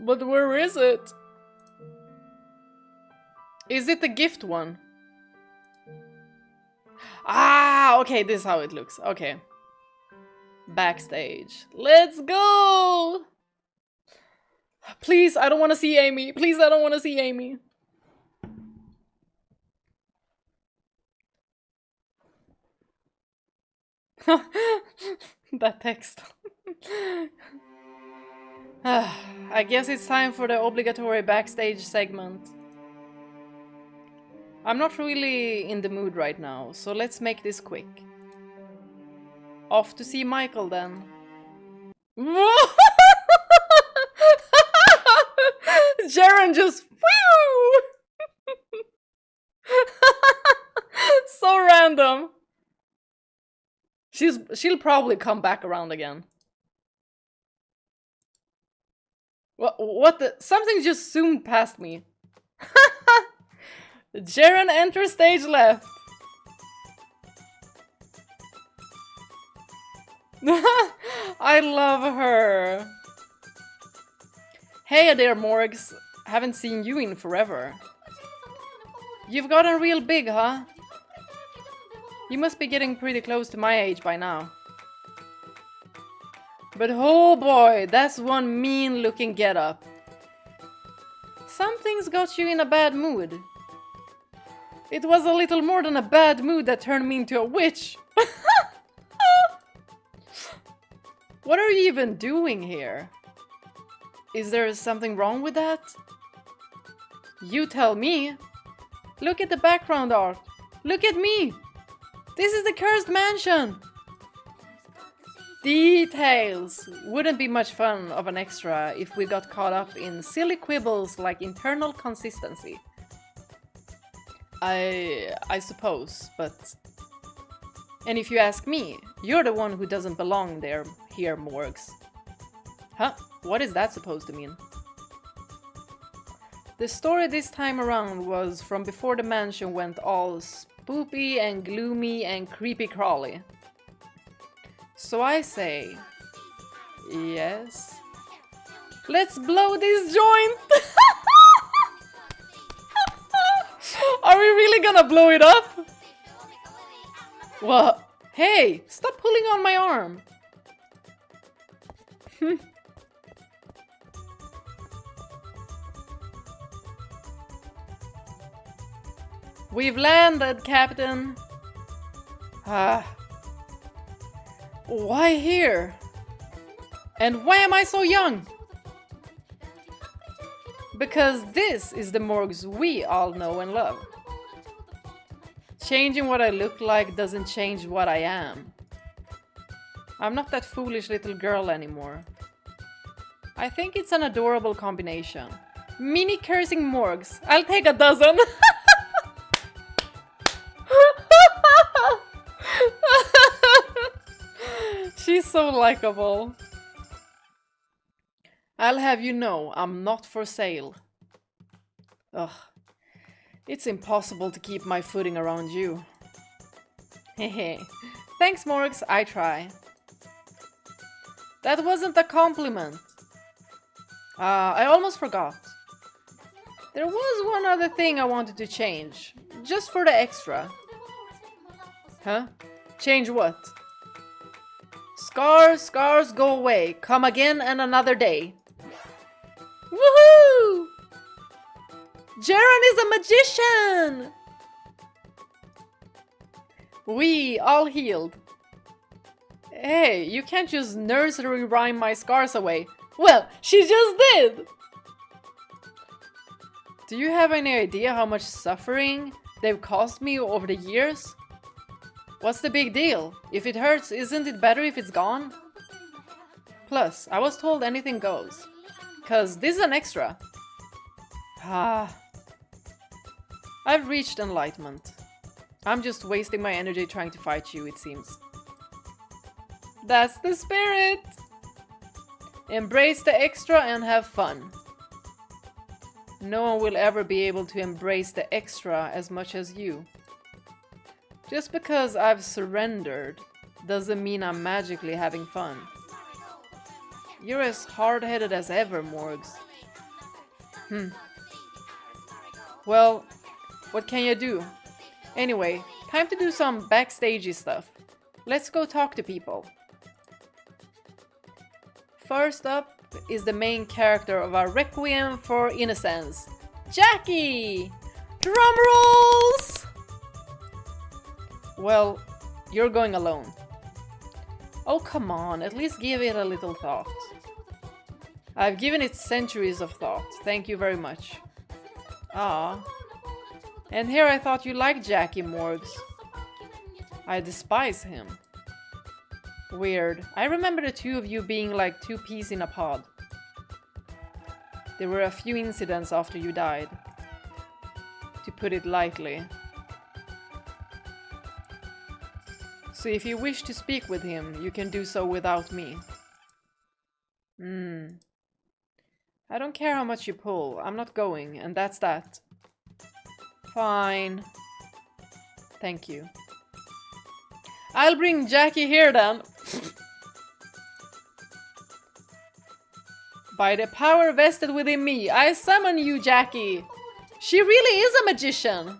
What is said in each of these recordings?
But where is it? Is it the gift one? Ah, okay, this is how it looks. Okay. Backstage. Let's go! Please, I don't want to see Amy. Please, I don't want to see Amy. That text. I guess it's time for the obligatory backstage segment. I'm not really in the mood right now, so let's make this quick. Off to see Michael then. Ceren just whew! So random. She'll probably come back around again. What the? Something just zoomed past me. Ceren enters stage left. I love her. Hey there, Morgs. Haven't seen you in forever. You've gotten real big, huh? You must be getting pretty close to my age by now. But oh boy, that's one mean-looking getup. Something's got you in a bad mood. It was a little more than a bad mood that turned me into a witch. What are you even doing here? Is there something wrong with that? You tell me. Look at the background art. Look at me. This is the cursed mansion. Details. Wouldn't be much fun of an extra if we got caught up in silly quibbles like internal consistency. I suppose, but... And if you ask me, you're the one who doesn't belong there, here, Morgs. Huh? What is that supposed to mean? The story this time around was from before the mansion went all spoopy and gloomy and creepy crawly. So I say, yes. Let's blow this joint! Are we really gonna blow it up? What? Hey, stop pulling on my arm. We've landed, Captain. Why here? And why am I so young? Because this is the Morgs we all know and love. Changing what I look like doesn't change what I am. I'm not that foolish little girl anymore. I think it's an adorable combination. Mini cursing Morgs. I'll take a dozen. She's so likable. I'll have you know, I'm not for sale. Ugh. It's impossible to keep my footing around you. Hehe. Thanks, Morgs, I try. That wasn't a compliment. I almost forgot. There was one other thing I wanted to change. Just for the extra. Huh? Change what? Scars go away. Come again and another day. Woohoo! Ceren is a magician! We all healed. Hey, you can't just nursery rhyme my scars away. Well, she just did! Do you have any idea how much suffering they've caused me over the years? What's the big deal? If it hurts, isn't it better if it's gone? Plus, I was told anything goes. 'Cause this is an extra. I've reached enlightenment. I'm just wasting my energy trying to fight you, it seems. That's the spirit! Embrace the extra and have fun. No one will ever be able to embrace the extra as much as you. Just because I've surrendered doesn't mean I'm magically having fun. You're as hard-headed as ever, Morgs. Well, what can you do? Anyway, time to do some backstagey stuff. Let's go talk to people. First up is the main character of our Requiem for Innocence, Jackie! Drum rolls! Well, you're going alone. Oh, come on, at least give it a little thought. I've given it centuries of thought, thank you very much. Ah. And here I thought you liked Jackie, Morgs. I despise him. Weird. I remember the two of you being like two peas in a pod. There were a few incidents after you died. To put it lightly. So if you wish to speak with him, you can do so without me. I don't care how much you pull. I'm not going, and that's that. Fine. Thank you. I'll bring Jackie here then. By the power vested within me, I summon you, Jackie. She really is a magician.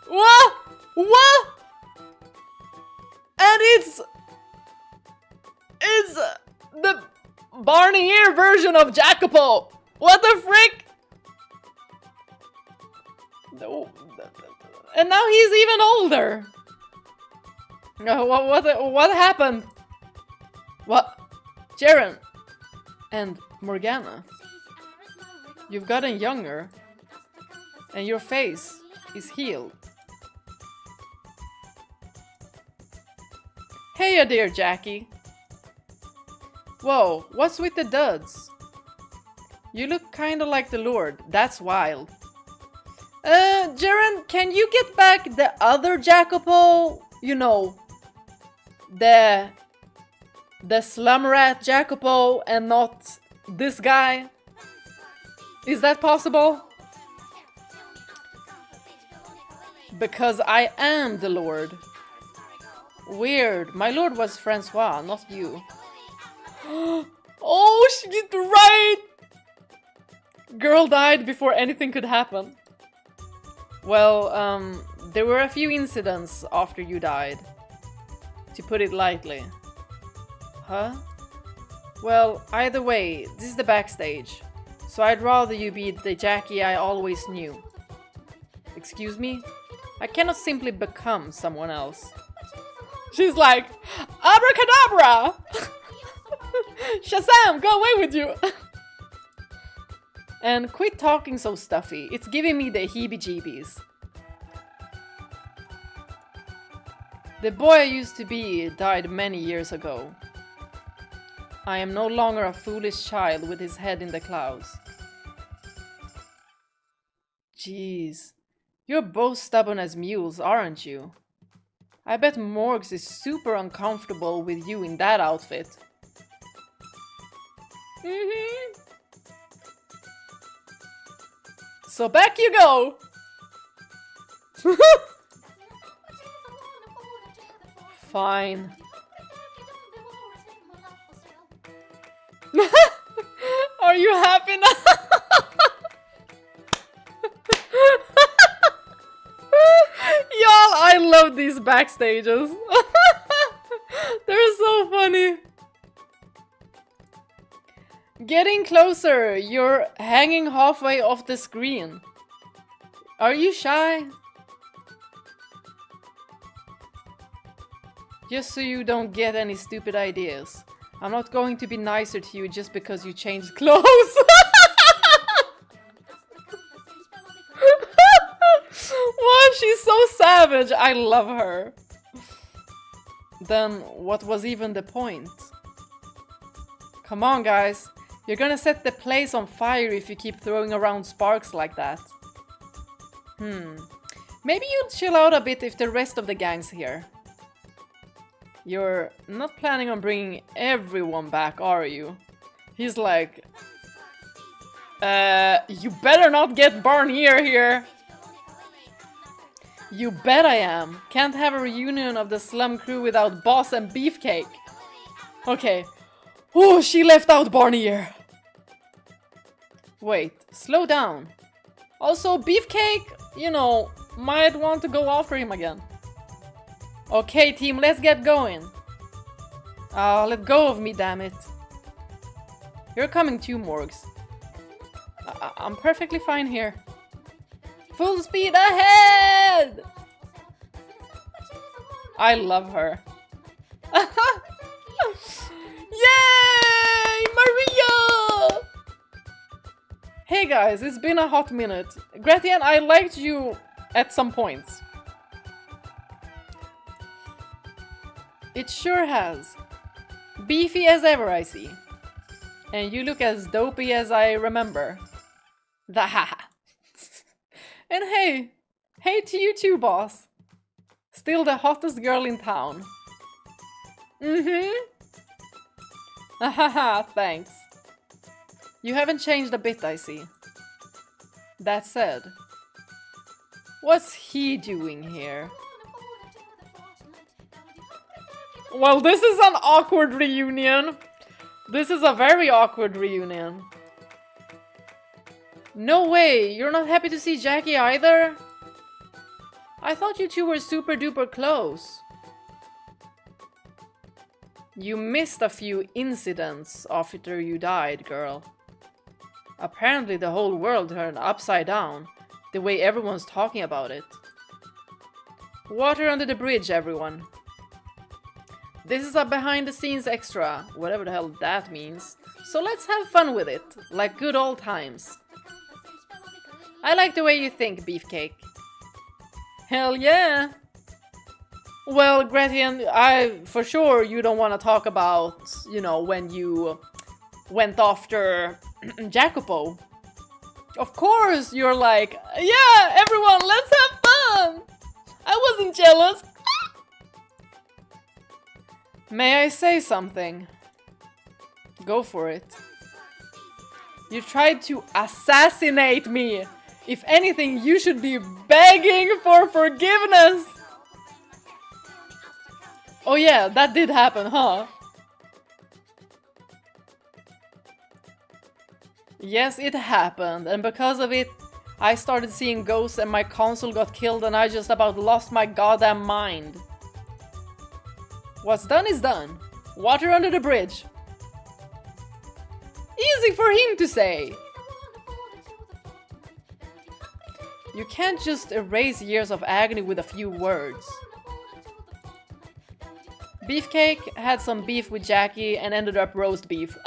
What? What? And it's the Barney Ear version of Jacopo. What the frick? And now he's even older. What happened? What? Ceren and Morgana. You've gotten younger. And your face is healed. Hey, dear Jackie. Whoa, what's with the duds? You look kinda like the Lord. That's wild. Ceren, can you get back the other Jacopo? You know, the slum rat Jacopo and not this guy? Is that possible? Because I am the Lord. Weird. My Lord was Francois, not you. Oh, she's right! Girl died before anything could happen. Well, there were a few incidents after you died. To put it lightly. Huh? Well, either way, this is the backstage. So I'd rather you be the Jackie I always knew. Excuse me? I cannot simply become someone else. She's like, abracadabra! Shazam, go away with you! And quit talking so stuffy, it's giving me the heebie-jeebies. The boy I used to be died many years ago. I am no longer a foolish child with his head in the clouds. Jeez, you're both stubborn as mules, aren't you? I bet Morgs is super uncomfortable with you in that outfit. So back you go! Fine. Are you happy now? Y'all, I love these backstages. They're so funny. Getting closer. You're hanging halfway off the screen. Are you shy? Just so you don't get any stupid ideas. I'm not going to be nicer to you just because you changed clothes. Wow, she's so savage. I love her. Then what was even the point? Come on, guys. You're gonna set the place on fire if you keep throwing around sparks like that. Maybe you'll chill out a bit if the rest of the gang's here. You're not planning on bringing everyone back, are you? He's like... you better not get Barnier here! You bet I am. Can't have a reunion of the slum crew without Boss and Beefcake. Okay. Oh, she left out Barney here. Wait, slow down. Also, Beefcake, you know, might want to go after him again. Okay, team, let's get going. Let go of me, damn it. You're coming too, Morgs. I'm perfectly fine here. Full speed ahead! I love her. Yay! Maria! Hey guys, it's been a hot minute. Gratian, I liked you at some points. It sure has. Beefy as ever, I see. And you look as dopey as I remember. The haha. And hey to you too, boss. Still the hottest girl in town. Haha, thanks. You haven't changed a bit, I see. That said, what's he doing here? Well, this is an awkward reunion. This is a very awkward reunion. No way, you're not happy to see Jackie either? I thought you two were super duper close. You missed a few incidents after you died, girl. Apparently the whole world turned upside down, the way everyone's talking about it. Water under the bridge, everyone. This is a behind-the-scenes extra, whatever the hell that means. So let's have fun with it, like good old times. I like the way you think, Beefcake. Hell yeah! Well, Gratian, for sure you don't want to talk about, you know, when you went after Jacopo. Of course you're like, yeah, everyone, let's have fun! I wasn't jealous. May I say something? Go for it. You tried to assassinate me! If anything, you should be begging for forgiveness! Oh yeah, that did happen, huh? Yes, it happened, and because of it, I started seeing ghosts and my console got killed and I just about lost my goddamn mind. What's done is done. Water under the bridge. Easy for him to say! You can't just erase years of agony with a few words. Beefcake had some beef with Jackie and ended up roast beef.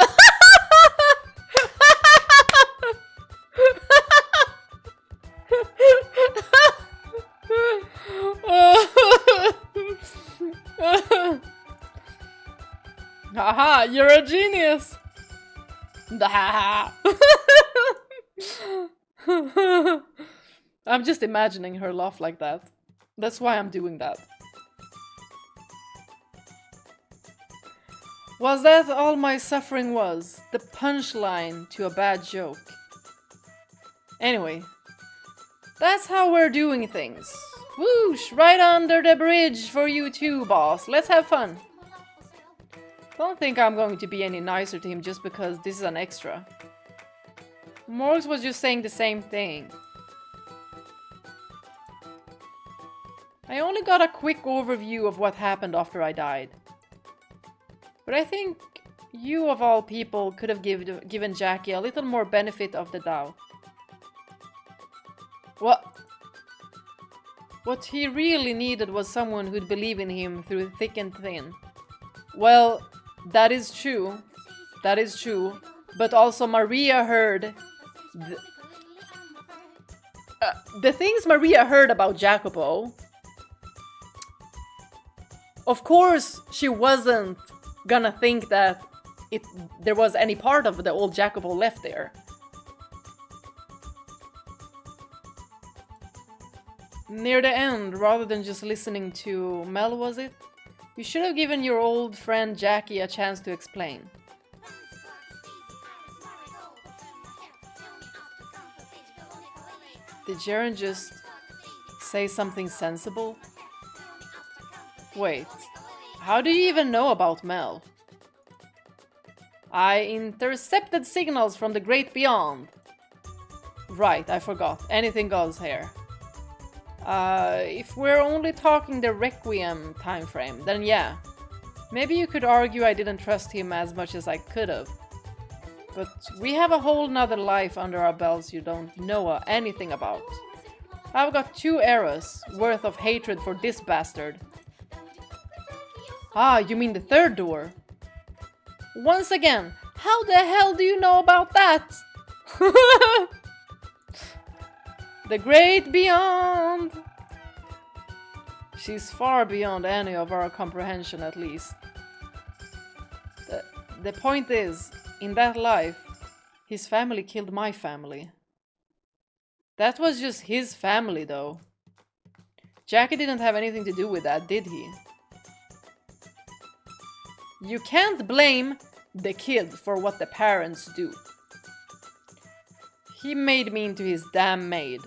Haha, you're a genius! I'm just imagining her laugh like that. That's why I'm doing that. Was that all my suffering was? The punchline to a bad joke. Anyway, that's how we're doing things. Whoosh! Right under the bridge for you too, boss. Let's have fun. Don't think I'm going to be any nicer to him just because this is an extra. Morgs was just saying the same thing. I only got a quick overview of what happened after I died. But I think you of all people could have given Jackie a little more benefit of the doubt. What he really needed was someone who'd believe in him through thick and thin. Well, that is true. That is true. But also Maria heard... the things Maria heard about Jacopo... Of course, she wasn't gonna think that there was any part of the old Jacopo left there. Near the end, rather than just listening to Mell, was it? You should have given your old friend Jackie a chance to explain. Did Ceren just Say something sensible? Wait, how do you even know about Mell? I intercepted signals from the great beyond. Right, I forgot. Anything goes here. If we're only talking the Requiem time frame, then yeah. Maybe you could argue I didn't trust him as much as I could have. But we have a whole nother life under our belts you don't know anything about. I've got 2 eras worth of hatred for this bastard. Ah, you mean the 3rd door? Once again, how the hell do you know about that? The great beyond! She's far beyond any of our comprehension, at least. The point is, in that life, his family killed my family. That was just his family, though. Jackie didn't have anything to do with that, did he? You can't blame the kid for what the parents do. He made me into his damn maid.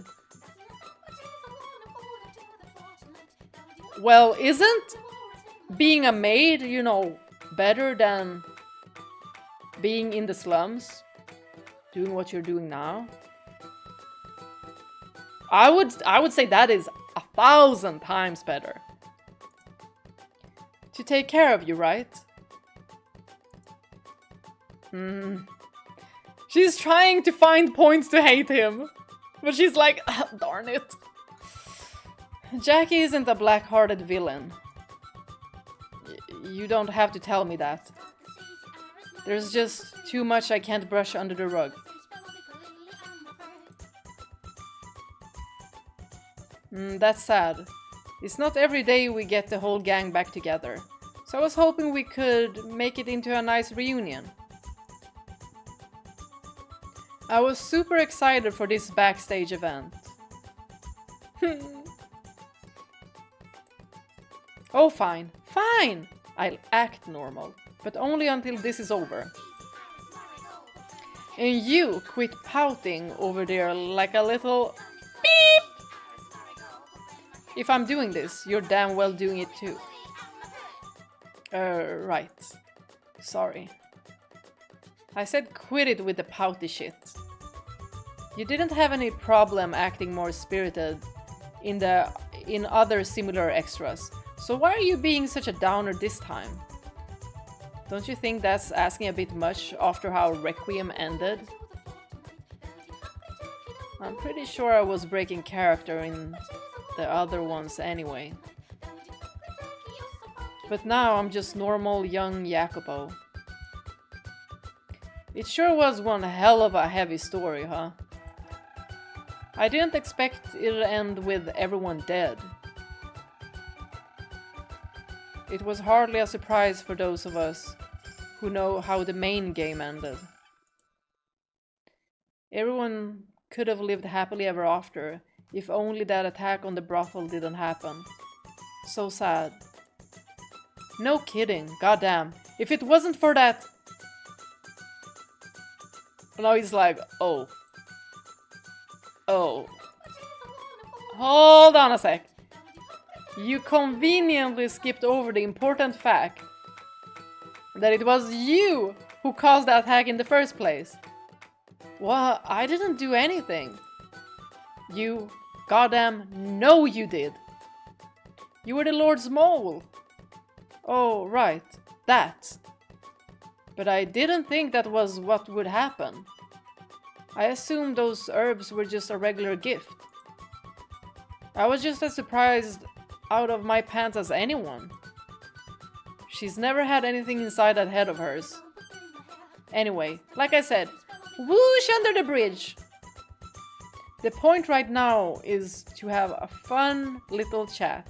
Well, isn't being a maid, you know, better than being in the slums? Doing what you're doing now? I would say that is 1,000 times better. To take care of you, right? She's trying to find points to hate him. But she's like, oh, darn it. Jackie isn't a black-hearted villain. You don't have to tell me that. There's just too much I can't brush under the rug. That's sad. It's not every day we get the whole gang back together. So I was hoping we could make it into a nice reunion. I was super excited for this backstage event. Oh, fine. Fine! I'll act normal. But only until this is over. And you quit pouting over there like a little beep! If I'm doing this, you're damn well doing it too. Right. Sorry. I said quit it with the pouty shit. You didn't have any problem acting more spirited in other similar extras. So why are you being such a downer this time? Don't you think that's asking a bit much after how Requiem ended? I'm pretty sure I was breaking character in the other ones anyway. But now I'm just normal young Jacopo. It sure was one hell of a heavy story, huh? I didn't expect it'd end with everyone dead. It was hardly a surprise for those of us who know how the main game ended. Everyone could have lived happily ever after, if only that attack on the brothel didn't happen. So sad. No kidding, goddamn. If it wasn't for that... Now he's like, oh. Oh. Hold on a sec. You conveniently skipped over the important fact that it was you who caused the attack in the first place. Well, I didn't do anything. You goddamn know you did. You were the Lord's mole. Oh, right. That. But I didn't think that was what would happen. I assumed those herbs were just a regular gift. I was just as surprised out of my pants as anyone. She's never had anything inside that head of hers. Anyway, like I said, whoosh under the bridge! The point right now is to have a fun little chat.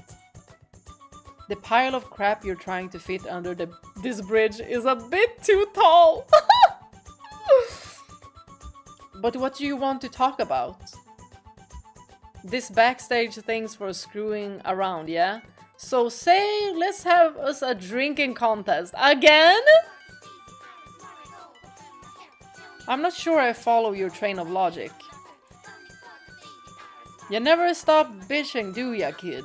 The pile of crap you're trying to fit under this bridge is a bit too tall! But what do you want to talk about? This backstage thing's for screwing around, yeah? So say, let's have us a drinking contest. Again? I'm not sure I follow your train of logic. You never stop bitching, do ya, kid?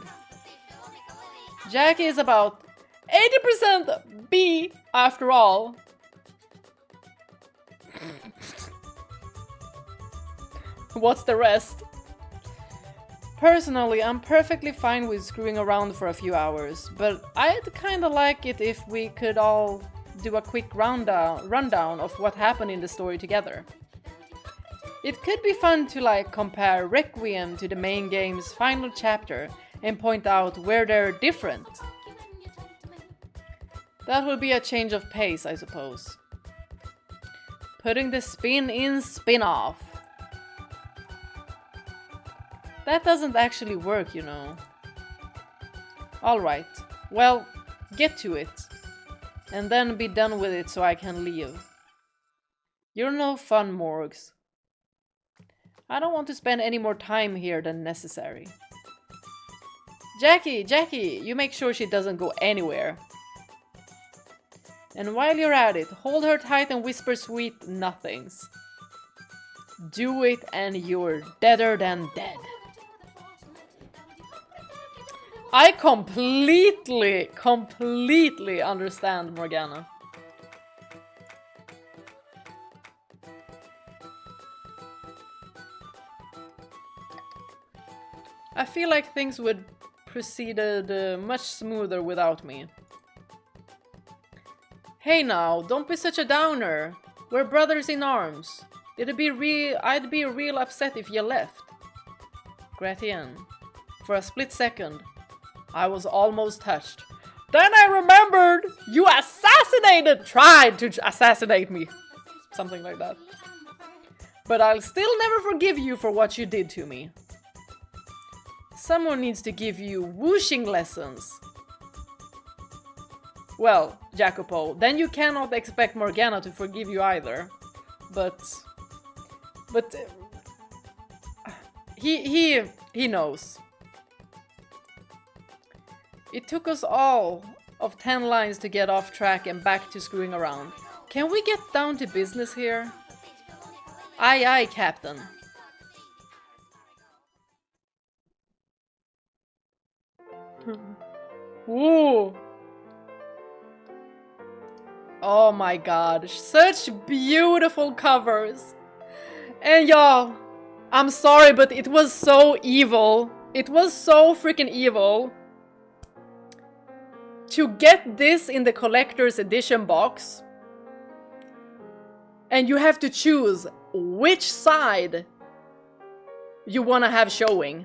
Jackie is about 80% B after all. What's the rest? Personally, I'm perfectly fine with screwing around for a few hours, but I'd kinda like it if we could all do a quick rundown of what happened in the story together. It could be fun to like compare Requiem to the main game's final chapter and point out where they're different. That would be a change of pace, I suppose. Putting the spin in spin-off. That doesn't actually work, you know. Alright, well, get to it. And then be done with it so I can leave. You're no fun, Morgs. I don't want to spend any more time here than necessary. Jackie, you make sure she doesn't go anywhere. And while you're at it, hold her tight and whisper sweet nothings. Do it and you're deader than dead. I completely understand Morgana. I feel like things would proceeded much smoother without me. Hey now, don't be such a downer. We're brothers in arms. I'd be real upset if you left. Gratien. For a split second, I was almost touched. Then I remembered you tried to assassinate me. Something like that. But I'll still never forgive you for what you did to me. Someone needs to give you whooshing lessons. Well, Jacopo, then you cannot expect Morgana to forgive you either. But he knows. It took us all of 10 lines to get off track and back to screwing around. Can we get down to business here? Aye, aye, Captain. Ooh. Oh my god, such beautiful covers. And y'all, I'm sorry, but it was so evil. It was so freaking evil. To get this in the collector's edition box, and you have to choose which side you want to have showing.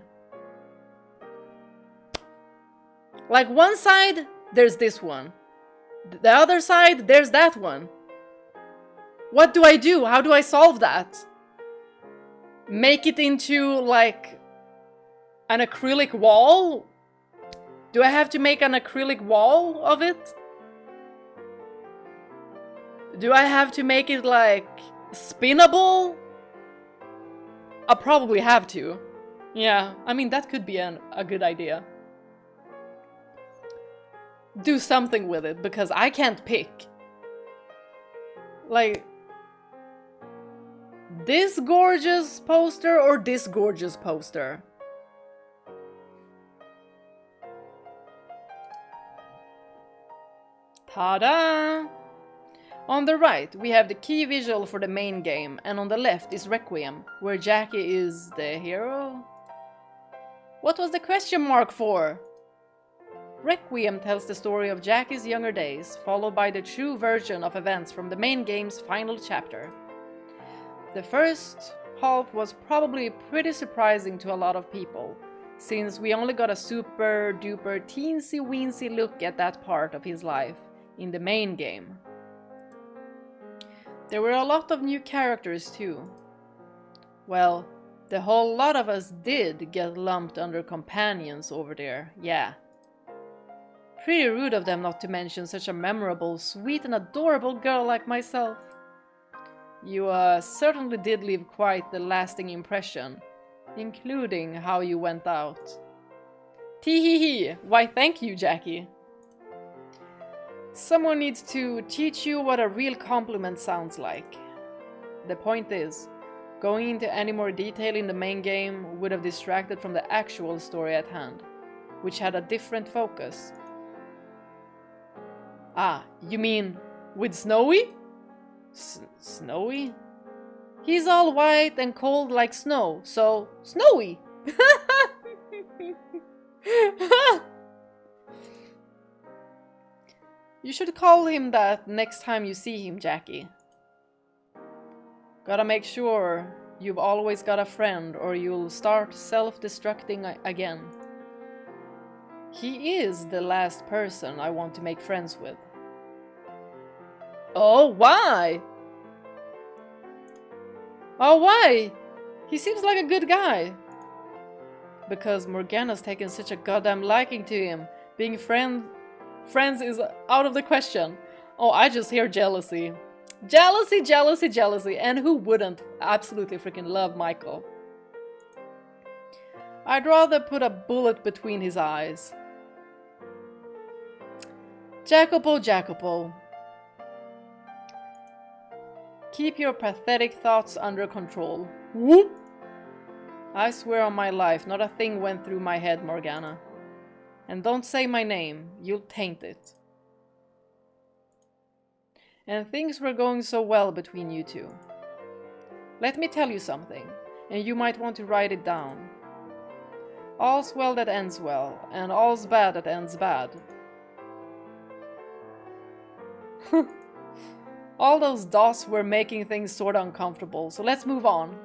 Like one side, there's this one. The other side, there's that one. What do I do? How do I solve that? Make it into like an acrylic wall? Do I have to make an acrylic wall of it? Do I have to make it like spinnable? I'll probably have to. Yeah, I mean that could be a good idea. Do something with it because I can't pick. Like this gorgeous poster or this gorgeous poster? Ta-da! On the right, we have the key visual for the main game, and on the left is Requiem, where Jackie is the hero? What was the question mark for? Requiem tells the story of Jackie's younger days, followed by the true version of events from the main game's final chapter. The first half was probably pretty surprising to a lot of people, since we only got a super duper teensy weensy look at that part of his life in the main game. There were a lot of new characters too. Well, the whole lot of us did get lumped under companions over there, yeah. Pretty rude of them not to mention such a memorable, sweet and adorable girl like myself. You certainly did leave quite the lasting impression, including how you went out. Tee-hee-hee, why thank you, Jackie. Someone needs to teach you what a real compliment sounds like. The point is, Going into any more detail in the main game would have distracted from the actual story at hand, which had a different focus. Ah, you mean with Snowy? Snowy? He's all white and cold like snow, so Snowy! You should call him that next time you see him, Jackie. Gotta make sure you've always got a friend or you'll start self-destructing again. He is the last person I want to make friends with. Oh, why? Oh, why? He seems like a good guy. Because Morgana's taken such a goddamn liking to him. Being friends is out of the question. Oh, I just hear jealousy. Jealousy, jealousy, jealousy. And who wouldn't absolutely freaking love Michael? I'd rather put a bullet between his eyes. Jacopo, Jacopo. Keep your pathetic thoughts under control. Whoop! I swear on my life, not a thing went through my head, Morgana. And don't say my name, you'll taint it. And things were going so well between you two. Let me tell you something, and you might want to write it down. All's well that ends well, and all's bad that ends bad. All those dots were making things sorta uncomfortable, so let's move on.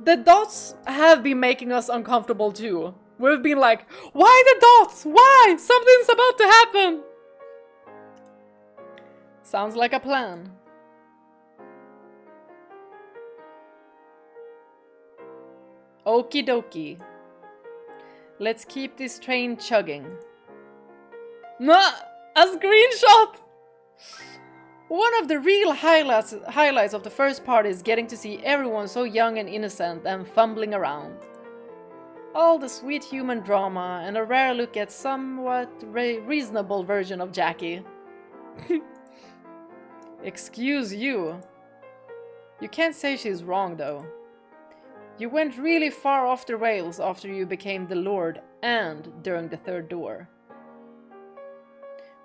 The dots have been making us uncomfortable too. We've been like, why the dots? Why? Something's about to happen! Sounds like a plan. Okie dokie. Let's keep this train chugging. Nah! A screenshot! One of the real highlights of the first part is getting to see everyone so young and innocent and fumbling around. All the sweet human drama and a rare look at somewhat reasonable version of Jackie. Excuse you. You can't say she's wrong though. You went really far off the rails after you became the Lord and during the third door.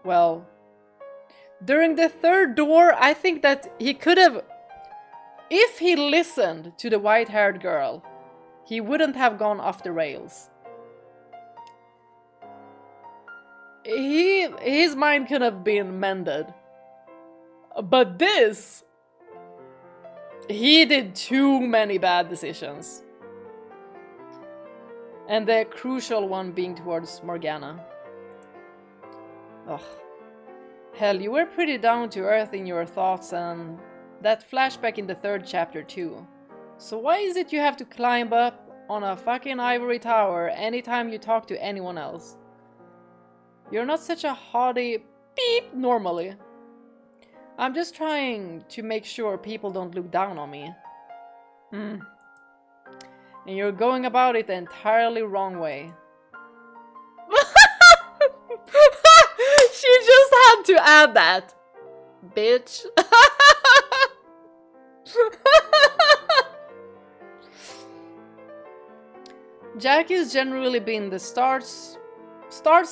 Well, during the third door, I think that he could have... If he listened to the white-haired girl, he wouldn't have gone off the rails. His mind could have been mended. But this... He did too many bad decisions. And the crucial one being towards Morgana. Ugh. Hell, you were pretty down to earth in your thoughts and that flashback in the third chapter too. So why is it you have to climb up on a fucking ivory tower anytime you talk to anyone else? You're not such a haughty beep normally. I'm just trying to make sure people don't look down on me. And you're going about it the entirely wrong way. She just had to add that. Bitch. Jackie's generally been the starts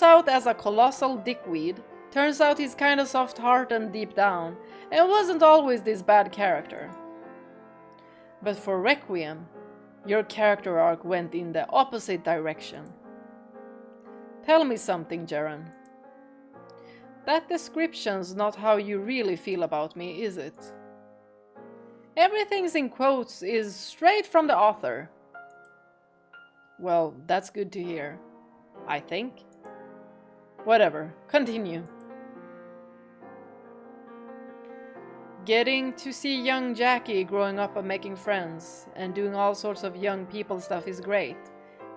out as a colossal dickweed. Turns out he's kinda soft-hearted deep down, and wasn't always this bad character. But for Requiem, your character arc went in the opposite direction. Tell me something, Ceren. That description's not how you really feel about me, is it? Everything's in quotes is straight from the author. Well, that's good to hear. I think. Whatever, continue. Getting to see young Jackie growing up and making friends and doing all sorts of young people stuff is great.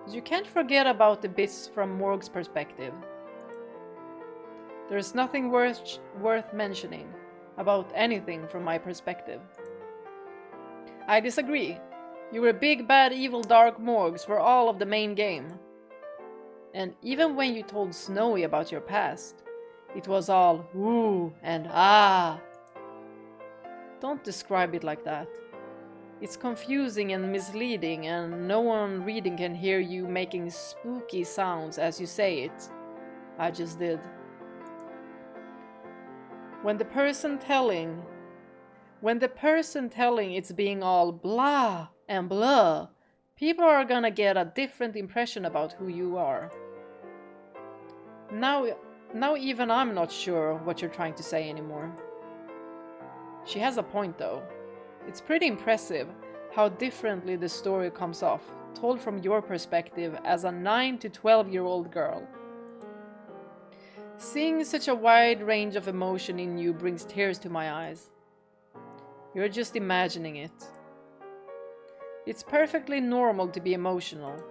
But you can't forget about the bits from Morg's perspective. There's nothing worth mentioning about anything from my perspective. I disagree. You were big, bad, evil, dark Morgs for all of the main game. And even when you told Snowy about your past, it was all ooh and ah. Don't describe it like that. It's confusing and misleading, and no one reading can hear you making spooky sounds as you say it. I just did. When the person telling it's being all blah and blah, people are gonna get a different impression about who you are. Now even I'm not sure what you're trying to say anymore. She has a point though. It's pretty impressive how differently the story comes off, told from your perspective as a 9 to 12-year-old girl. Seeing such a wide range of emotion in you brings tears to my eyes. You're just imagining it. It's perfectly normal to be emotional.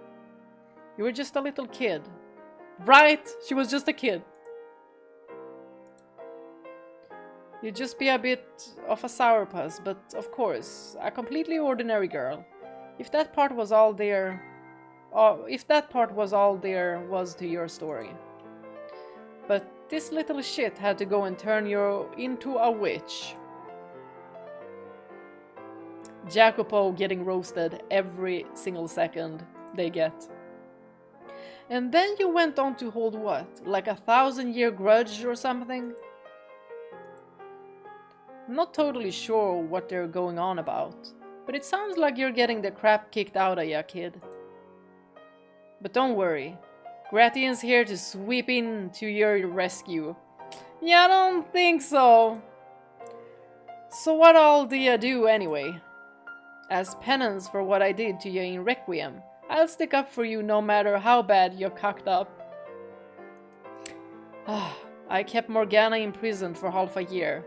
You were just a little kid. Right, she was just a kid. You'd just be a bit of a sourpuss, but of course, a completely ordinary girl. If that part was all there was to your story. But this little shit had to go and turn you into a witch. Jacopo getting roasted every single second they get. And then you went on to hold what? Like a 1,000-year grudge or something? I'm not totally sure what they're going on about, but it sounds like you're getting the crap kicked out of ya, kid. But don't worry, Gratian's here to sweep in to your rescue. Yeah, I don't think so. So what all do you do anyway? As penance for what I did to you in Requiem, I'll stick up for you no matter how bad you're cocked up. I kept Morgana imprisoned for half a year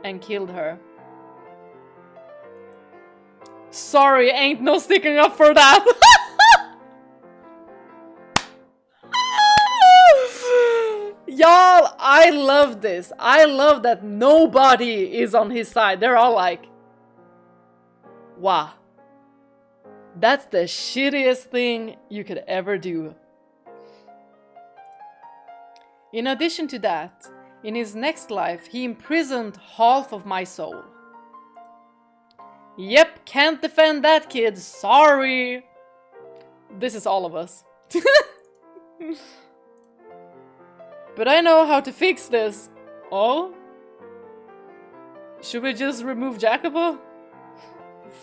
and killed her. Sorry, ain't no sticking up for that. Y'all, I love this. I love that nobody is on his side. They're all like, wow, that's the shittiest thing you could ever do. In addition to that, in his next life, he imprisoned half of my soul. Yep, can't defend that, kid. Sorry. This is all of us. But I know how to fix this. Oh? Should we just remove Jacopo?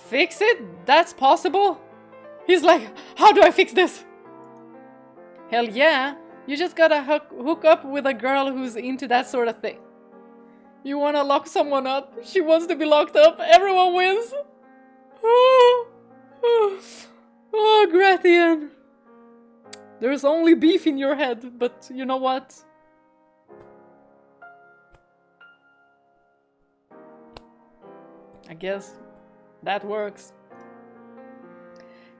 Fix it? That's possible? He's like, how do I fix this? Hell yeah. You just gotta hook up with a girl who's into that sort of thing. You wanna lock someone up? She wants to be locked up. Everyone wins. Oh, Gratian. There's only beef in your head, but you know what? I guess that works.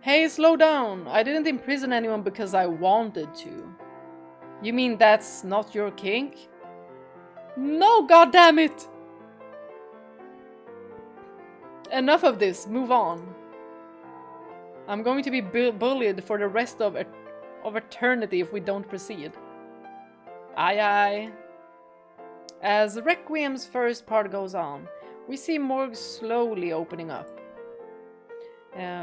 Hey, slow down. I didn't imprison anyone because I wanted to. You mean that's not your kink? No, goddammit! Enough of this, move on. I'm going to be bullied for the rest of eternity if we don't proceed. Aye aye. As Requiem's first part goes on, we see Morg slowly opening up.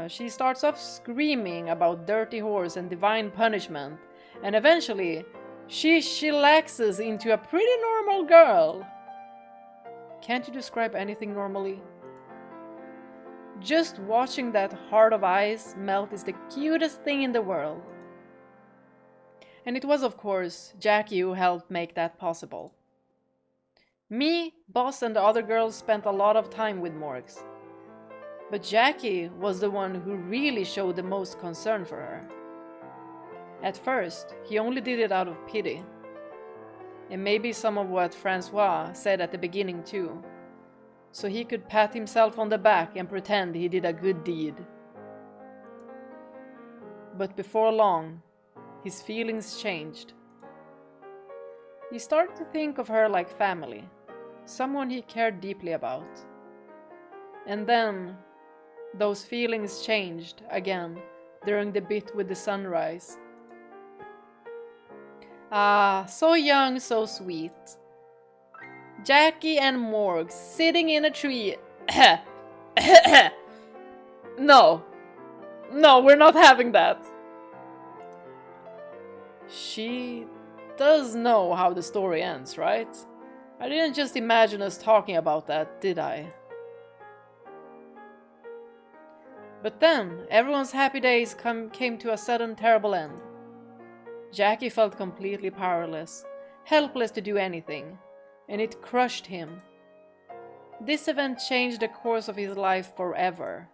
She starts off screaming about dirty whores and divine punishment, and eventually she chillaxes into a pretty normal girl. Can't you describe anything normally? Just watching that heart of eyes melt is the cutest thing in the world. And it was, of course, Jackie who helped make that possible. Me, Boss, and the other girls spent a lot of time with Morgs. But Jackie was the one who really showed the most concern for her. At first, he only did it out of pity. And maybe some of what Francois said at the beginning too. So he could pat himself on the back and pretend he did a good deed. But before long, his feelings changed. He started to think of her like family, someone he cared deeply about. And then, those feelings changed again during the bit with the sunrise. Ah, so young, so sweet. Jackie and Morg sitting in a tree No. No, we're not having that. She does know how the story ends, right? I didn't just imagine us talking about that, did I? But then, everyone's happy days came to a sudden terrible end. Jackie felt completely powerless, helpless to do anything, and it crushed him. This event changed the course of his life forever.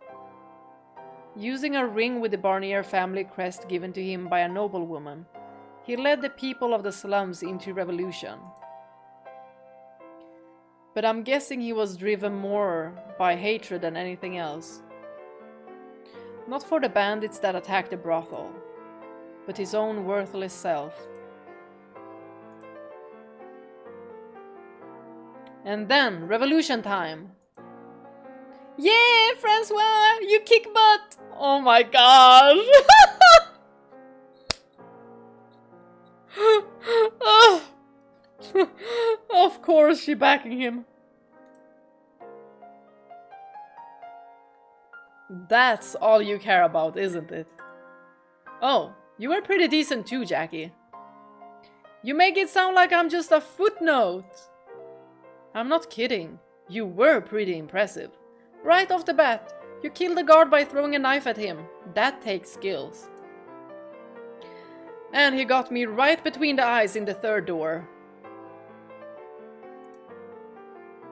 Using a ring with the Barnier family crest given to him by a noblewoman, he led the people of the slums into revolution. But I'm guessing he was driven more by hatred than anything else. Not for the bandits that attacked the brothel, but his own worthless self. And then, revolution time! Yeah, Francois! You kick butt! Oh my gosh! Of course she backing him. That's all you care about, isn't it? Oh, you were pretty decent too, Jackie. You make it sound like I'm just a footnote. I'm not kidding. You were pretty impressive. Right off the bat, you killed the guard by throwing a knife at him. That takes skills. And he got me right between the eyes in the third door.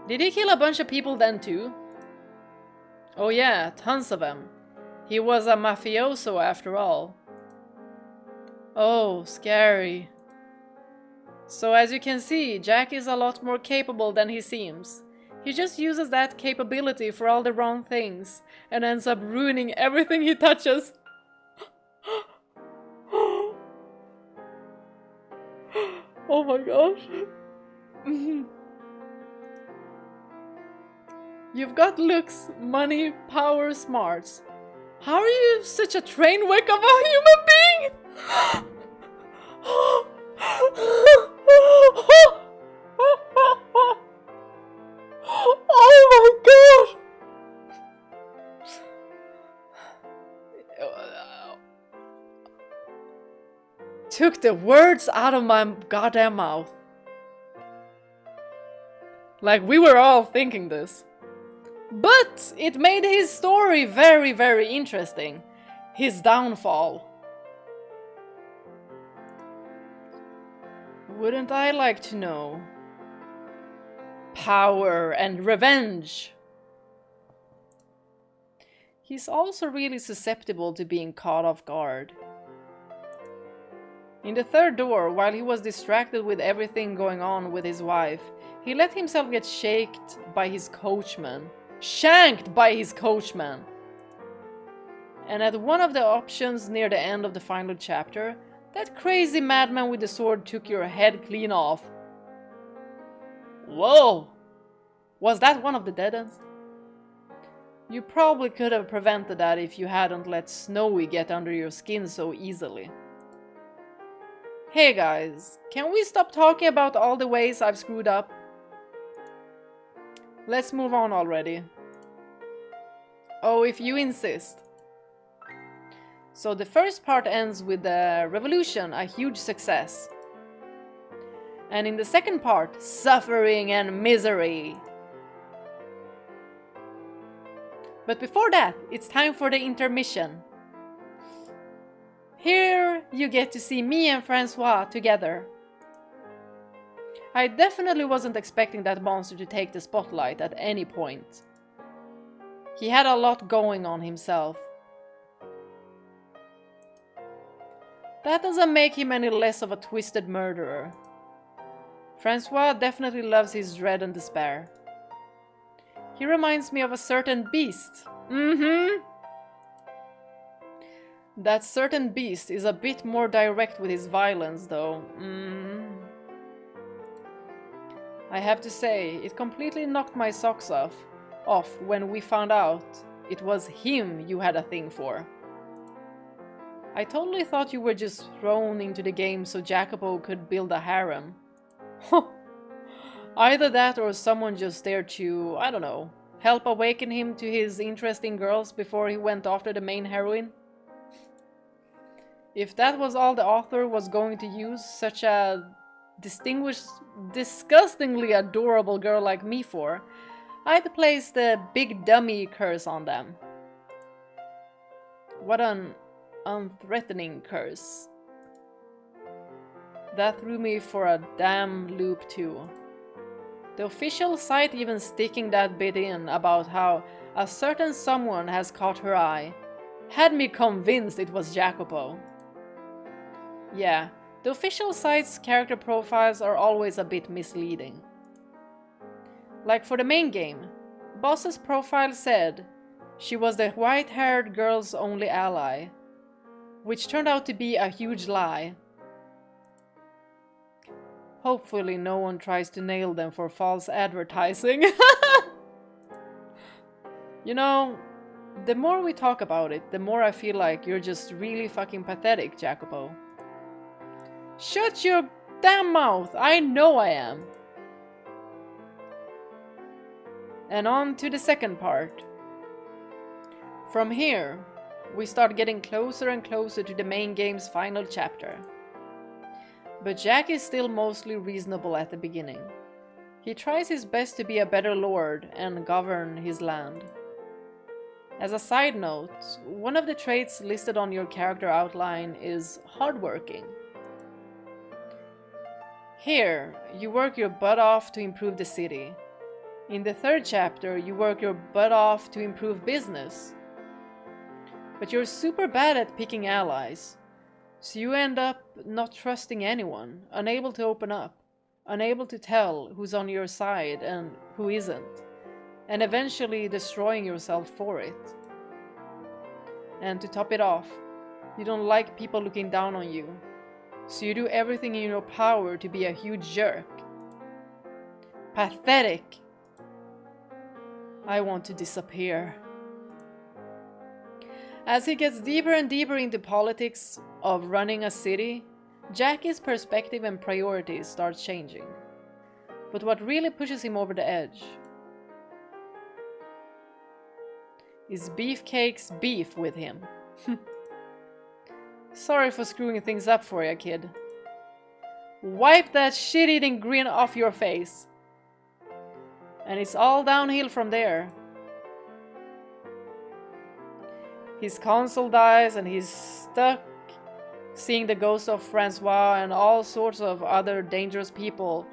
Did he kill a bunch of people then too? Oh yeah, tons of them. He was a mafioso after all. Oh, scary. So as you can see, Jack is a lot more capable than he seems. He just uses that capability for all the wrong things, and ends up ruining everything he touches. Oh my gosh. You've got looks, money, power, smarts. How are you such a train wreck of a human being? Oh my god! Took the words out of my goddamn mouth. Like we were all thinking this. But it made his story very, very interesting. His downfall. Wouldn't I like to know? Power and revenge. He's also really susceptible to being caught off guard. In the third door, while he was distracted with everything going on with his wife, he let himself get shanked by his coachman. Shanked by his coachman! And at one of the options near the end of the final chapter, that crazy madman with the sword took your head clean off. Whoa! Was that one of the dead ends? You probably could have prevented that if you hadn't let Snowy get under your skin so easily. Hey guys, can we stop talking about all the ways I've screwed up? Let's move on already. Oh, if you insist. So the first part ends with the revolution, a huge success. And in the second part, suffering and misery. But before that, it's time for the intermission. Here you get to see me and Francois together. I definitely wasn't expecting that monster to take the spotlight at any point. He had a lot going on himself. That doesn't make him any less of a twisted murderer. Francois definitely loves his dread and despair. He reminds me of a certain beast. That certain beast is a bit more direct with his violence, though. I have to say, it completely knocked my socks off when we found out it was him you had a thing for. I totally thought you were just thrown into the game so Jacopo could build a harem. Either that or someone just there to, I don't know, Help awaken him to his interest in girls before he went after the main heroine? If that was all the author was going to use such a disgustingly adorable girl like me for, I'd place the big dummy curse on them. What an unthreatening curse. That threw me for a damn loop too. The official site even sticking that bit in about how a certain someone has caught her eye had me convinced it was Jacopo. Yeah, the official site's character profiles are always a bit misleading. Like for the main game, boss's profile said she was the white-haired girl's only ally, which turned out to be a huge lie. Hopefully no one tries to nail them for false advertising. You know, the more we talk about it, the more I feel like you're just really fucking pathetic, Jacopo. Shut your damn mouth! I know I am! And on to the second part. From here, we start getting closer and closer to the main game's final chapter. But Jack is still mostly reasonable at the beginning. He tries his best to be a better lord and govern his land. As a side note, one of the traits listed on your character outline is hardworking. Here, you work your butt off to improve the city. In the third chapter, you work your butt off to improve business. But you're super bad at picking allies. So you end up not trusting anyone, unable to open up, unable to tell who's on your side and who isn't, and eventually destroying yourself for it. And to top it off, you don't like people looking down on you, so you do everything in your power to be a huge jerk. Pathetic! I want to disappear. As he gets deeper and deeper into politics of running a city, Jackie's perspective and priorities start changing. But what really pushes him over the edge is Beefcake's beef with him. Sorry for screwing things up for you, kid. Wipe that shit-eating grin off your face. And it's all downhill from there. His console dies and he's stuck seeing the ghost of Francois and all sorts of other dangerous people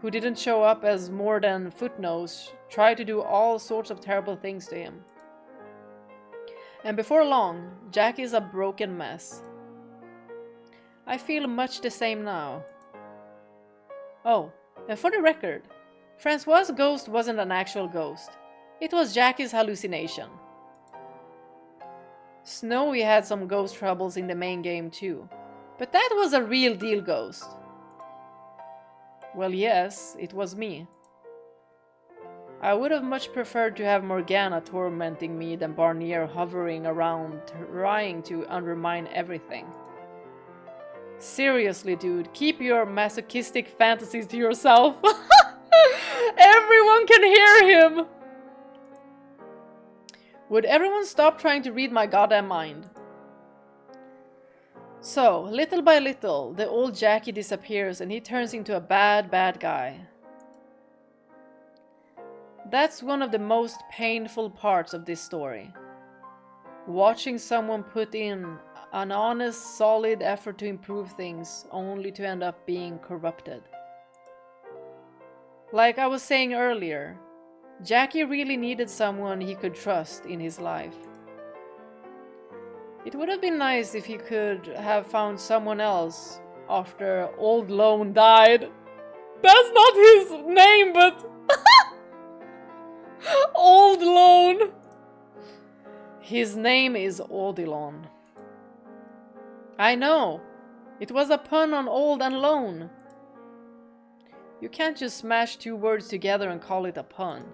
who didn't show up as more than footnotes try to do all sorts of terrible things to him. And before long, Jack is a broken mess. I feel much the same now. Oh, and for the record, Francois' ghost wasn't an actual ghost. It was Jackie's hallucination. Snowy had some ghost troubles in the main game too, but that was a real deal ghost. Well, yes, it was me. I would have much preferred to have Morgana tormenting me than Barnier hovering around trying to undermine everything. Seriously, dude, keep your masochistic fantasies to yourself. Everyone can hear him! Would everyone stop trying to read my goddamn mind? So, little by little, the old Jackie disappears and he turns into a bad guy. That's one of the most painful parts of this story. Watching someone put in an honest, solid effort to improve things, only to end up being corrupted. Like I was saying earlier, Jackie really needed someone he could trust in his life. It would have been nice if he could have found someone else after Old Lone died. That's not his name, but... Old Lone! His name is Odilon. I know! It was a pun on old and lone. You can't just smash two words together and call it a pun.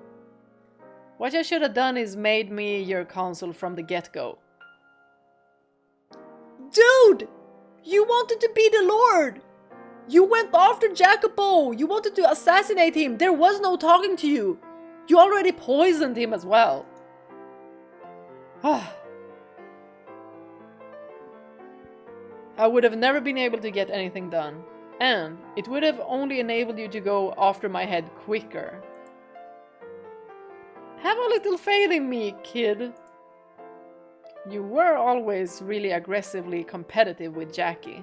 What I should have done is made me your console from the get-go. Dude! You wanted to be the Lord! You went after Jacopo! You wanted to assassinate him! There was no talking to you! You already poisoned him as well. I would have never been able to get anything done. And it would have only enabled you to go after my head quicker. Have a little faith in me, kid. You were always really aggressively competitive with Jackie.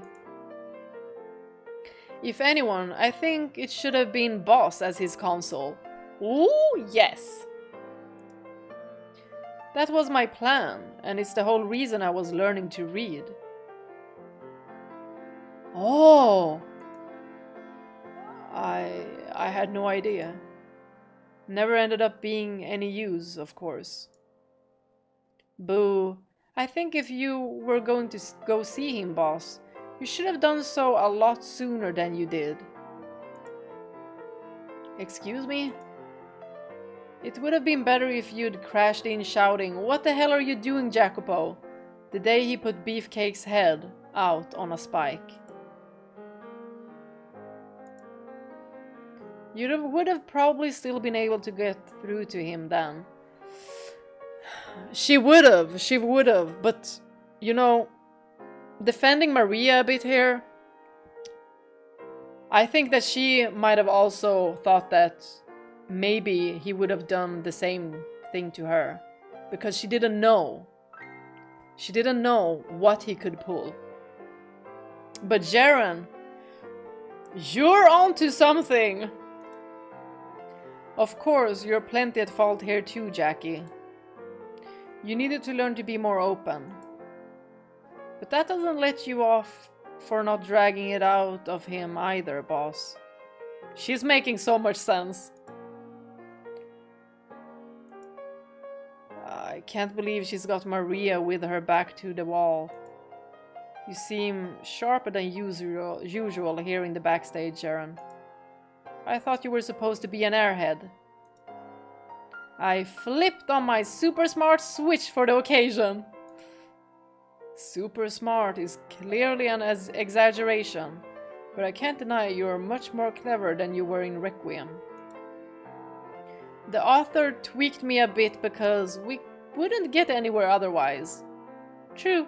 If anyone, I think it should have been Boss as his console. Ooh, yes! That was my plan, and it's the whole reason I was learning to read. Oh! I had no idea. Never ended up being any use, of course. Boo. I think if you were going to go see him, Boss, you should have done so a lot sooner than you did. Excuse me? It would have been better if you'd crashed in shouting, "What the hell are you doing, Jacopo?" the day he put Beefcake's head out on a spike. You would have probably still been able to get through to him then. She would have, but, you know, defending Maria a bit here, I think that she might have also thought that maybe he would have done the same thing to her, because she didn't know. She didn't know what he could pull. But Ceren, you're onto something! Of course, you're plenty at fault here too, Jackie. You needed to learn to be more open. But that doesn't let you off for not dragging it out of him either, Boss. She's making so much sense. I can't believe she's got Maria with her back to the wall. You seem sharper than usual here in the backstage, Ceren. I thought you were supposed to be an airhead. I flipped on my super smart switch for the occasion. Super smart is clearly an exaggeration, but I can't deny you're much more clever than you were in Requiem. The author tweaked me a bit because we wouldn't get anywhere otherwise. True.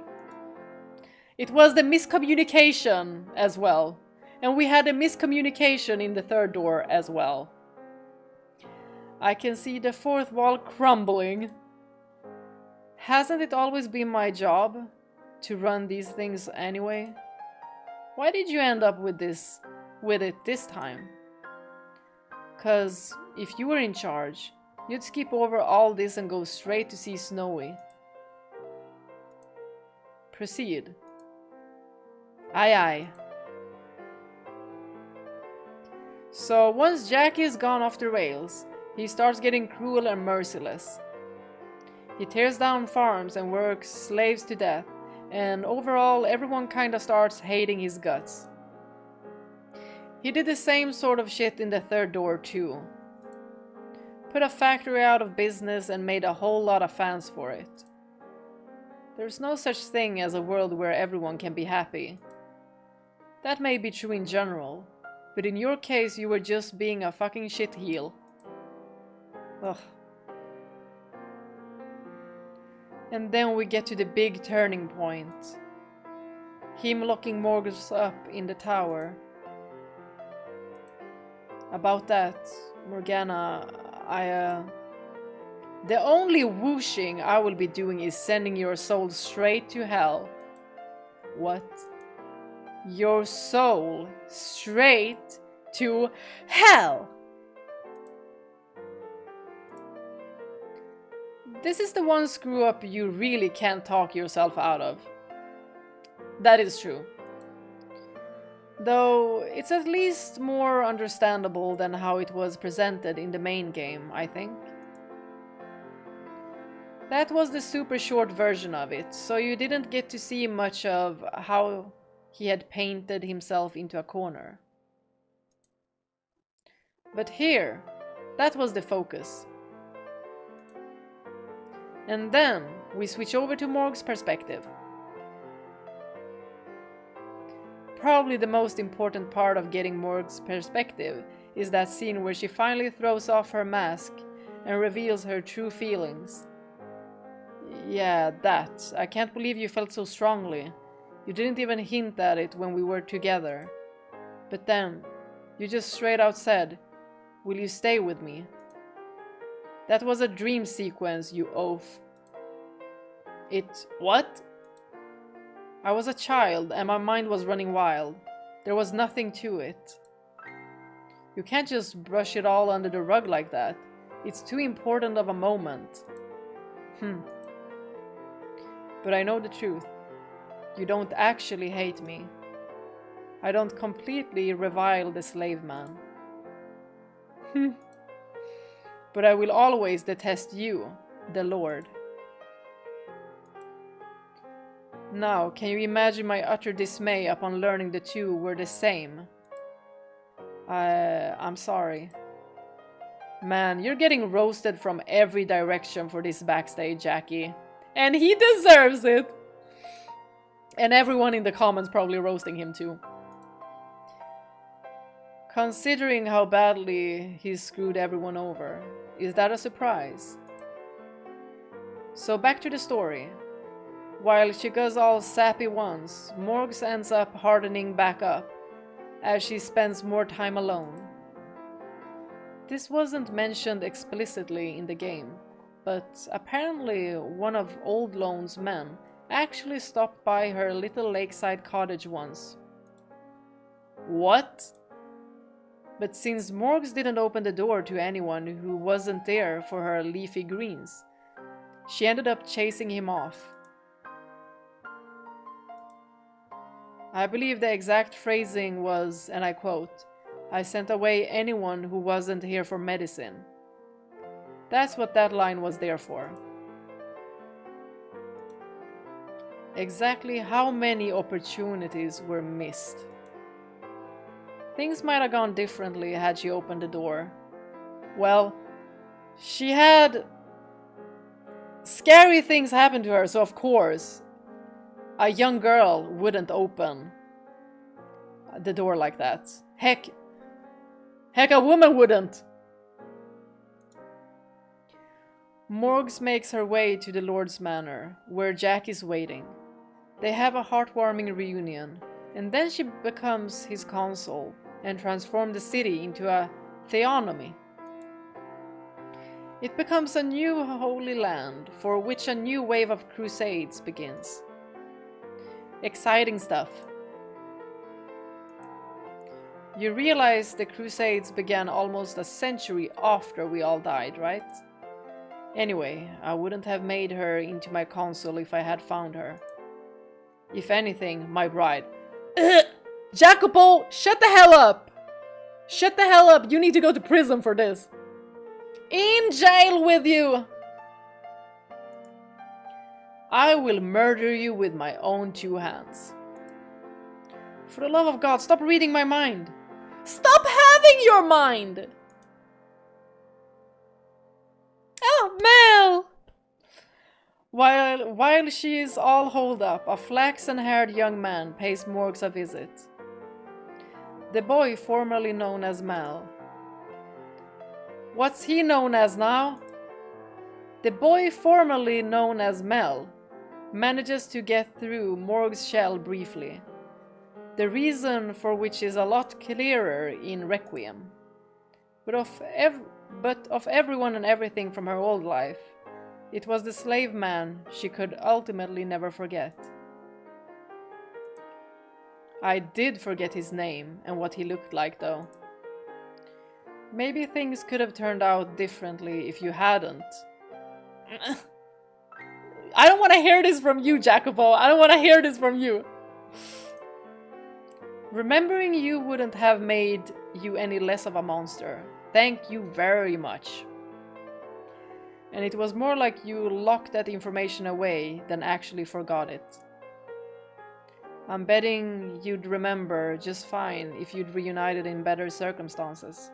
It was the miscommunication as well. And we had a miscommunication in the third door as well. I can see the fourth wall crumbling. Hasn't it always been my job to run these things anyway? Why did you end up with it this time? 'Cause if you were in charge, you'd skip over all this and go straight to see Snowy. Proceed. Aye aye. So once Jackie's gone off the rails, he starts getting cruel and merciless. He tears down farms and works slaves to death, and overall everyone kinda starts hating his guts. He did the same sort of shit in the third door too. Put a factory out of business and made a whole lot of fans for it. There's no such thing as a world where everyone can be happy. That may be true in general, but in your case you were just being a fucking shitheel. Ugh. And then we get to the big turning point. Him locking Morgus up in the tower. About that, Morgana, the only whooshing I will be doing is sending your soul straight to hell. What? Your soul straight to hell! This is the one screw up you really can't talk yourself out of. That is true. Though it's at least more understandable than how it was presented in the main game, I think. That was the super short version of it, so you didn't get to see much of how he had painted himself into a corner. But here, that was the focus. And then we switch over to Morg's perspective. Probably the most important part of getting Morg's perspective is that scene where she finally throws off her mask and reveals her true feelings. Yeah, that. I can't believe you felt so strongly. You didn't even hint at it when we were together. But then, you just straight out said, "Will you stay with me?" That was a dream sequence, you oaf. What? I was a child and my mind was running wild. There was nothing to it. You can't just brush it all under the rug like that. It's too important of a moment. But I know the truth. You don't actually hate me. I don't completely revile the slave man. But I will always detest you, the Lord. Now, can you imagine my utter dismay upon learning the two were the same? I'm sorry. Man, you're getting roasted from every direction for this backstage, Jackie. And he deserves it! And everyone in the comments probably roasting him too. Considering how badly he screwed everyone over, is that a surprise? So back to the story. While she goes all sappy once, Morgs ends up hardening back up, as she spends more time alone. This wasn't mentioned explicitly in the game, but apparently one of Old Lone's men actually stopped by her little lakeside cottage once. What? But since Morgs didn't open the door to anyone who wasn't there for her leafy greens, she ended up chasing him off. I believe the exact phrasing was, and I quote, "I sent away anyone who wasn't here for medicine." That's what that line was there for. Exactly how many opportunities were missed? Things might have gone differently had she opened the door. Well, she had scary things happen to her, so of course, a young girl wouldn't open the door like that. Heck, a woman wouldn't. Morgs makes her way to the Lord's Manor, where Jack is waiting. They have a heartwarming reunion, and then she becomes his consul and transforms the city into a theonomy. It becomes a new holy land, for which a new wave of crusades begins. Exciting stuff. You realize the crusades began almost a century after we all died, right? Anyway, I wouldn't have made her into my consul if I had found her. If anything, my bride. Jacopo, shut the hell up! Shut the hell up, you need to go to prison for this. In jail with you! I will murder you with my own two hands. For the love of God, stop reading my mind. Stop having your mind! Oh, Mell! While she is all holed up, a flaxen-haired young man pays Morgs a visit. The boy formerly known as Mell. What's he known as now? The boy formerly known as Mell manages to get through Morg's shell briefly. The reason for which is a lot clearer in Requiem. But of everyone and everything from her old life, it was the slave man she could ultimately never forget. I did forget his name and what he looked like, though. Maybe things could have turned out differently if you hadn't. I don't want to hear this from you, Jacopo. I don't want to hear this from you. Remembering you wouldn't have made you any less of a monster. Thank you very much. And it was more like you locked that information away than actually forgot it. I'm betting you'd remember just fine if you'd reunited in better circumstances.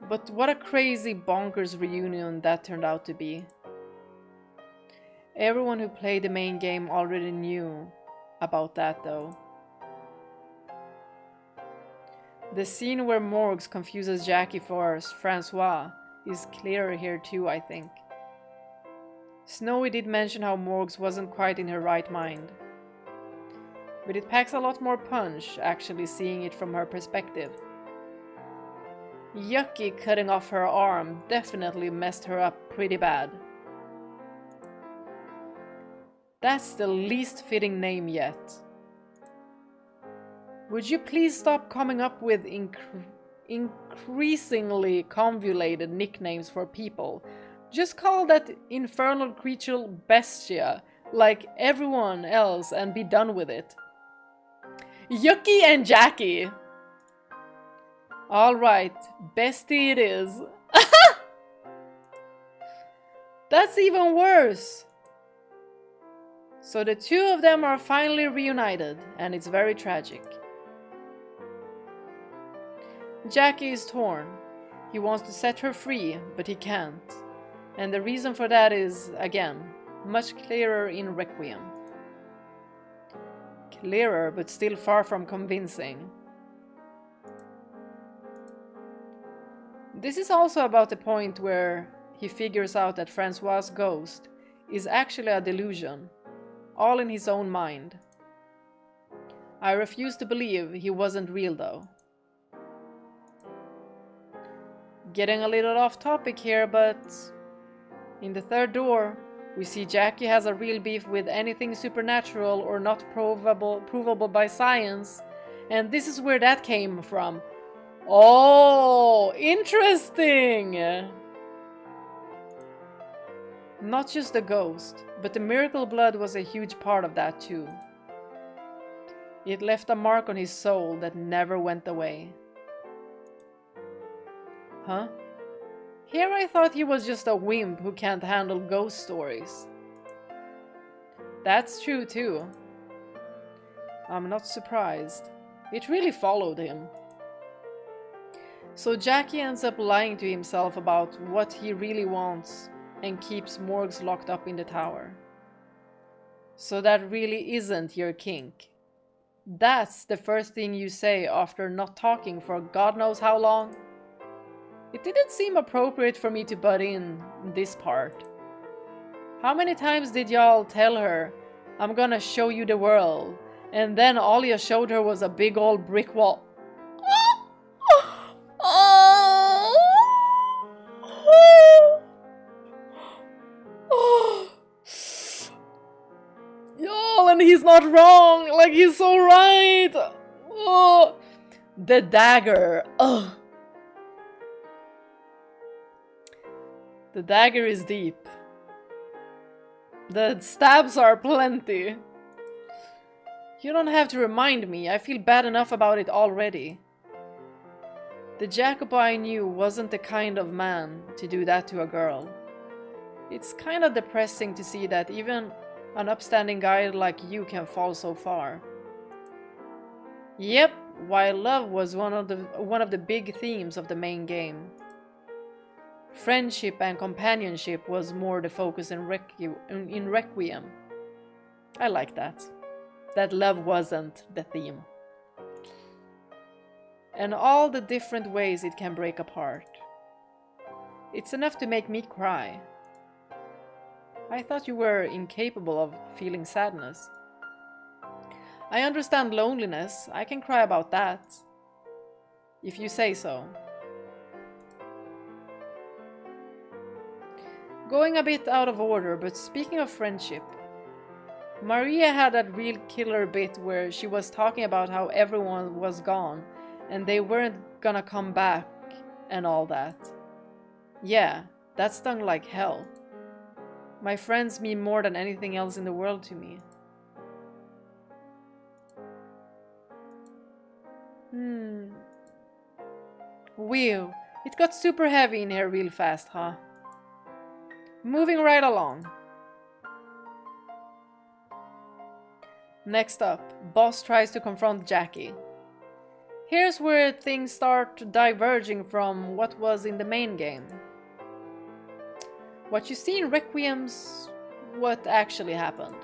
But what a crazy bonkers reunion that turned out to be. Everyone who played the main game already knew about that, though. The scene where Morgs confuses Jackie for Francois is clearer here too, I think. Snowy did mention how Morgs wasn't quite in her right mind. But it packs a lot more punch, actually seeing it from her perspective. Yucky cutting off her arm definitely messed her up pretty bad. That's the least fitting name yet. Would you please stop coming up with increasingly convoluted nicknames for people? Just call that infernal creature Bestia, like everyone else, and be done with it. Yucky and Jackie! Alright, Bestie it is. That's even worse! So the two of them are finally reunited, and it's very tragic. Jackie is torn. He wants to set her free, but he can't. And the reason for that is, again, much clearer in Requiem. Clearer, but still far from convincing. This is also about the point where he figures out that Francois' ghost is actually a delusion, all in his own mind. I refuse to believe he wasn't real though. Getting a little off topic here, but in the third door, we see Jackie has a real beef with anything supernatural or not provable by science, and this is where that came from. Oh, interesting! Not just the ghost, but the miracle blood was a huge part of that too. It left a mark on his soul that never went away. Huh? Here I thought he was just a wimp who can't handle ghost stories. That's true too. I'm not surprised. It really followed him. So Jackie ends up lying to himself about what he really wants and keeps Morgs locked up in the tower. So that really isn't your kink. That's the first thing you say after not talking for God knows how long. It didn't seem appropriate for me to butt in this part. How many times did y'all tell her, I'm gonna show you the world, and then all you showed her was a big old brick wall? Y'all, and he's not wrong, like he's so right. Oh, the dagger. Ugh. The dagger is deep. The stabs are plenty. You don't have to remind me, I feel bad enough about it already. The Jacopo I knew wasn't the kind of man to do that to a girl. It's kind of depressing to see that even an upstanding guy like you can fall so far. Yep, while love was one of the big themes of the main game. Friendship and companionship was more the focus in Requiem. I like that. That love wasn't the theme. And all the different ways it can break apart. It's enough to make me cry. I thought you were incapable of feeling sadness. I understand loneliness. I can cry about that. If you say so. Going a bit out of order, but speaking of friendship, Maria had that real killer bit where she was talking about how everyone was gone and they weren't gonna come back and all that. Yeah, that stung like hell. My friends mean more than anything else in the world to me. Whew, it got super heavy in here real fast, huh? Moving right along. Next up, Boss tries to confront Jackie. Here's where things start diverging from what was in the main game. What you see in Requiem's what actually happened.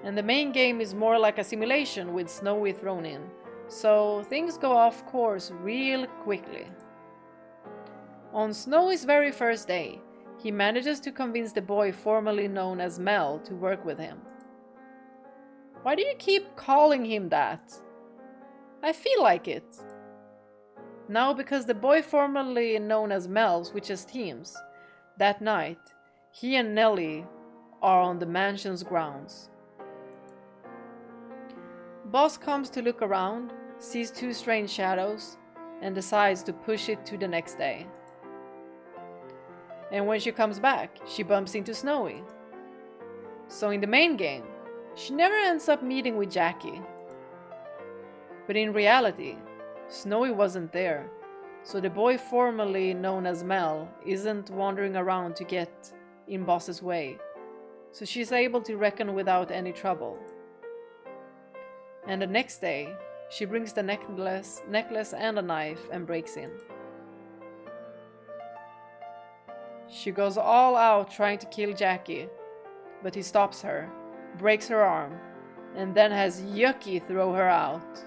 And the main game is more like a simulation with Snowy thrown in, so things go off course real quickly. On Snowy's very first day, he manages to convince the boy formerly known as Mell to work with him. Why do you keep calling him that? I feel like it. Now, because the boy formerly known as Mell switches teams, that night, he and Nellie are on the mansion's grounds. Boss comes to look around, sees two strange shadows, and decides to push it to the next day. And when she comes back, she bumps into Snowy. So in the main game, she never ends up meeting with Jackie. But in reality, Snowy wasn't there, so the boy formerly known as Mell isn't wandering around to get in Boss's way, so she's able to reckon without any trouble. And the next day, she brings the necklace and a knife and breaks in. She goes all out trying to kill Jackie, but he stops her, breaks her arm, and then has Yuki throw her out.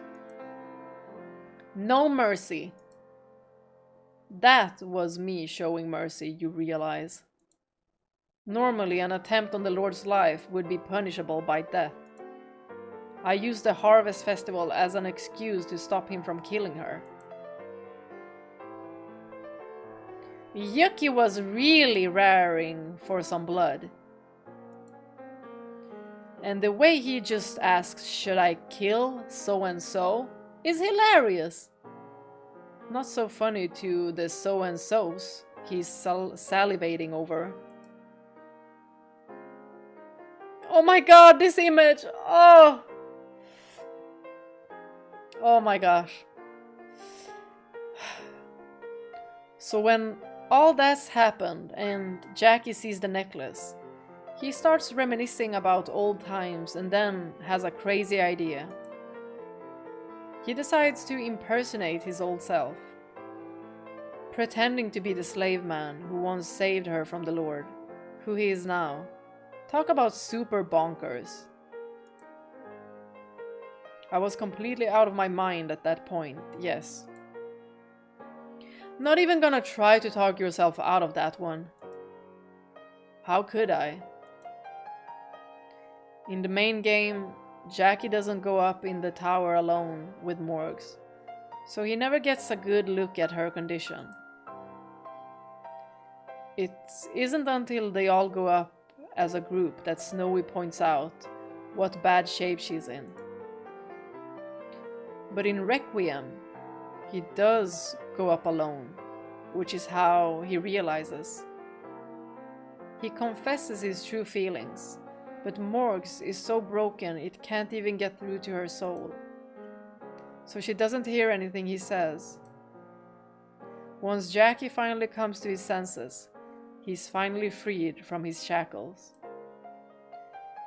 No mercy. That was me showing mercy, you realize. Normally, an attempt on the Lord's life would be punishable by death. I used the Harvest Festival as an excuse to stop him from killing her. Yuki was really raring for some blood. And the way he just asks, should I kill so-and-so, is hilarious. Not so funny to the so-and-sos he's salivating over. Oh my god, this image! Oh! Oh my gosh. So when all that's happened and Jackie sees the necklace, he starts reminiscing about old times and then has a crazy idea. He decides to impersonate his old self, pretending to be the slave man who once saved her from the Lord, who he is now. Talk about super bonkers. I was completely out of my mind at that point, yes. Not even gonna try to talk yourself out of that one. How could I? In the main game, Jackie doesn't go up in the tower alone with Morgs, so he never gets a good look at her condition. It isn't until they all go up as a group that Snowy points out what bad shape she's in. But in Requiem, he does go up alone, which is how he realizes. He confesses his true feelings, but Morgs is so broken it can't even get through to her soul. So she doesn't hear anything he says. Once Jackie finally comes to his senses, he's finally freed from his shackles.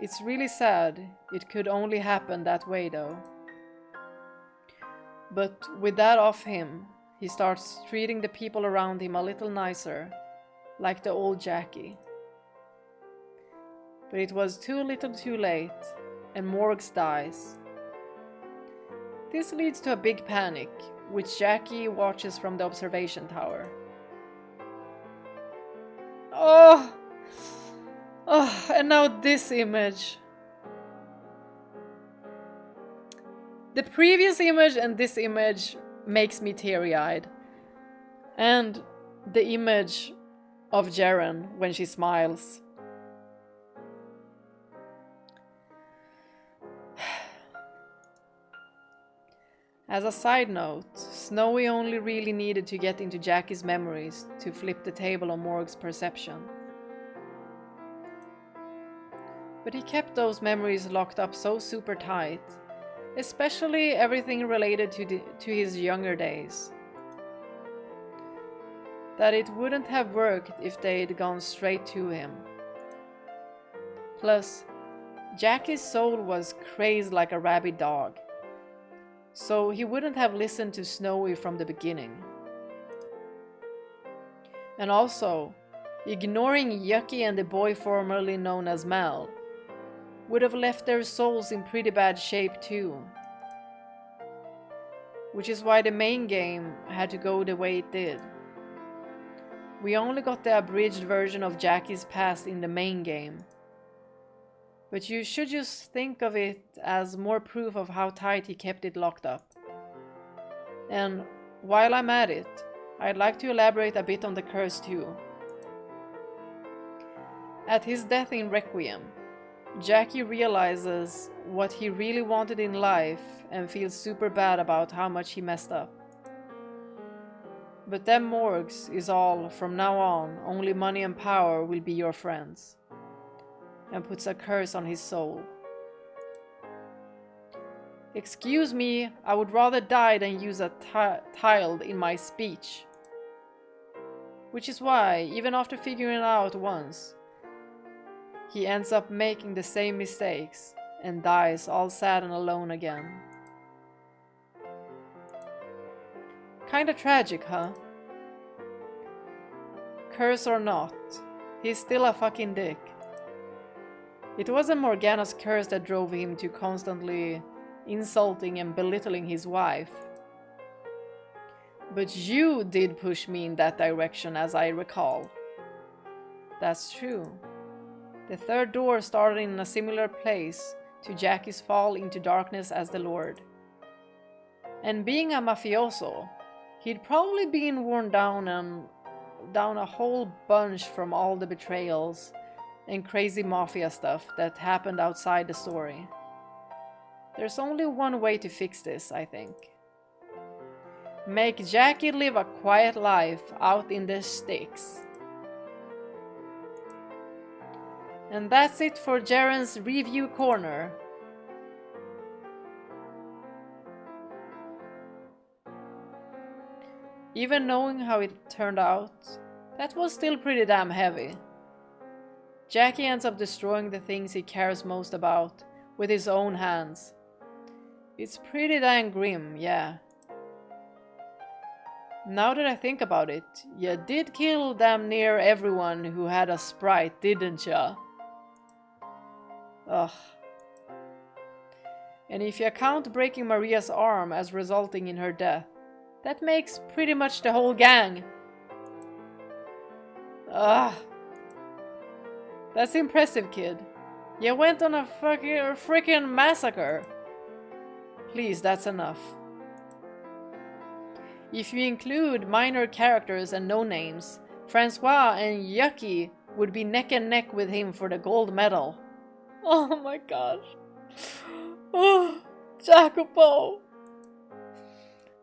It's really sad it could only happen that way though. But with that off him, he starts treating the people around him a little nicer, like the old Jackie. But it was too little too late, and Morgs dies. This leads to a big panic, which Jackie watches from the observation tower. Oh! Oh, and now this image. The previous image and this image makes me teary-eyed. And the image of Ceren when she smiles. As a side note, Snowy only really needed to get into Jackie's memories to flip the table on Morg's perception. But he kept those memories locked up so super tight, especially everything related to his younger days, that it wouldn't have worked if they'd gone straight to him. Plus, Jackie's soul was crazed like a rabid dog, so he wouldn't have listened to Snowy from the beginning. And also, ignoring Yuki and the boy formerly known as Mell would have left their souls in pretty bad shape too. Which is why the main game had to go the way it did. We only got the abridged version of Jackie's past in the main game. But you should just think of it as more proof of how tight he kept it locked up. And while I'm at it, I'd like to elaborate a bit on the curse too. At his death in Requiem, Jackie realizes what he really wanted in life and feels super bad about how much he messed up. But them morgues is all, from now on, only money and power will be your friends. And puts a curse on his soul. Excuse me, I would rather die than use a tilde in my speech. Which is why, even after figuring it out once, he ends up making the same mistakes and dies all sad and alone again. Kinda tragic, huh? Curse or not, he's still a fucking dick. It wasn't Morgana's curse that drove him to constantly insulting and belittling his wife. But you did push me in that direction, as I recall. That's true. The third door started in a similar place to Jackie's fall into darkness as the Lord. And being a mafioso, he'd probably been worn down a whole bunch from all the betrayals and crazy mafia stuff that happened outside the story. There's only one way to fix this, I think. Make Jackie live a quiet life out in the sticks. And that's it for Ceren's review corner. Even knowing how it turned out, that was still pretty damn heavy. Jackie ends up destroying the things he cares most about with his own hands. It's pretty damn grim, yeah. Now that I think about it, you did kill damn near everyone who had a sprite, didn't ya? Ugh. And if you count breaking Maria's arm as resulting in her death, that makes pretty much the whole gang. Ugh. That's impressive, kid. You went on a freaking massacre. Please, that's enough. If you include minor characters and no-names, Francois and Yuki would be neck and neck with him for the gold medal. Oh my gosh. Oh, Jacopo.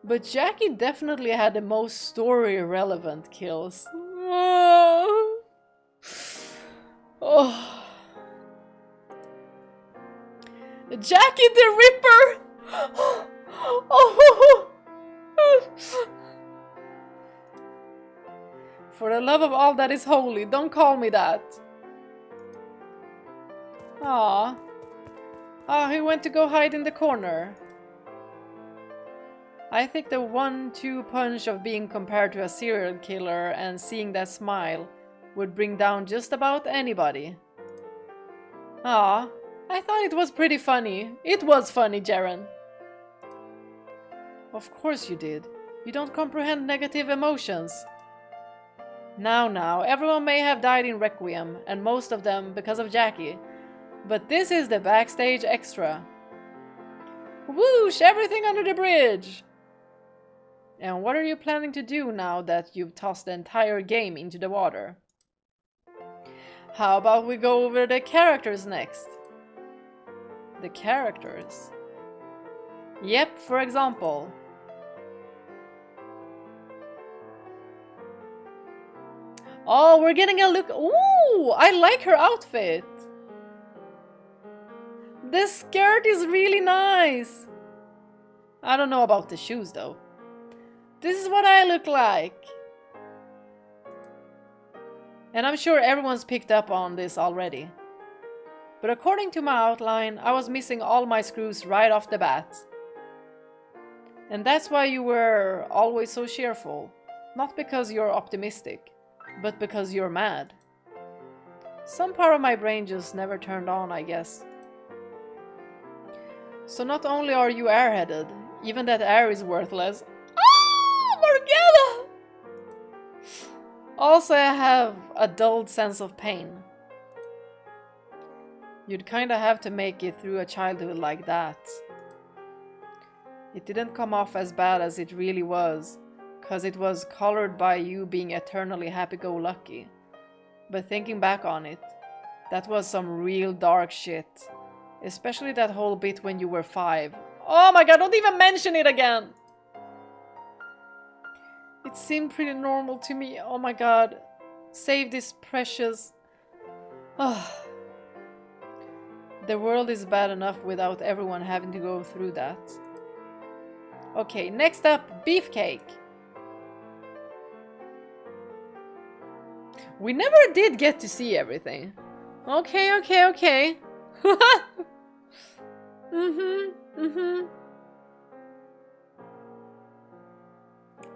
But Jackie definitely had the most story-relevant kills. Oh. Jackie the Ripper! Oh. For the love of all that is holy, don't call me that. Ah, he went to go hide in the corner. I think the 1-2 punch of being compared to a serial killer and seeing that smile would bring down just about anybody. Ah, I thought it was pretty funny. It was funny, Ceren. Of course you did. You don't comprehend negative emotions. Now, everyone may have died in Requiem, and most of them because of Jackie. But this is the backstage extra. Whoosh! Everything under the bridge! And what are you planning to do now that you've tossed the entire game into the water? How about we go over the characters next? The characters? Yep, for example. Oh, we're getting a look. Ooh, I like her outfit. This skirt is really nice. I don't know about the shoes though. This is what I look like. And I'm sure everyone's picked up on this already. But according to my outline, I was missing all my screws right off the bat. And that's why you were always so cheerful. Not because you're optimistic, but because you're mad. Some part of my brain just never turned on, I guess. So not only are you airheaded, even that air is worthless. Ah, Morgana! Also, I have a dulled sense of pain. You'd kinda have to make it through a childhood like that. It didn't come off as bad as it really was, cause it was colored by you being eternally happy-go-lucky. But thinking back on it, that was some real dark shit. Especially that whole bit when you were 5. Oh my god, don't even mention it again! It seemed pretty normal to me. Oh my god. Save this precious... Oh. The world is bad enough without everyone having to go through that. Okay, next up, Beefcake. We never did get to see everything. Okay.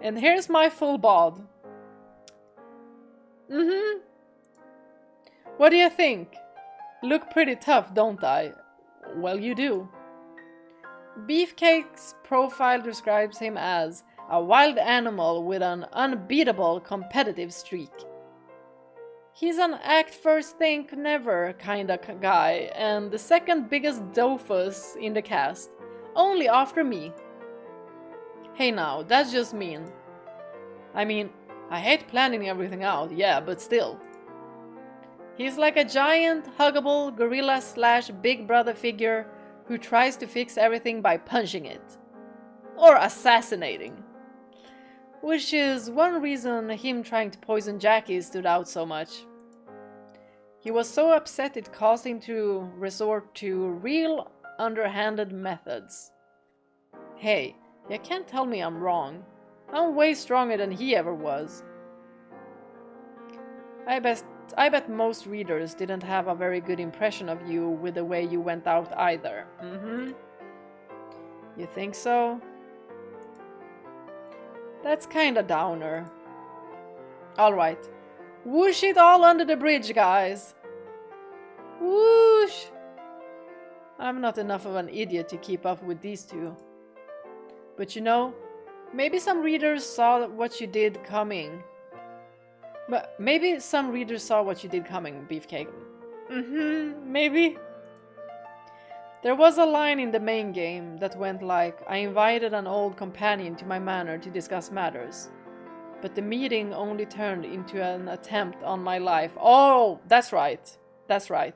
And here's my full bod. What do you think? Look pretty tough, don't I? Well, you do. Beefcake's profile describes him as a wild animal with an unbeatable competitive streak. He's an act first think never kinda guy and the second biggest doofus in the cast, only after me. Hey now, that's just mean. I mean, I hate planning everything out, yeah, but still. He's like a giant, huggable, gorilla/big brother figure who tries to fix everything by punching it. Or assassinating. Which is one reason him trying to poison Jackie stood out so much. He was so upset it caused him to resort to real underhanded methods. Hey, you can't tell me I'm wrong. I'm way stronger than he ever was. I bet most readers didn't have a very good impression of you with the way you went out either. You think so? That's kinda downer. Alright. Whoosh it all under the bridge, guys. Whoosh! I'm not enough of an idiot to keep up with these two. But you know, maybe some readers saw what you did coming. But maybe some readers saw what you did coming, Beefcake. Maybe. There was a line in the main game that went like, I invited an old companion to my manor to discuss matters. But the meeting only turned into an attempt on my life. Oh, that's right. That's right.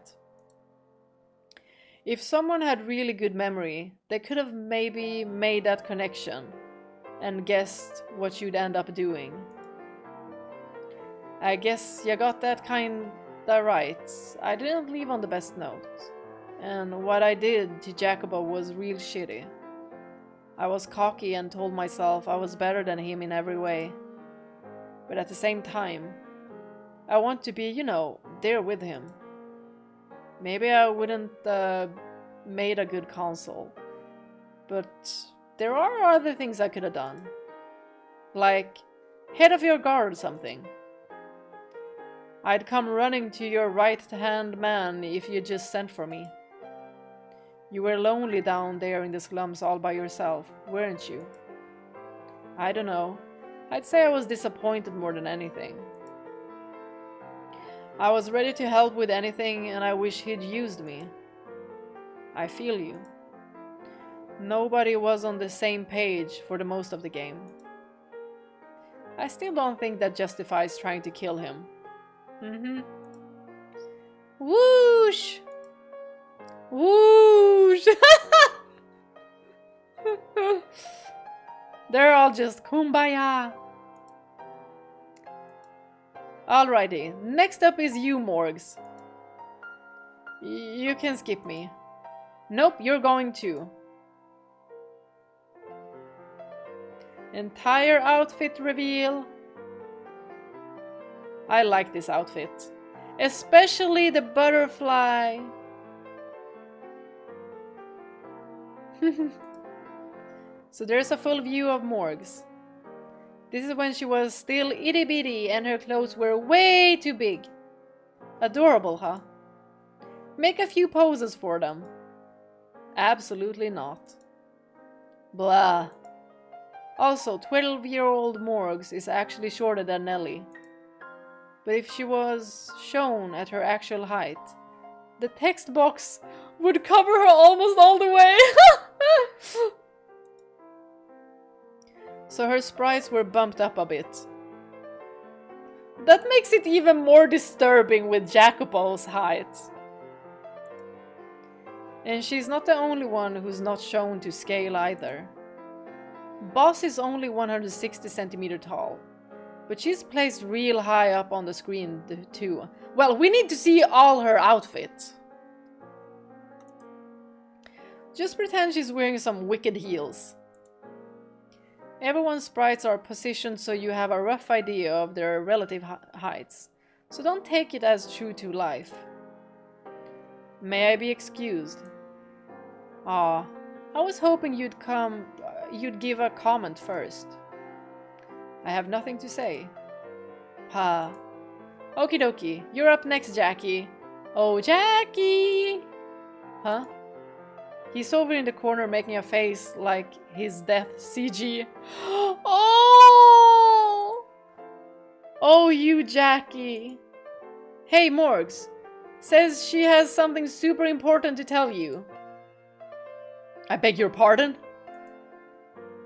If someone had really good memory, they could have maybe made that connection and guessed what you'd end up doing. I guess you got that kinda right. I didn't leave on the best note. And what I did to Jacopo was real shitty. I was cocky and told myself I was better than him in every way. But at the same time, I want to be, you know, there with him. Maybe I wouldn't made a good console. But there are other things I could have done. Like, head of your guard or something. I'd come running to your right-hand man if you just sent for me. You were lonely down there in the slums all by yourself, weren't you? I don't know. I'd say I was disappointed more than anything. I was ready to help with anything and I wish he'd used me. I feel you. Nobody was on the same page for the most of the game. I still don't think that justifies trying to kill him. Whoosh! Whoosh! They're all just kumbaya. Alrighty, next up is you, Morgs. You can skip me. Nope, you're going to. Entire outfit reveal. I like this outfit. Especially the butterfly. So there's a full view of Morgs. This is when she was still itty bitty and her clothes were way too big. Adorable, huh? Make a few poses for them. Absolutely not. Blah. Also, 12-year-old Morgs is actually shorter than Nellie. But if she was shown at her actual height, the text box would cover her almost all the way. So her sprites were bumped up a bit. That makes it even more disturbing with Jacopo's height. And she's not the only one who's not shown to scale either. Boss is only 160 centimeters tall, but she's placed real high up on the screen too. Well, we need to see all her outfit. Just pretend she's wearing some wicked heels. Everyone's sprites are positioned so you have a rough idea of their relative heights, so don't take it as true to life. May I be excused? Ah, I was hoping you'd give a comment first. I have nothing to say. Ha. Okie dokie, you're up next, Jackie. Oh, Jackie! Huh? He's over in the corner making a face like his death CG. Oh! Oh, you, Jackie. Hey, Morgs. Says she has something super important to tell you. I beg your pardon?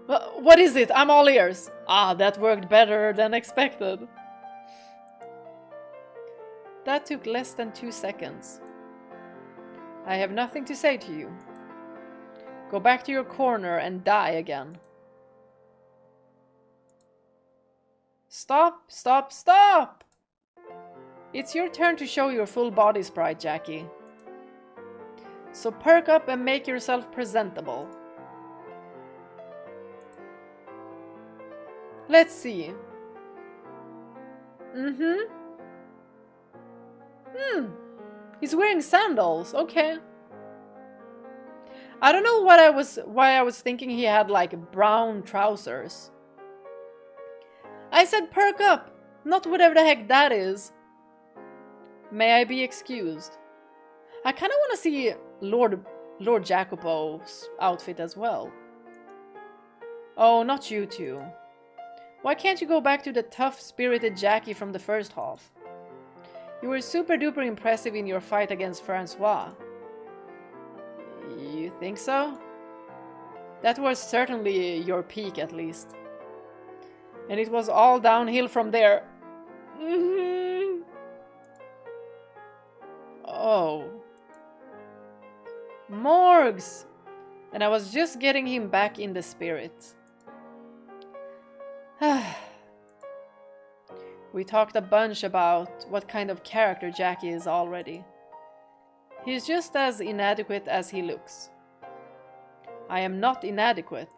What is it? I'm all ears. Ah, that worked better than expected. That took less than 2 seconds. I have nothing to say to you. Go back to your corner and die again. Stop, stop, stop! It's your turn to show your full body sprite, Jackie. So perk up and make yourself presentable. Let's see. He's wearing sandals, okay. I don't know why I was thinking he had like brown trousers. I said perk up, not whatever the heck that is. May I be excused? I kind of want to see Lord Jacopo's outfit as well. Oh, not you two. Why can't you go back to the tough-spirited Jackie from the first half? You were super duper impressive in your fight against Francois. You think so? That was certainly your peak, at least. And it was all downhill from there. Oh. Morgs! And I was just getting him back in the spirit. We talked a bunch about what kind of character Jackie is already. He's just as inadequate as he looks. I am not inadequate.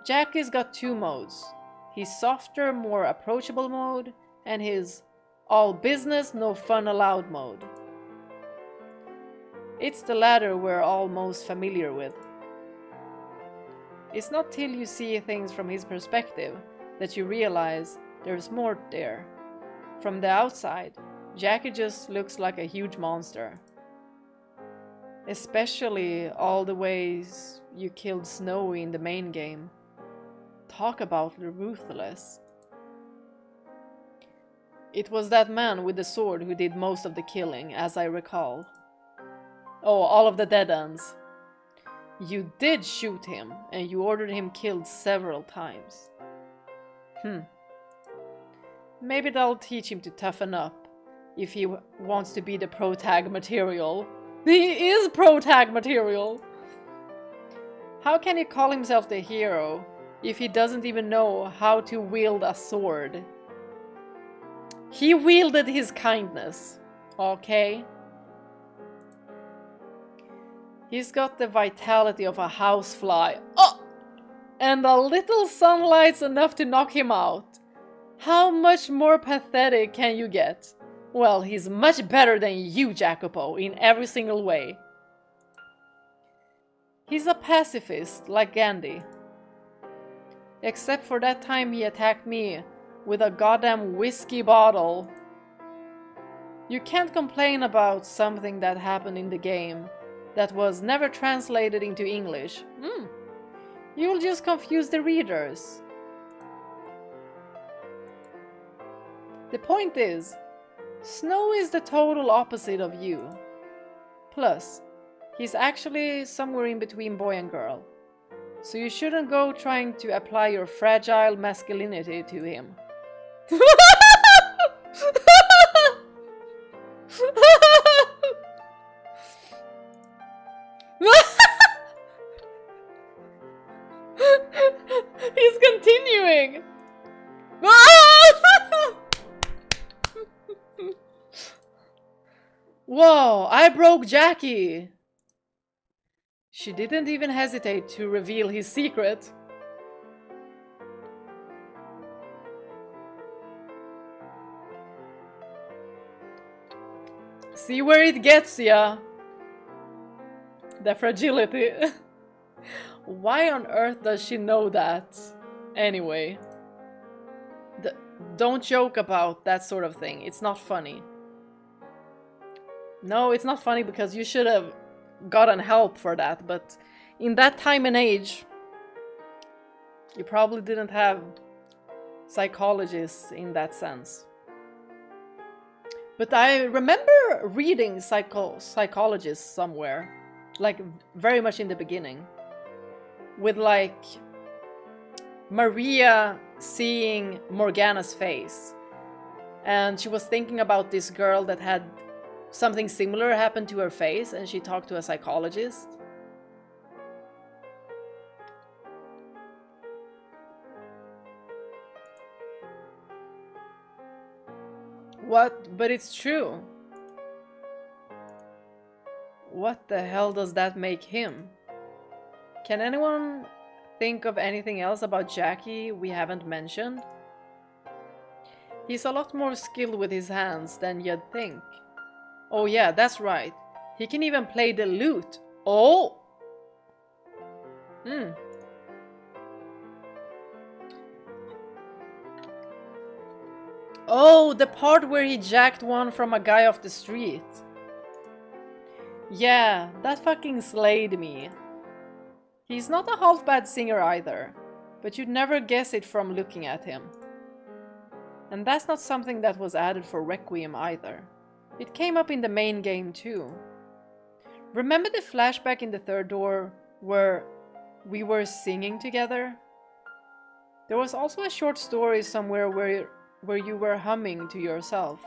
Jackie's got 2 modes. His softer, more approachable mode, and his all business, no fun allowed mode. It's the latter we're all most familiar with. It's not till you see things from his perspective that you realize there's more there. From the outside, Jackie just looks like a huge monster. Especially all the ways you killed Snowy in the main game. Talk about ruthless. It was that man with the sword who did most of the killing, as I recall. Oh, all of the dead ends. You did shoot him, and you ordered him killed several times. Maybe that'll teach him to toughen up, if he wants to be the pro-tag material. He is pro-tag material! How can he call himself the hero, if he doesn't even know how to wield a sword? He wielded his kindness, okay? He's got the vitality of a housefly. Oh! And a little sunlight's enough to knock him out. How much more pathetic can you get? Well, he's much better than you, Jacopo, in every single way. He's a pacifist, like Gandhi. Except for that time he attacked me with a goddamn whiskey bottle. You can't complain about something that happened in the game that was never translated into English. You'll just confuse the readers. The point is, Snow is the total opposite of you. Plus, he's actually somewhere in between boy and girl. So you shouldn't go trying to apply your fragile masculinity to him. He's continuing! Whoa, I broke Jackie! She didn't even hesitate to reveal his secret. See where it gets ya? The fragility. Why on earth does she know that? Anyway. Don't joke about that sort of thing. It's not funny. No, it's not funny because you should have gotten help for that, but in that time and age, you probably didn't have psychologists in that sense. But I remember reading psychologists somewhere, like very much in the beginning, with like Maria seeing Morgana's face, and she was thinking about this girl that had something similar happen to her face, and she talked to a psychologist. What? But it's true. What the hell does that make him? Can anyone think of anything else about Jackie we haven't mentioned? He's a lot more skilled with his hands than you'd think. Oh yeah, that's right. He can even play the lute. Oh! Oh, the part where he jacked one from a guy off the street. Yeah, that fucking slayed me. He's not a half bad singer either, but you'd never guess it from looking at him. And that's not something that was added for Requiem either. It came up in the main game too. Remember the flashback in the third door where we were singing together? There was also a short story somewhere where you were humming to yourself.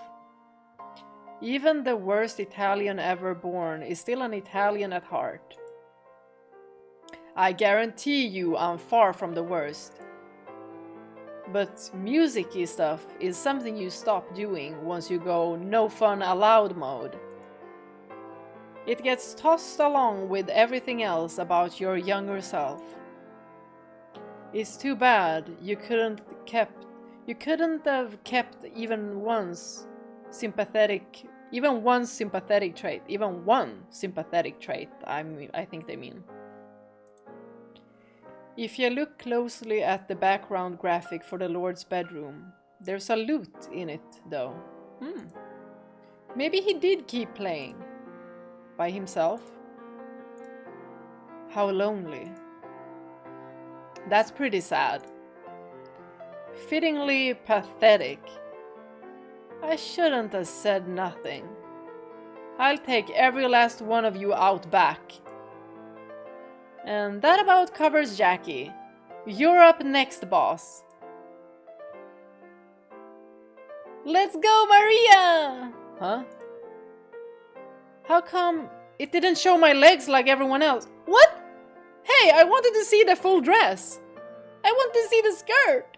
Even the worst Italian ever born is still an Italian at heart. I guarantee you I'm far from the worst. But music-y stuff is something you stop doing once you go no fun allowed mode. It gets tossed along with everything else about your younger self. It's too bad you couldn't have kept even one sympathetic trait. I think they mean. If you look closely at the background graphic for the Lord's bedroom, there's a lute in it, though. Maybe he did keep playing. By himself? How lonely. That's pretty sad. Fittingly pathetic. I shouldn't have said nothing. I'll take every last one of you out back. And that about covers Jackie. You're up next, boss. Let's go, Maria! Huh? How come it didn't show my legs like everyone else? What? Hey, I wanted to see the full dress. I want to see the skirt.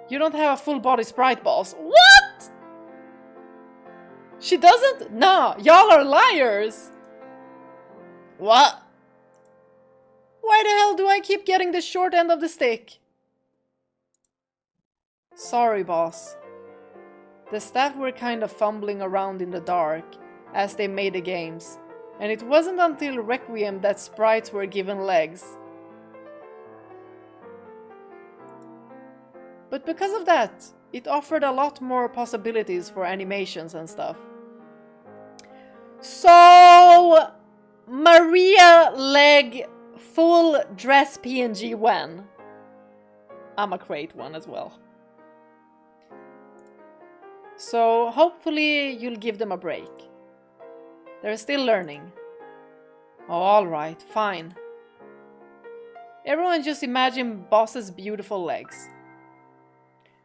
You don't have a full body sprite, boss. What? She doesn't? Nah, y'all are liars. What? Why the hell do I keep getting the short end of the stick? Sorry, boss. The staff were kind of fumbling around in the dark as they made the games, and it wasn't until Requiem that sprites were given legs. But because of that, it offered a lot more possibilities for animations and stuff. So, Maria leg full dress PNG when? I'ma create one as well. So hopefully you'll give them a break. They're still learning. Oh, alright, fine. Everyone just imagine Boss's beautiful legs.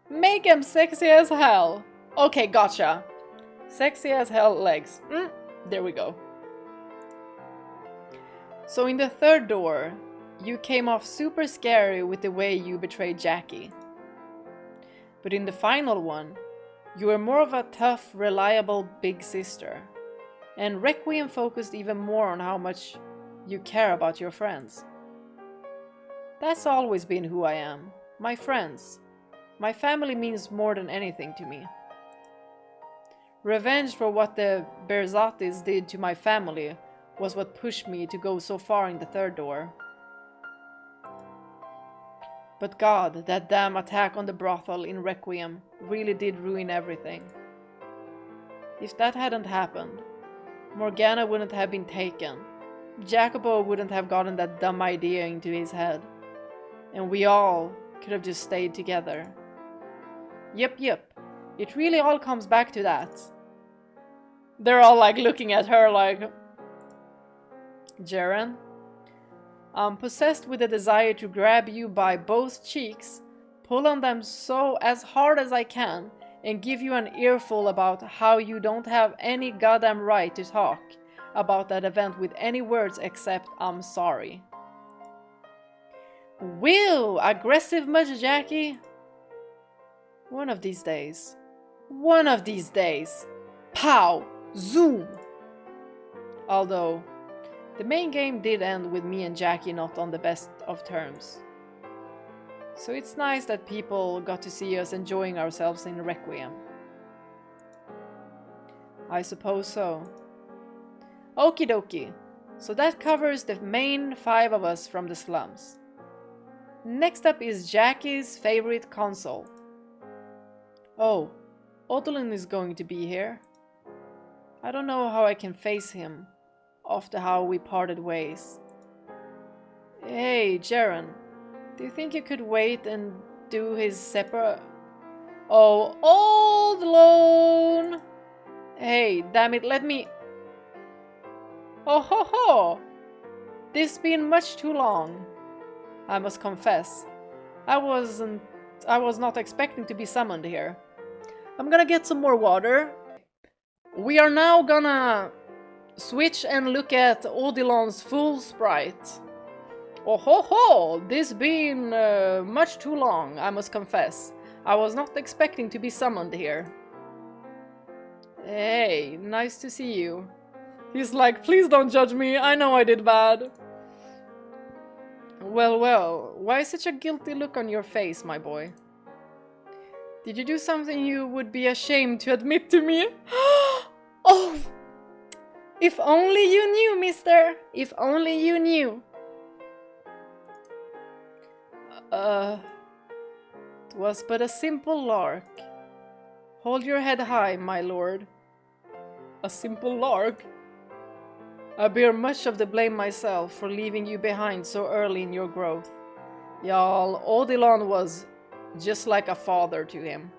Make him sexy as hell. Okay, gotcha. Sexy as hell legs. There we go. So in the third door, you came off super scary with the way you betrayed Jackie. But in the final one, you were more of a tough, reliable big sister. And Requiem focused even more on how much you care about your friends. That's always been who I am. My friends. My family means more than anything to me. Revenge for what the Berzatis did to my family was what pushed me to go so far in the third door. But God, that damn attack on the brothel in Requiem really did ruin everything. If that hadn't happened, Morgana wouldn't have been taken, Jacopo wouldn't have gotten that dumb idea into his head, and we all could have just stayed together. Yep, it really all comes back to that. They're all like looking at her like... Ceren? I'm possessed with a desire to grab you by both cheeks, pull on them so as hard as I can, and give you an earful about how you don't have any goddamn right to talk about that event with any words except I'm sorry. Whew, aggressive much, Jackie? One of these days. One of these days. Pow! Zoom! Although, the main game did end with me and Jackie not on the best of terms. So it's nice that people got to see us enjoying ourselves in Requiem. I suppose so. Okie dokie. So that covers the main 5 of us from the slums. Next up is Jackie's favorite console. Oh, Odolin is going to be here. I don't know how I can face him after how we parted ways. Hey, Ceren, do you think you could wait and do his separate... Oh, old loan! Hey, damn it, let me... Oh ho ho! This been much too long. I must confess, I was not expecting to be summoned here. I'm gonna get some more water. We are now gonna switch and look at Odilon's full sprite. Oh ho ho! This been much too long, I must confess. I was not expecting to be summoned here. Hey, nice to see you. He's like, please don't judge me, I know I did bad. Well, why such a guilty look on your face, my boy? Did you do something you would be ashamed to admit to me? Oh! If only you knew, mister! If only you knew! It was but a simple lark. Hold your head high, my lord. A simple lark? I bear much of the blame myself for leaving you behind so early in your growth. Y'all, Odilon was just like a father to him.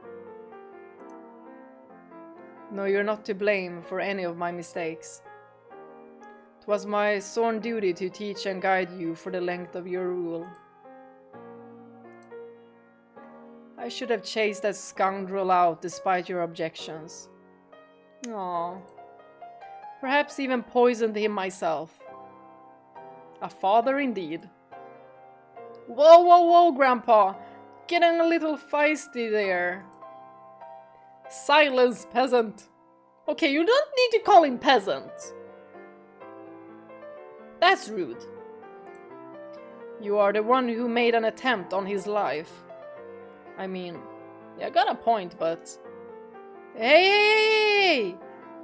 No, you're not to blame for any of my mistakes. It was my sworn duty to teach and guide you for the length of your rule. I should have chased that scoundrel out despite your objections. Aww. Perhaps even poisoned him myself. A father indeed. Whoa, Grandpa! Getting a little feisty there. Silence, peasant! Okay, you don't need to call him peasant. That's rude. You are the one who made an attempt on his life. I mean, yeah, I got a point, but... Hey!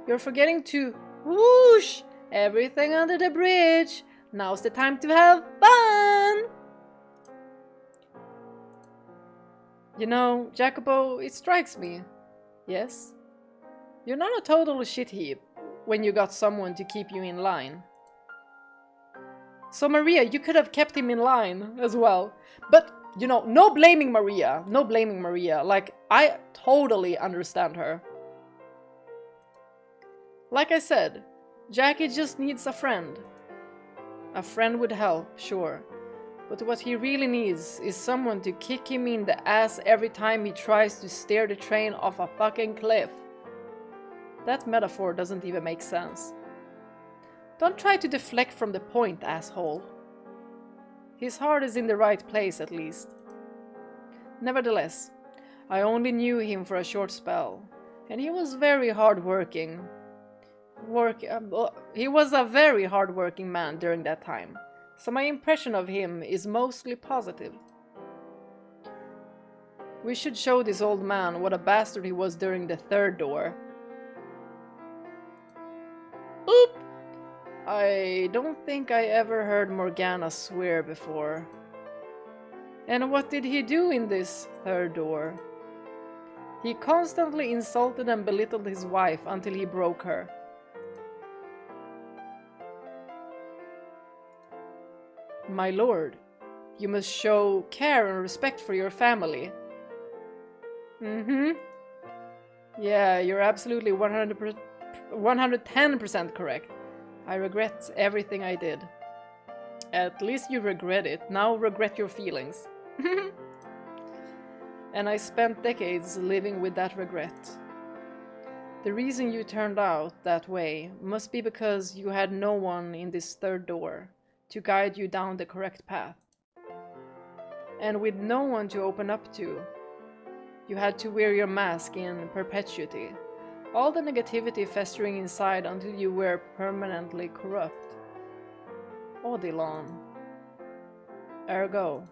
You're forgetting to... Whoosh! Everything under the bridge. Now's the time to have fun! You know, Jacopo, it strikes me. Yes? You're not a total shit heap when you got someone to keep you in line. So Maria, you could have kept him in line as well. But, you know, no blaming Maria. No blaming Maria. Like, I totally understand her. Like I said, Jackie just needs a friend. A friend would help, sure. But what he really needs is someone to kick him in the ass every time he tries to steer the train off a fucking cliff. That metaphor doesn't even make sense. Don't try to deflect from the point, asshole. His heart is in the right place, at least. Nevertheless, I only knew him for a short spell, and he was very hard-working. He was a very hard-working man during that time, so my impression of him is mostly positive. We should show this old man what a bastard he was during the third door. Oop! I don't think I ever heard Morgana swear before. And what did he do in this third door? He constantly insulted and belittled his wife until he broke her. My lord, you must show care and respect for your family. Yeah, you're absolutely 110% correct. I regret everything I did. At least you regret it. Now regret your feelings. And I spent decades living with that regret. The reason you turned out that way must be because you had no one in this third door to guide you down the correct path. And with no one to open up to, you had to wear your mask in perpetuity, all the negativity festering inside until you were permanently corrupt. Odilon. Ergo,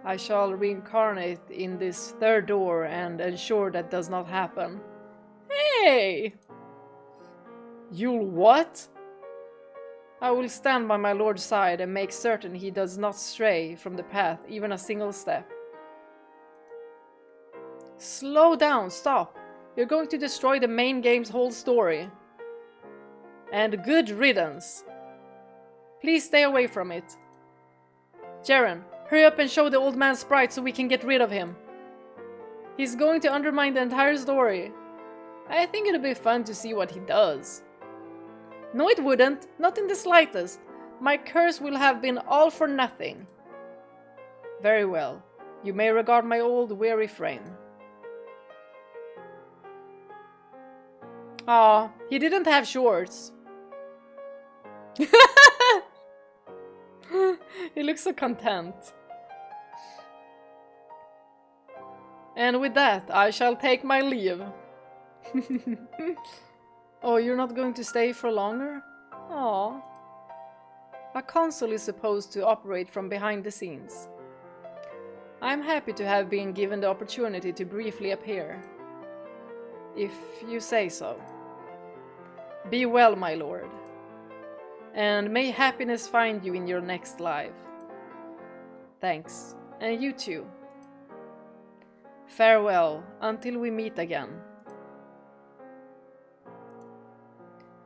I shall reincarnate in this third door and ensure that does not happen. Hey! You'll what? I will stand by my lord's side and make certain he does not stray from the path even a single step. Slow down, stop. You're going to destroy the main game's whole story. And good riddance. Please stay away from it. Ceren, hurry up and show the old man Sprite so we can get rid of him. He's going to undermine the entire story. I think it'll be fun to see what he does. No, it wouldn't. Not in the slightest. My curse will have been all for nothing. Very well. You may regard my old weary frame. Aw, he didn't have shorts. He looks so content. And with that, I shall take my leave. Oh, you're not going to stay for longer? Aw. A console is supposed to operate from behind the scenes. I'm happy to have been given the opportunity to briefly appear. If you say so. Be well, my lord. And may happiness find you in your next life. Thanks. And you too. Farewell, until we meet again.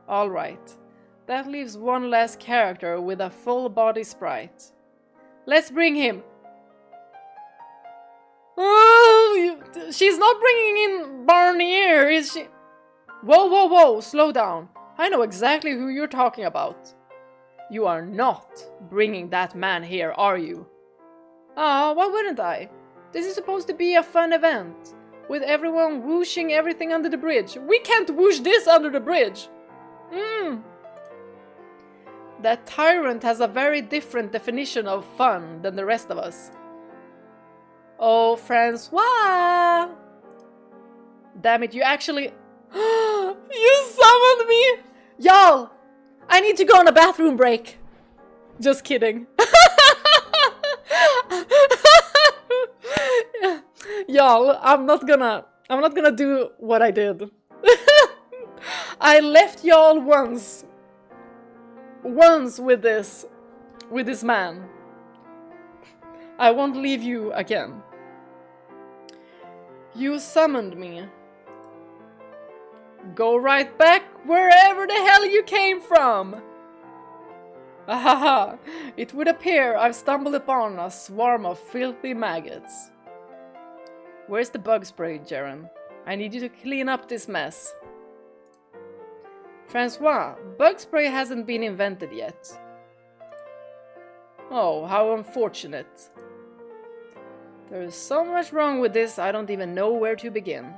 Alright, that leaves one last character with a full body sprite. Let's bring him! Oh, she's not bringing in Barnier, is she? Whoa, whoa, whoa, slow down. I know exactly who you're talking about. You are not bringing that man here, are you? Ah, why wouldn't I? This is supposed to be a fun event, with everyone whooshing everything under the bridge. We can't whoosh this under the bridge! That tyrant has a very different definition of fun than the rest of us. Oh, Francois! Damn it, you actually... You summoned me! Y'all! I need to go on a bathroom break. Just kidding. Y'all, I'm not gonna do what I did. I left y'all once with this man. I won't leave you again. You summoned me. Go right back wherever the hell you came from. Ahaha, it would appear I've stumbled upon a swarm of filthy maggots. Where's the bug spray, Ceren? I need you to clean up this mess. Francois, bug spray hasn't been invented yet. Oh, how unfortunate. There is so much wrong with this, I don't even know where to begin.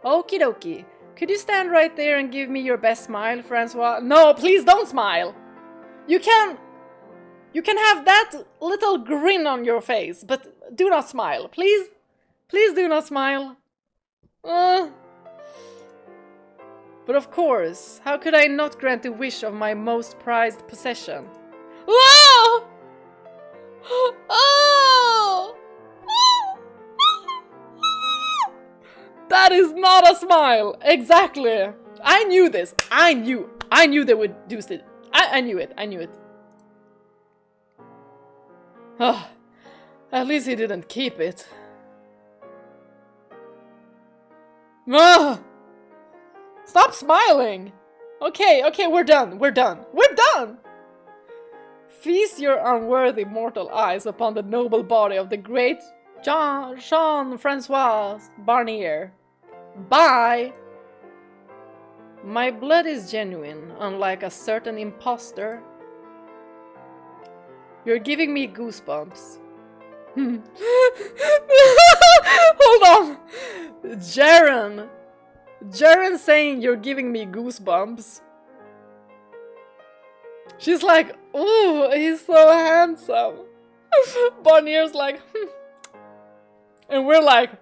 Okie dokie. Could you stand right there and give me your best smile, Francois? No, please don't smile! You can have that little grin on your face, but do not smile. Please? Please do not smile. But of course, how could I not grant the wish of my most prized possession? Whoa! Oh! That is not a smile! Exactly! I knew this! I knew they would do this. I knew it. Oh, at least he didn't keep it. Stop smiling! Okay, we're done. Feast your unworthy mortal eyes upon the noble body of the great Jean-Francois Barnier. Bye! My blood is genuine, unlike a certain imposter. You're giving me goosebumps. Hold on! Ceren saying you're giving me goosebumps. She's like, ooh, he's so handsome. Barnier's like, and we're like,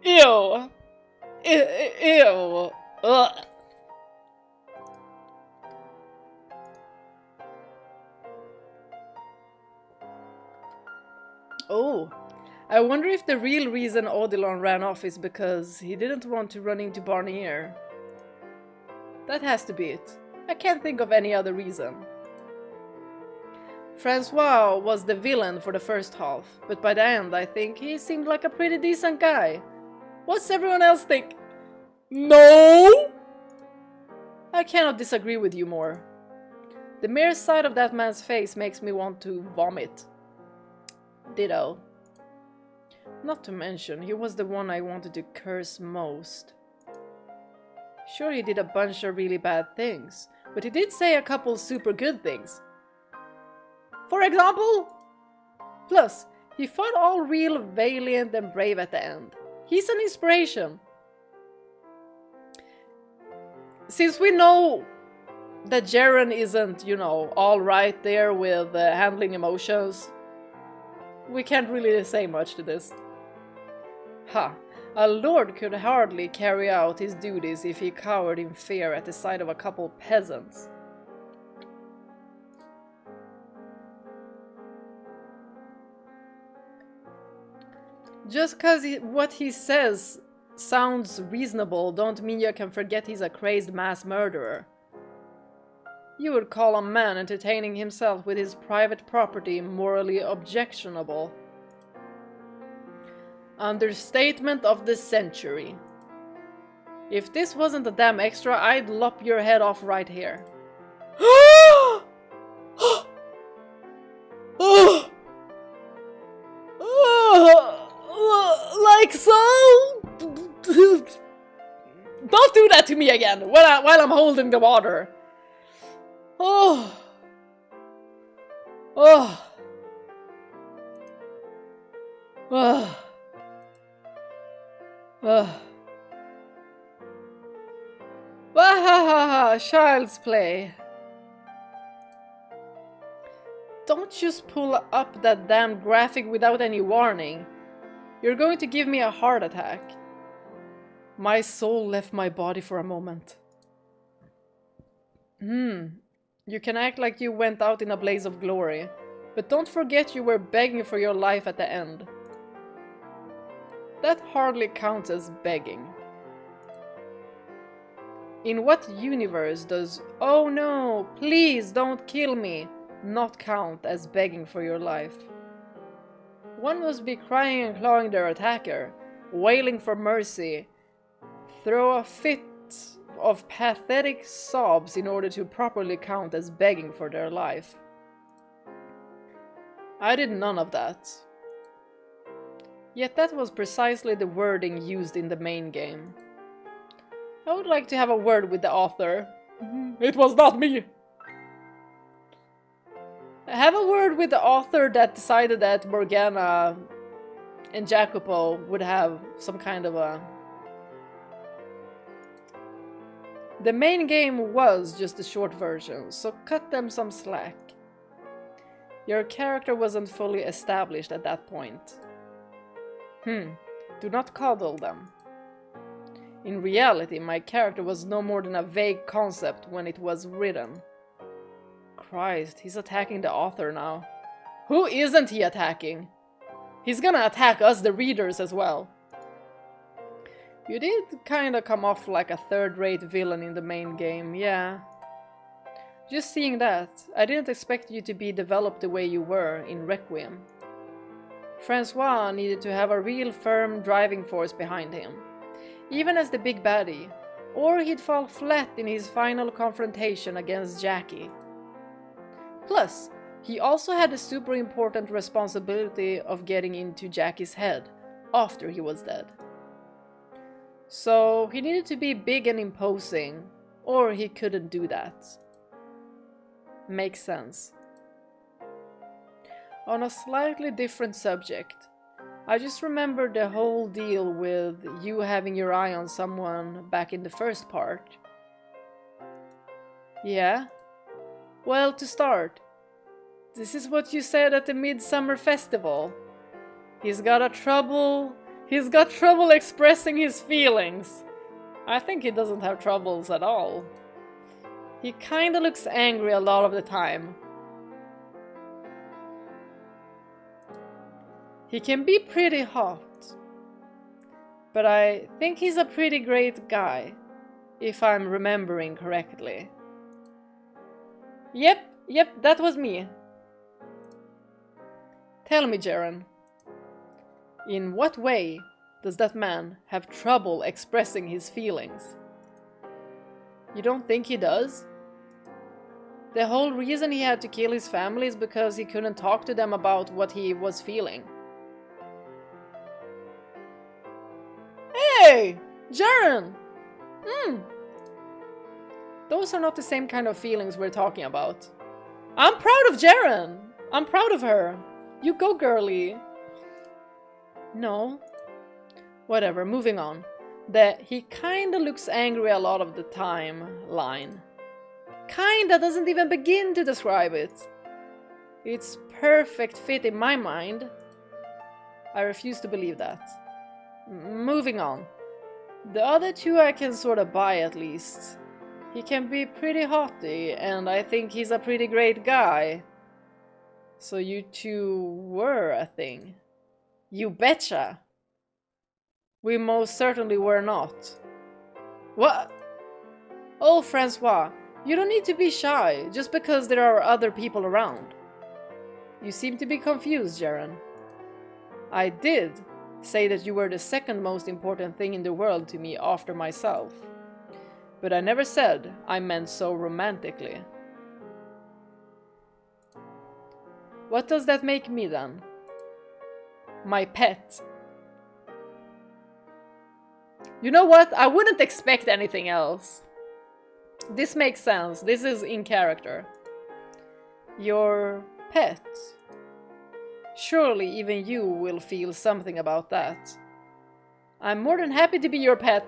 ew. Ew. Ugh. Oh, I wonder if the real reason Odilon ran off is because he didn't want to run into Barnier. That has to be it. I can't think of any other reason. Francois was the villain for the first half, but by the end I think he seemed like a pretty decent guy. What's everyone else think? No! I cannot disagree with you more. The mere sight of that man's face makes me want to vomit. Ditto. Not to mention, he was the one I wanted to curse most. Sure, he did a bunch of really bad things, but he did say a couple super good things. For example? Plus, he fought all real valiant and brave at the end. He's an inspiration. Since we know that Ceren isn't, you know, all right there with handling emotions, we can't really say much to this. Ha! A lord could hardly carry out his duties if he cowered in fear at the sight of a couple peasants. Just cause what he says sounds reasonable, don't mean you can forget he's a crazed mass murderer. You would call a man entertaining himself with his private property morally objectionable. Understatement of the century. If this wasn't a damn extra, I'd lop your head off right here. Like so? Don't do that to me again while I'm holding the water. Oh. Wahahaha, child's play. Don't just pull up that damn graphic without any warning. You're going to give me a heart attack. My soul left my body for a moment. You can act like you went out in a blaze of glory, but don't forget you were begging for your life at the end. That hardly counts as begging. In what universe does "oh no, please don't kill me" not count as begging for your life? One must be crying and clawing their attacker, wailing for mercy, throw a fit of pathetic sobs in order to properly count as begging for their life. I did none of that. Yet that was precisely the wording used in the main game. I would like to have a word with the author. It was not me! Have a word with the author that decided that Morgana and Jacopo would have some kind of a... The main game was just a short version, so cut them some slack. Your character wasn't fully established at that point. Do not coddle them. In reality, my character was no more than a vague concept when it was written. Christ, he's attacking the author now. Who isn't he attacking? He's gonna attack us, the readers, as well. You did kinda come off like a third-rate villain in the main game, yeah. Just seeing that, I didn't expect you to be developed the way you were in Requiem. Francois needed to have a real firm driving force behind him, even as the big baddie, or he'd fall flat in his final confrontation against Jackie. Plus, he also had the super important responsibility of getting into Jackie's head after he was dead. So he needed to be big and imposing, or he couldn't do that. Makes sense. On a slightly different subject, I just remembered the whole deal with you having your eye on someone back in the first part. Yeah? Well, to start, this is what you said at the Midsummer Festival. He's got trouble expressing his feelings. I think he doesn't have troubles at all. He kinda looks angry a lot of the time. He can be pretty hot. But I think he's a pretty great guy, if I'm remembering correctly. Yep, that was me. Tell me, Ceren, in what way does that man have trouble expressing his feelings? You don't think he does? The whole reason he had to kill his family is because he couldn't talk to them about what he was feeling. Hey! Ceren! Those are not the same kind of feelings we're talking about. I'm proud of Ceren! I'm proud of her! You go, girly! No. Whatever, moving on. The "he kinda looks angry a lot of the time" line. Kinda doesn't even begin to describe it. It's perfect fit in my mind. I refuse to believe that. Moving on. The other two I can sorta buy at least. He can be pretty haughty, and I think he's a pretty great guy. So you two were a thing. You betcha! We most certainly were not. What? Oh, Francois, you don't need to be shy just because there are other people around. You seem to be confused, Ceren. I did say that you were the second most important thing in the world to me after myself. But I never said I meant so romantically. What does that make me then? My pet. You know what? I wouldn't expect anything else. This makes sense. This is in character. Your pet. Surely even you will feel something about that. I'm more than happy to be your pet.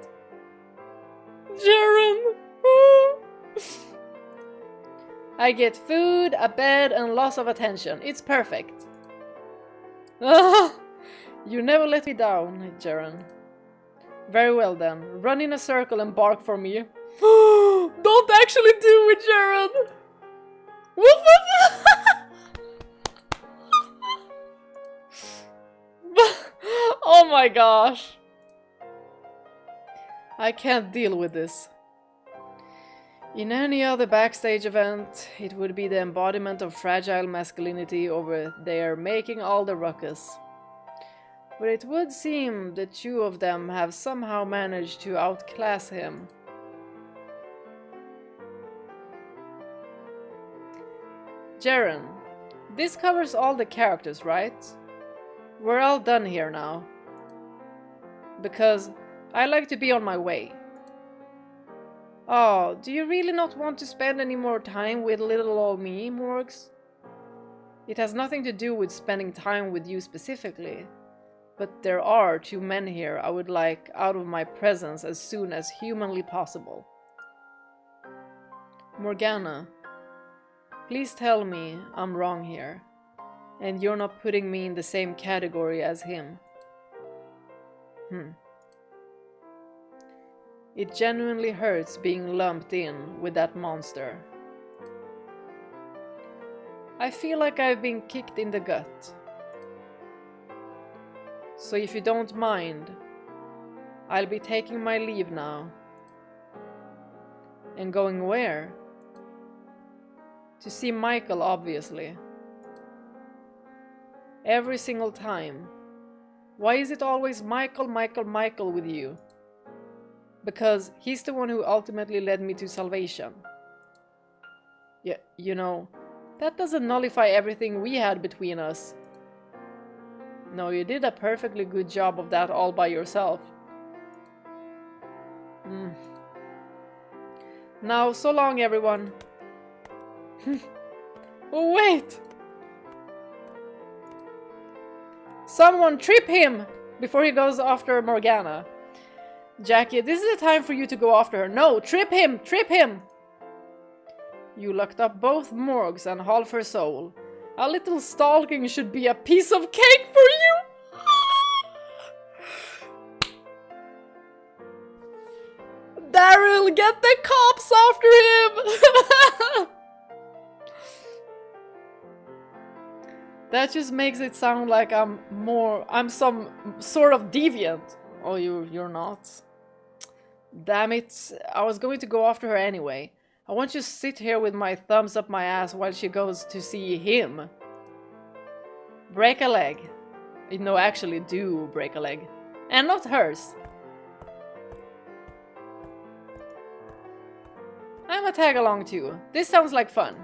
Ceren! I get food, a bed, and lots of attention. It's perfect. You never let me down, Ceren. Very well then. Run in a circle and bark for me. Don't actually do it, Ceren! Woof woof! Oh my gosh. I can't deal with this. In any other backstage event, it would be the embodiment of fragile masculinity over there making all the ruckus. But it would seem the two of them have somehow managed to outclass him. Ceren, this covers all the characters, right? We're all done here now. Because I like to be on my way. Oh, do you really not want to spend any more time with little old me, Morgs? It has nothing to do with spending time with you specifically. But there are 2 men here I would like out of my presence as soon as humanly possible. Morgana, please tell me I'm wrong here, and you're not putting me in the same category as him. It genuinely hurts being lumped in with that monster. I feel like I've been kicked in the gut. So if you don't mind, I'll be taking my leave now. And going where? To see Michael, obviously. Every single time. Why is it always Michael, Michael, Michael with you? Because he's the one who ultimately led me to salvation. Yeah, you know, that doesn't nullify everything we had between us. No, you did a perfectly good job of that all by yourself. Now, so long, everyone. Oh, wait! Someone trip him before he goes after Morgana. Jackie, this is the time for you to go after her. No, trip him! Trip him! You locked up both Morgs and half her soul. A little stalking should be a piece of cake for you! Daryl, get the cops after him! That just makes it sound like I'm some sort of deviant. Oh, you're not. Damn it, I was going to go after her anyway. I want you to sit here with my thumbs up my ass while she goes to see him. Break a leg. No, actually do break a leg. And not hers. I'm a tag along too. This sounds like fun.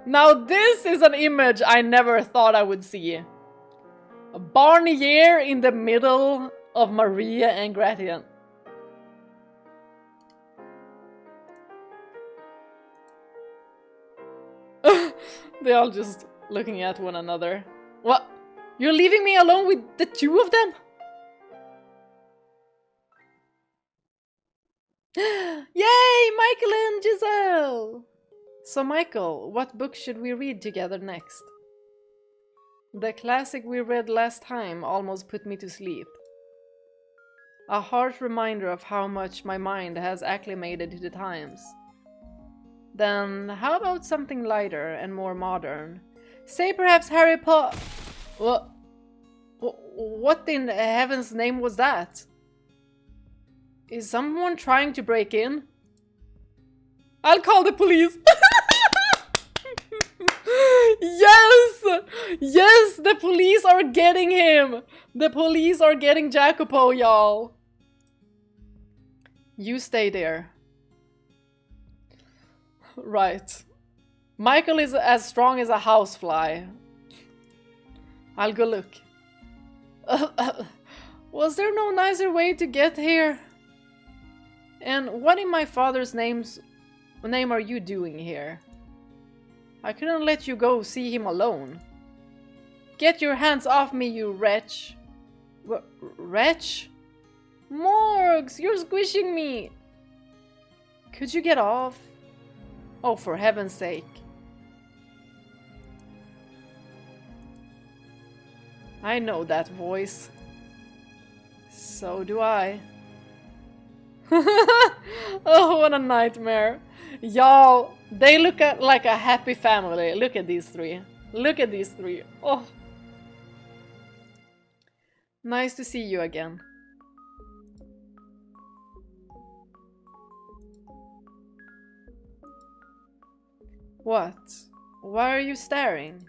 Now this is an image I never thought I would see. A Barnier in the middle of Maria and Gratian. They're all just looking at one another. What? You're leaving me alone with the 2 of them? Yay, Michael and Giselle! So Michael, what book should we read together next? The classic we read last time almost put me to sleep. A harsh reminder of how much my mind has acclimated to the times. Then how about something lighter and more modern? Say perhaps Harry Potter... What in heaven's name was that? Is someone trying to break in? I'll call the police! Yes! Yes, the police are getting him! The police are getting Jacopo, y'all! You stay there. Right. Michael is as strong as a housefly. I'll go look. Was there no nicer way to get here? And what in my father's name are you doing here? I couldn't let you go see him alone. Get your hands off me, you wretch. Wretch? Morgs, you're squishing me. Could you get off? Oh, for heaven's sake. I know that voice. So do I. Oh, what a nightmare. Y'all, they look like a happy family. Look at these 3. Look at these 3. Oh. Nice to see you again. What? Why are you staring?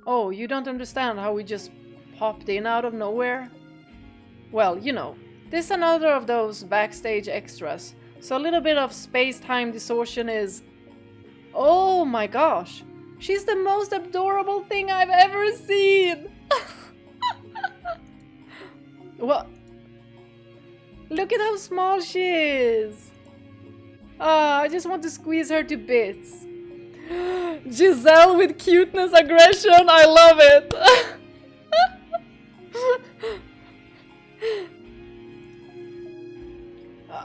Oh, you don't understand how we just popped in out of nowhere? Well, you know, this is another of those backstage extras, so a little bit of space-time distortion is... Oh my gosh! She's the most adorable thing I've ever seen! What? Look at how small she is. Ah, I just want to squeeze her to bits. Giselle with cuteness aggression. I love it.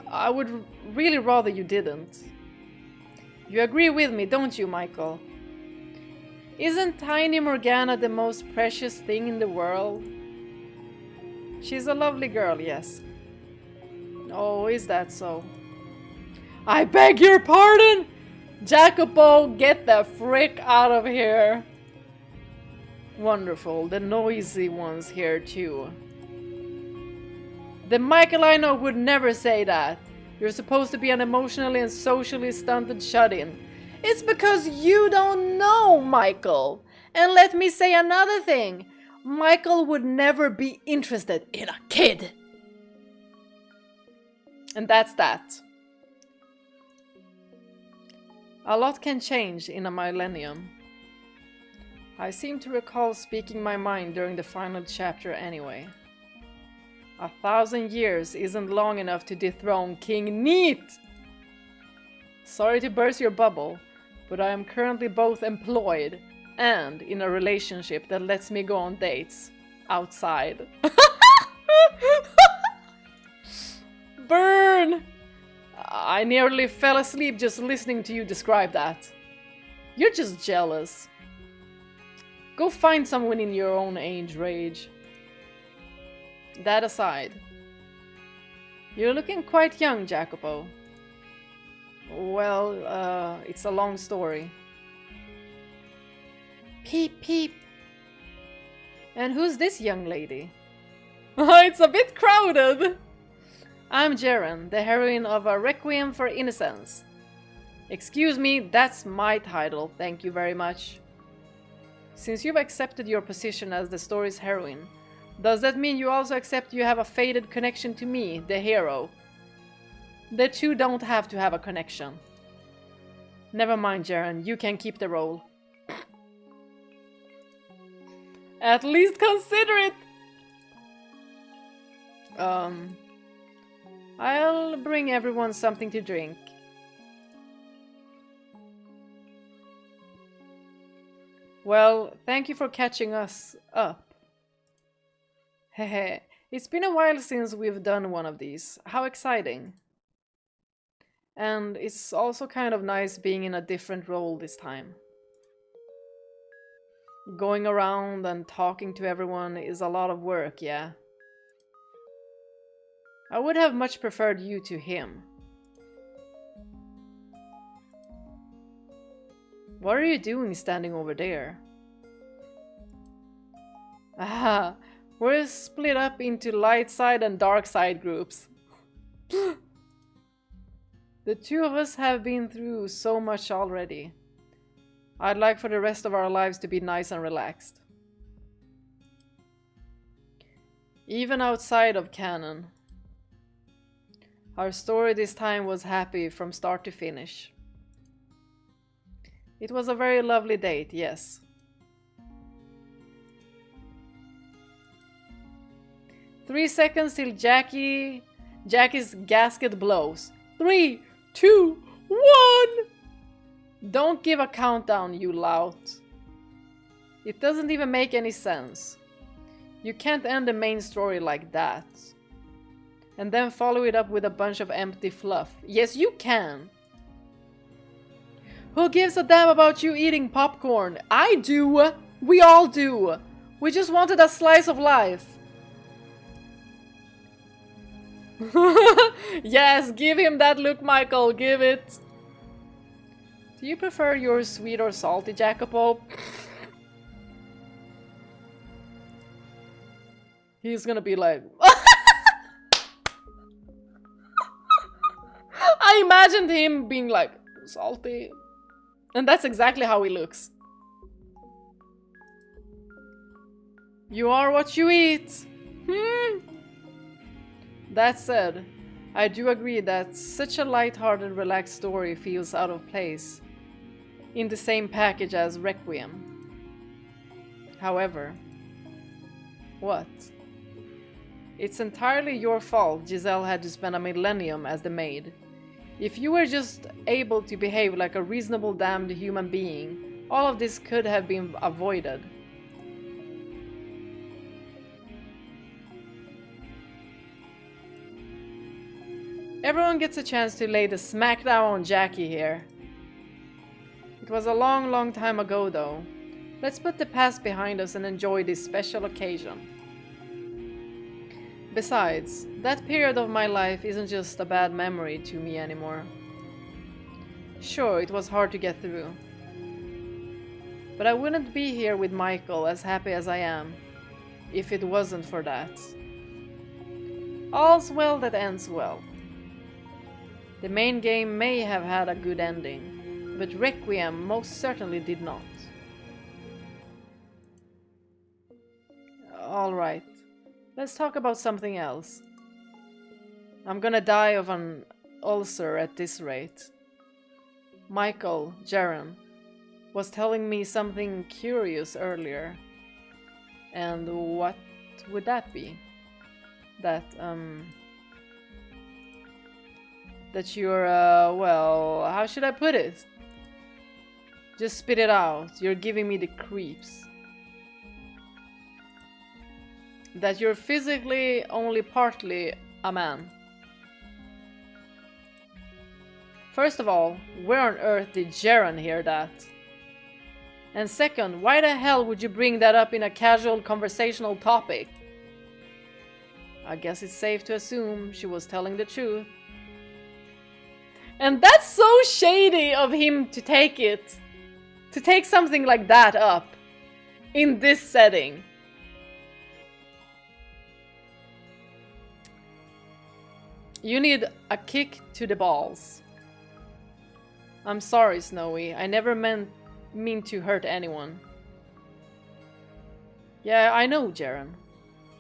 I would really rather you didn't. You agree with me, don't you, Michael? Isn't Tiny Morgana the most precious thing in the world? She's a lovely girl, yes. Oh, is that so? I beg your pardon! Jacopo, get the frick out of here! Wonderful, the noisy ones here too. The Michael I know would never say that. You're supposed to be an emotionally and socially stunted shut-in. It's because you don't know Michael. And let me say another thing. Michael would never be interested in a kid. And that's that. A lot can change in a millennium. I seem to recall speaking my mind during the final chapter anyway. 1,000 years isn't long enough to dethrone King Neat! Sorry to burst your bubble, but I am currently both employed and in a relationship that lets me go on dates outside. Burn! I nearly fell asleep just listening to you describe that. You're just jealous. Go find someone in your own age, Rage. That aside, you're looking quite young, Jacopo. Well, it's a long story. Peep, peep. And who's this young lady? It's a bit crowded. I'm Ceren, the heroine of a Requiem for Innocence. Excuse me, that's my title, thank you very much. Since you've accepted your position as the story's heroine, does that mean you also accept you have a faded connection to me, the hero? The two don't have to have a connection. Never mind, Ceren, you can keep the role. At least consider it! I'll bring everyone something to drink. Well, thank you for catching us up. Hehe, it's been a while since we've done one of these. How exciting. And it's also kind of nice being in a different role this time. Going around and talking to everyone is a lot of work, yeah. I would have much preferred you to him. What are you doing standing over there? Ah, we're split up into light side and dark side groups. The two of us have been through so much already. I'd like for the rest of our lives to be nice and relaxed. Even outside of canon. Our story this time was happy from start to finish. It was a very lovely date, yes. Three seconds till Jackie's gasket blows. 3, 2, 1! Don't give a countdown, you lout. It doesn't even make any sense. You can't end the main story like that. And then follow it up with a bunch of empty fluff. Yes, you can. Who gives a damn about you eating popcorn? I do. We all do. We just wanted a slice of life. Yes, give him that look, Michael. Give it. Do you prefer yours sweet or salty, Jacopo? He's gonna be like... I imagined him being like, salty. And that's exactly how he looks. You are what you eat. That said, I do agree that such a light-hearted, relaxed story feels out of place in the same package as Requiem. However, what? It's entirely your fault Giselle had to spend a millennium as the maid. If you were just able to behave like a reasonable damned human being, all of this could have been avoided. Everyone gets a chance to lay the smackdown on Jackie here. It was a long, long time ago though. Let's put the past behind us and enjoy this special occasion. Besides, that period of my life isn't just a bad memory to me anymore. Sure, it was hard to get through. But I wouldn't be here with Michael as happy as I am if it wasn't for that. All's well that ends well. The main game may have had a good ending, but Requiem most certainly did not. Alright, let's talk about something else. I'm gonna die of an ulcer at this rate. Michael, Ceren, was telling me something curious earlier. And what would that be? That you're, well, how should I put it? Just spit it out. You're giving me the creeps. That you're physically only partly a man. First of all, where on earth did Ceren hear that? And second, why the hell would you bring that up in a casual conversational topic? I guess it's safe to assume she was telling the truth. And that's so shady of him to take it. To take something like that up. In this setting. You need a kick to the balls. I'm sorry, Snowy. I never mean to hurt anyone. Yeah, I know, Ceren.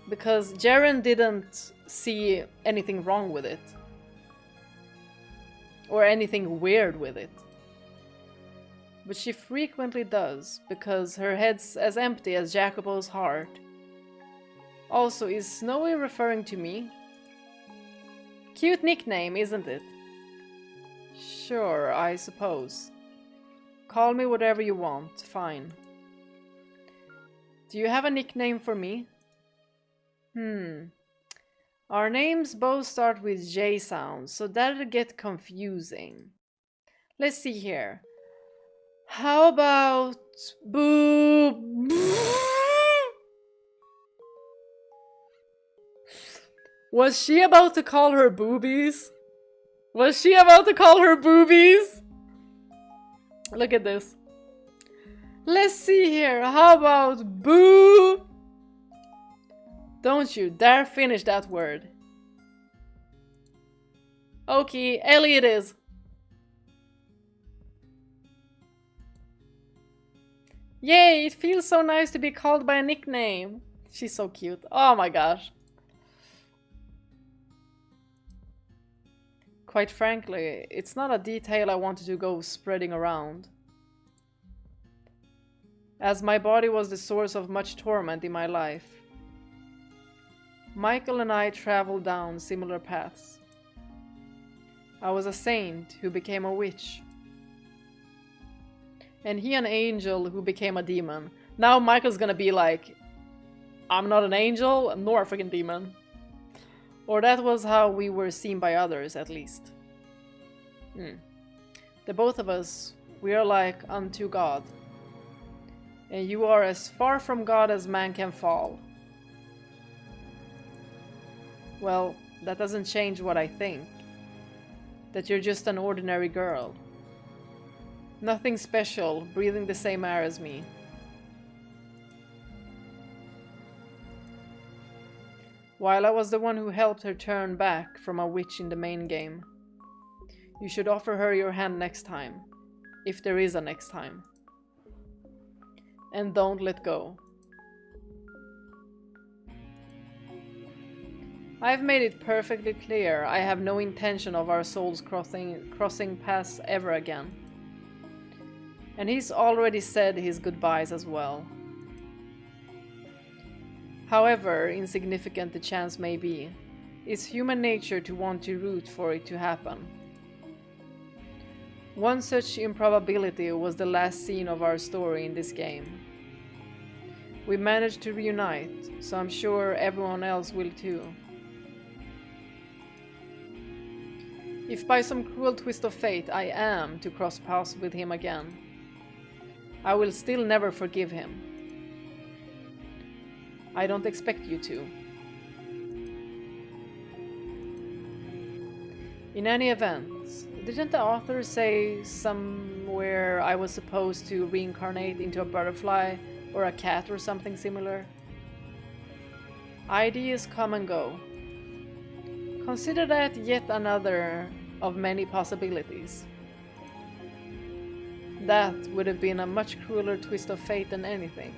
Because Ceren didn't see anything wrong with it. Or anything weird with it. But she frequently does, because her head's as empty as Jacopo's heart. Also, is Snowy referring to me? Cute nickname, isn't it? Sure, I suppose. Call me whatever you want, fine. Do you have a nickname for me? Our names both start with J sounds, so that'll get confusing. Let's see here. How about Boo? Was she about to call her boobies? Was she about to call her boobies? Look at this. Let's see here. How about Boo? Don't you dare finish that word. Okay, Ellie it is. Yay, it feels so nice to be called by a nickname. She's so cute. Oh my gosh. Quite frankly, it's not a detail I wanted to go spreading around. As my body was the source of much torment in my life. Michael and I traveled down similar paths. I was a saint who became a witch. And he an angel who became a demon. Now Michael's gonna be like, I'm not an angel, nor a freaking demon. Or that was how we were seen by others, at least. The both of us, we are like unto God. And you are as far from God as man can fall. Well, that doesn't change what I think. That you're just an ordinary girl. Nothing special, breathing the same air as me. While I was the one who helped her turn back from a witch in the main game. You should offer her your hand next time. If there is a next time. And don't let go. I've made it perfectly clear I have no intention of our souls crossing paths ever again. And he's already said his goodbyes as well. However insignificant the chance may be, it's human nature to want to root for it to happen. One such improbability was the last scene of our story in this game. We managed to reunite, so I'm sure everyone else will too. If by some cruel twist of fate I am to cross paths with him again, I will still never forgive him. I don't expect you to. In any event, didn't the author say somewhere I was supposed to reincarnate into a butterfly or a cat or something similar? Ideas come and go. Consider that yet another of many possibilities. That would have been a much crueler twist of fate than anything.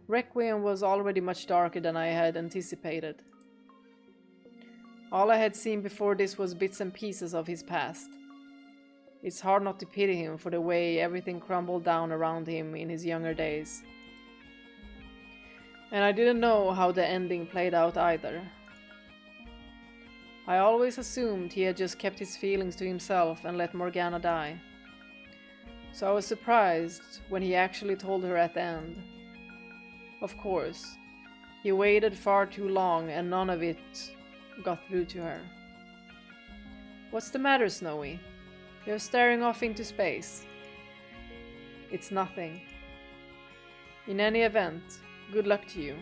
Requiem was already much darker than I had anticipated. All I had seen before this was bits and pieces of his past. It's hard not to pity him for the way everything crumbled down around him in his younger days. And I didn't know how the ending played out either. I always assumed he had just kept his feelings to himself and let Morgana die. So I was surprised when he actually told her at the end. Of course, he waited far too long and none of it got through to her. What's the matter, Snowy? You're staring off into space. It's nothing. In any event, good luck to you.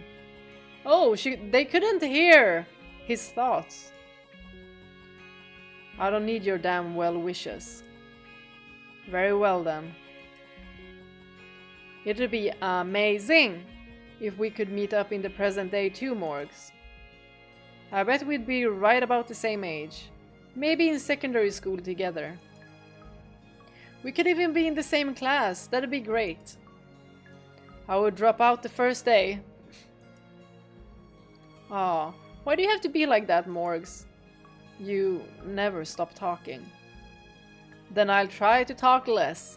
Oh, they couldn't hear his thoughts. I don't need your damn well wishes. Very well then. It'd be amazing if we could meet up in the present day too, Morgs. I bet we'd be right about the same age. Maybe in secondary school together. We could even be in the same class. That'd be great. I would drop out the first day. Aw, why do you have to be like that, Morgs? You never stop talking. Then I'll try to talk less.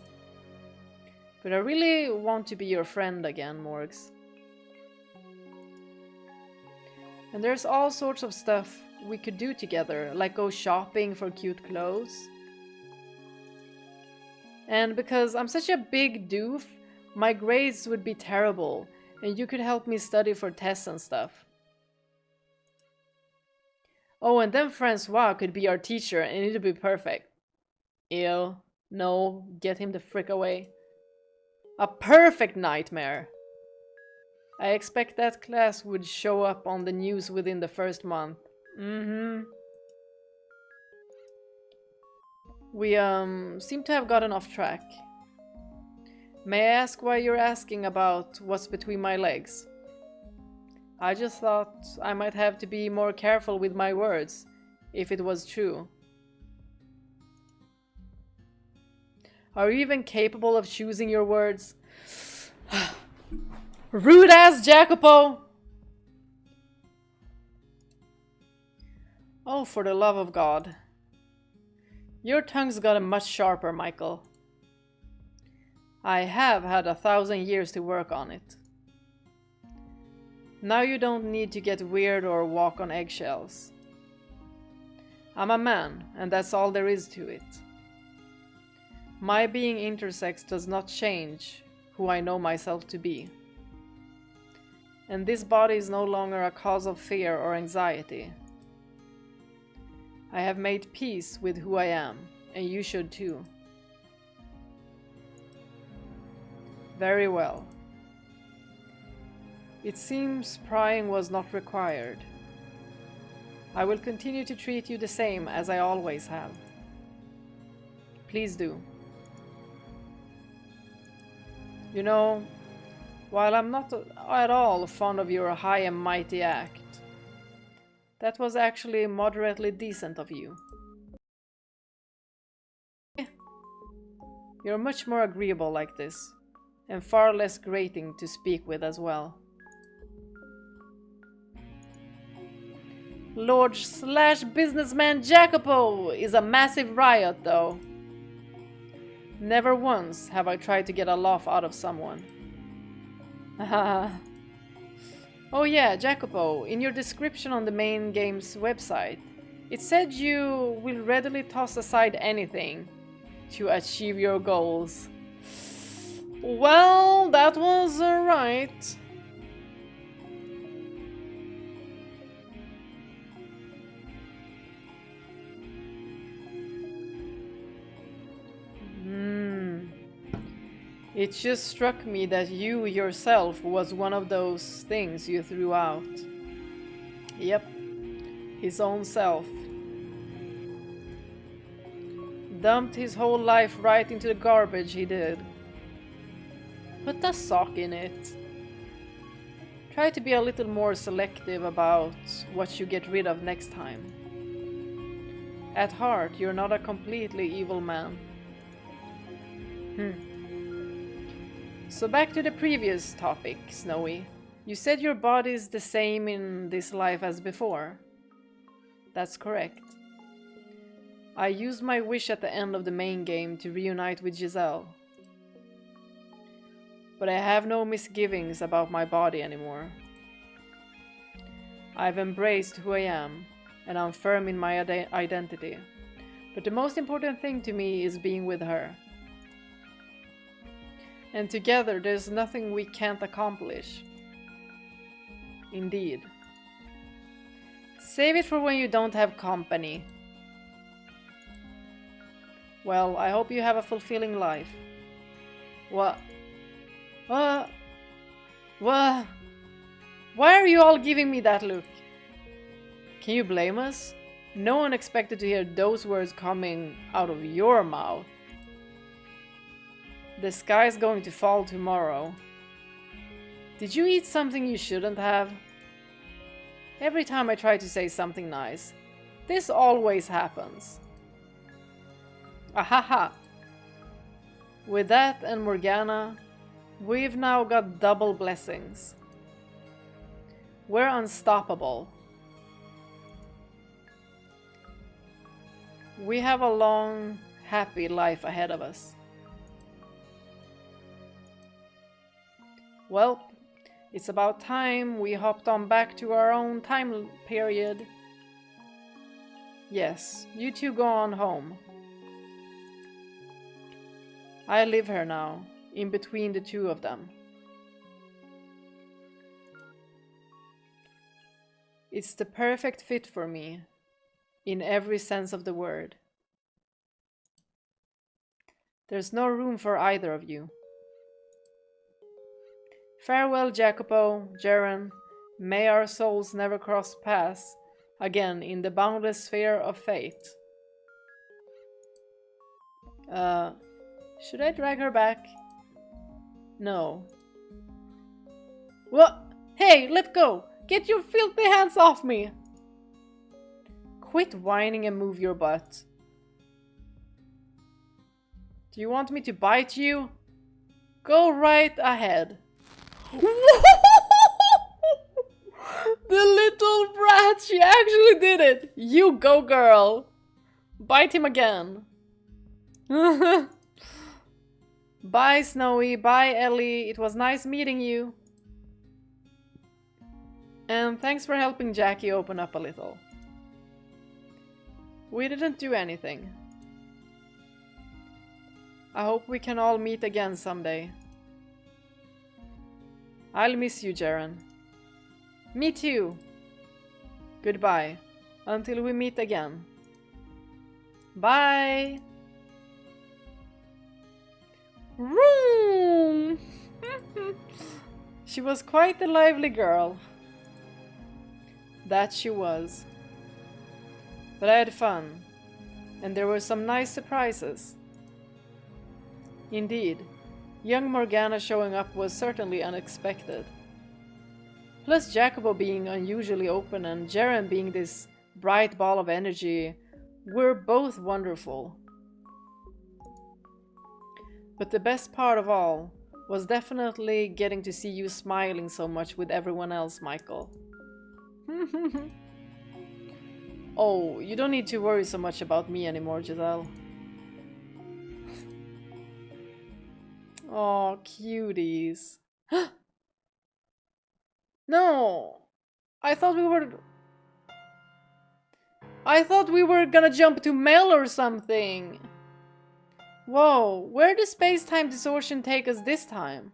But I really want to be your friend again, Morgs. And there's all sorts of stuff we could do together, like go shopping for cute clothes. And because I'm such a big doof, my grades would be terrible, and you could help me study for tests and stuff. Oh, and then Francois could be our teacher, and it'd be perfect. Ew. No, get him the frick away. A perfect nightmare. I expect that class would show up on the news within the first month. We seem to have gotten off track. May I ask why you're asking about what's between my legs? I just thought I might have to be more careful with my words, if it was true. Are you even capable of choosing your words? Rude ass Jacopo! Oh, for the love of God. Your tongue's gotten much sharper, Michael. I have had 1,000 years to work on it. Now you don't need to get weird or walk on eggshells. I'm a man, and that's all there is to it. My being intersex does not change who I know myself to be. And this body is no longer a cause of fear or anxiety. I have made peace with who I am, and you should too. Very well. It seems prying was not required. I will continue to treat you the same as I always have. Please do. You know, while I'm not at all fond of your high and mighty act, that was actually moderately decent of you. You're much more agreeable like this, and far less grating to speak with as well. Lord / businessman Jacopo is a massive riot, though. Never once have I tried to get a laugh out of someone. Oh yeah, Jacopo, in your description on the main game's website, it said you will readily toss aside anything to achieve your goals. Well, that was right. It just struck me that you yourself was one of those things you threw out. Yep, his own self. Dumped his whole life right into the garbage, he did. Put a sock in it. Try to be a little more selective about what you get rid of next time. At heart, you're not a completely evil man. So back to the previous topic, Snowy. You said your body's the same in this life as before. That's correct. I used my wish at the end of the main game to reunite with Giselle. But I have no misgivings about my body anymore. I've embraced who I am, and I'm firm in my identity. But the most important thing to me is being with her. And together there's nothing we can't accomplish. Indeed. Save it for when you don't have company. Well, I hope you have a fulfilling life. What? What? What? Why are you all giving me that look? Can you blame us? No one expected to hear those words coming out of your mouth. The sky's going to fall tomorrow. Did you eat something you shouldn't have? Every time I try to say something nice, this always happens. Ahaha! With that and Morgana, we've now got double blessings. We're unstoppable. We have a long, happy life ahead of us. Well, it's about time we hopped on back to our own time period. Yes, you two go on home. I live here now, in between the two of them. It's the perfect fit for me, in every sense of the word. There's no room for either of you. Farewell, Jacopo, Ceren. May our souls never cross paths again in the boundless sphere of fate. Should I drag her back? No. What? Hey, let go! Get your filthy hands off me! Quit whining and move your butt. Do you want me to bite you? Go right ahead. The little brat, she actually did it! You go, girl! Bite him again. Bye, Snowy. Bye, Ellie. It was nice meeting you. And thanks for helping Jackie open up a little. We didn't do anything. I hope we can all meet again someday. I'll miss you, Ceren. Me too. Goodbye. Until we meet again. Bye! Room! She was quite a lively girl. That she was. But I had fun. And there were some nice surprises. Indeed, young Morgana showing up was certainly unexpected. Plus Jacopo being unusually open and Ceren being this bright ball of energy were both wonderful. But the best part of all was definitely getting to see you smiling so much with everyone else, Michael. Oh, you don't need to worry so much about me anymore, Giselle. Oh, cuties. No! I thought we were gonna jump to Mell or something! Whoa, where did space-time distortion take us this time?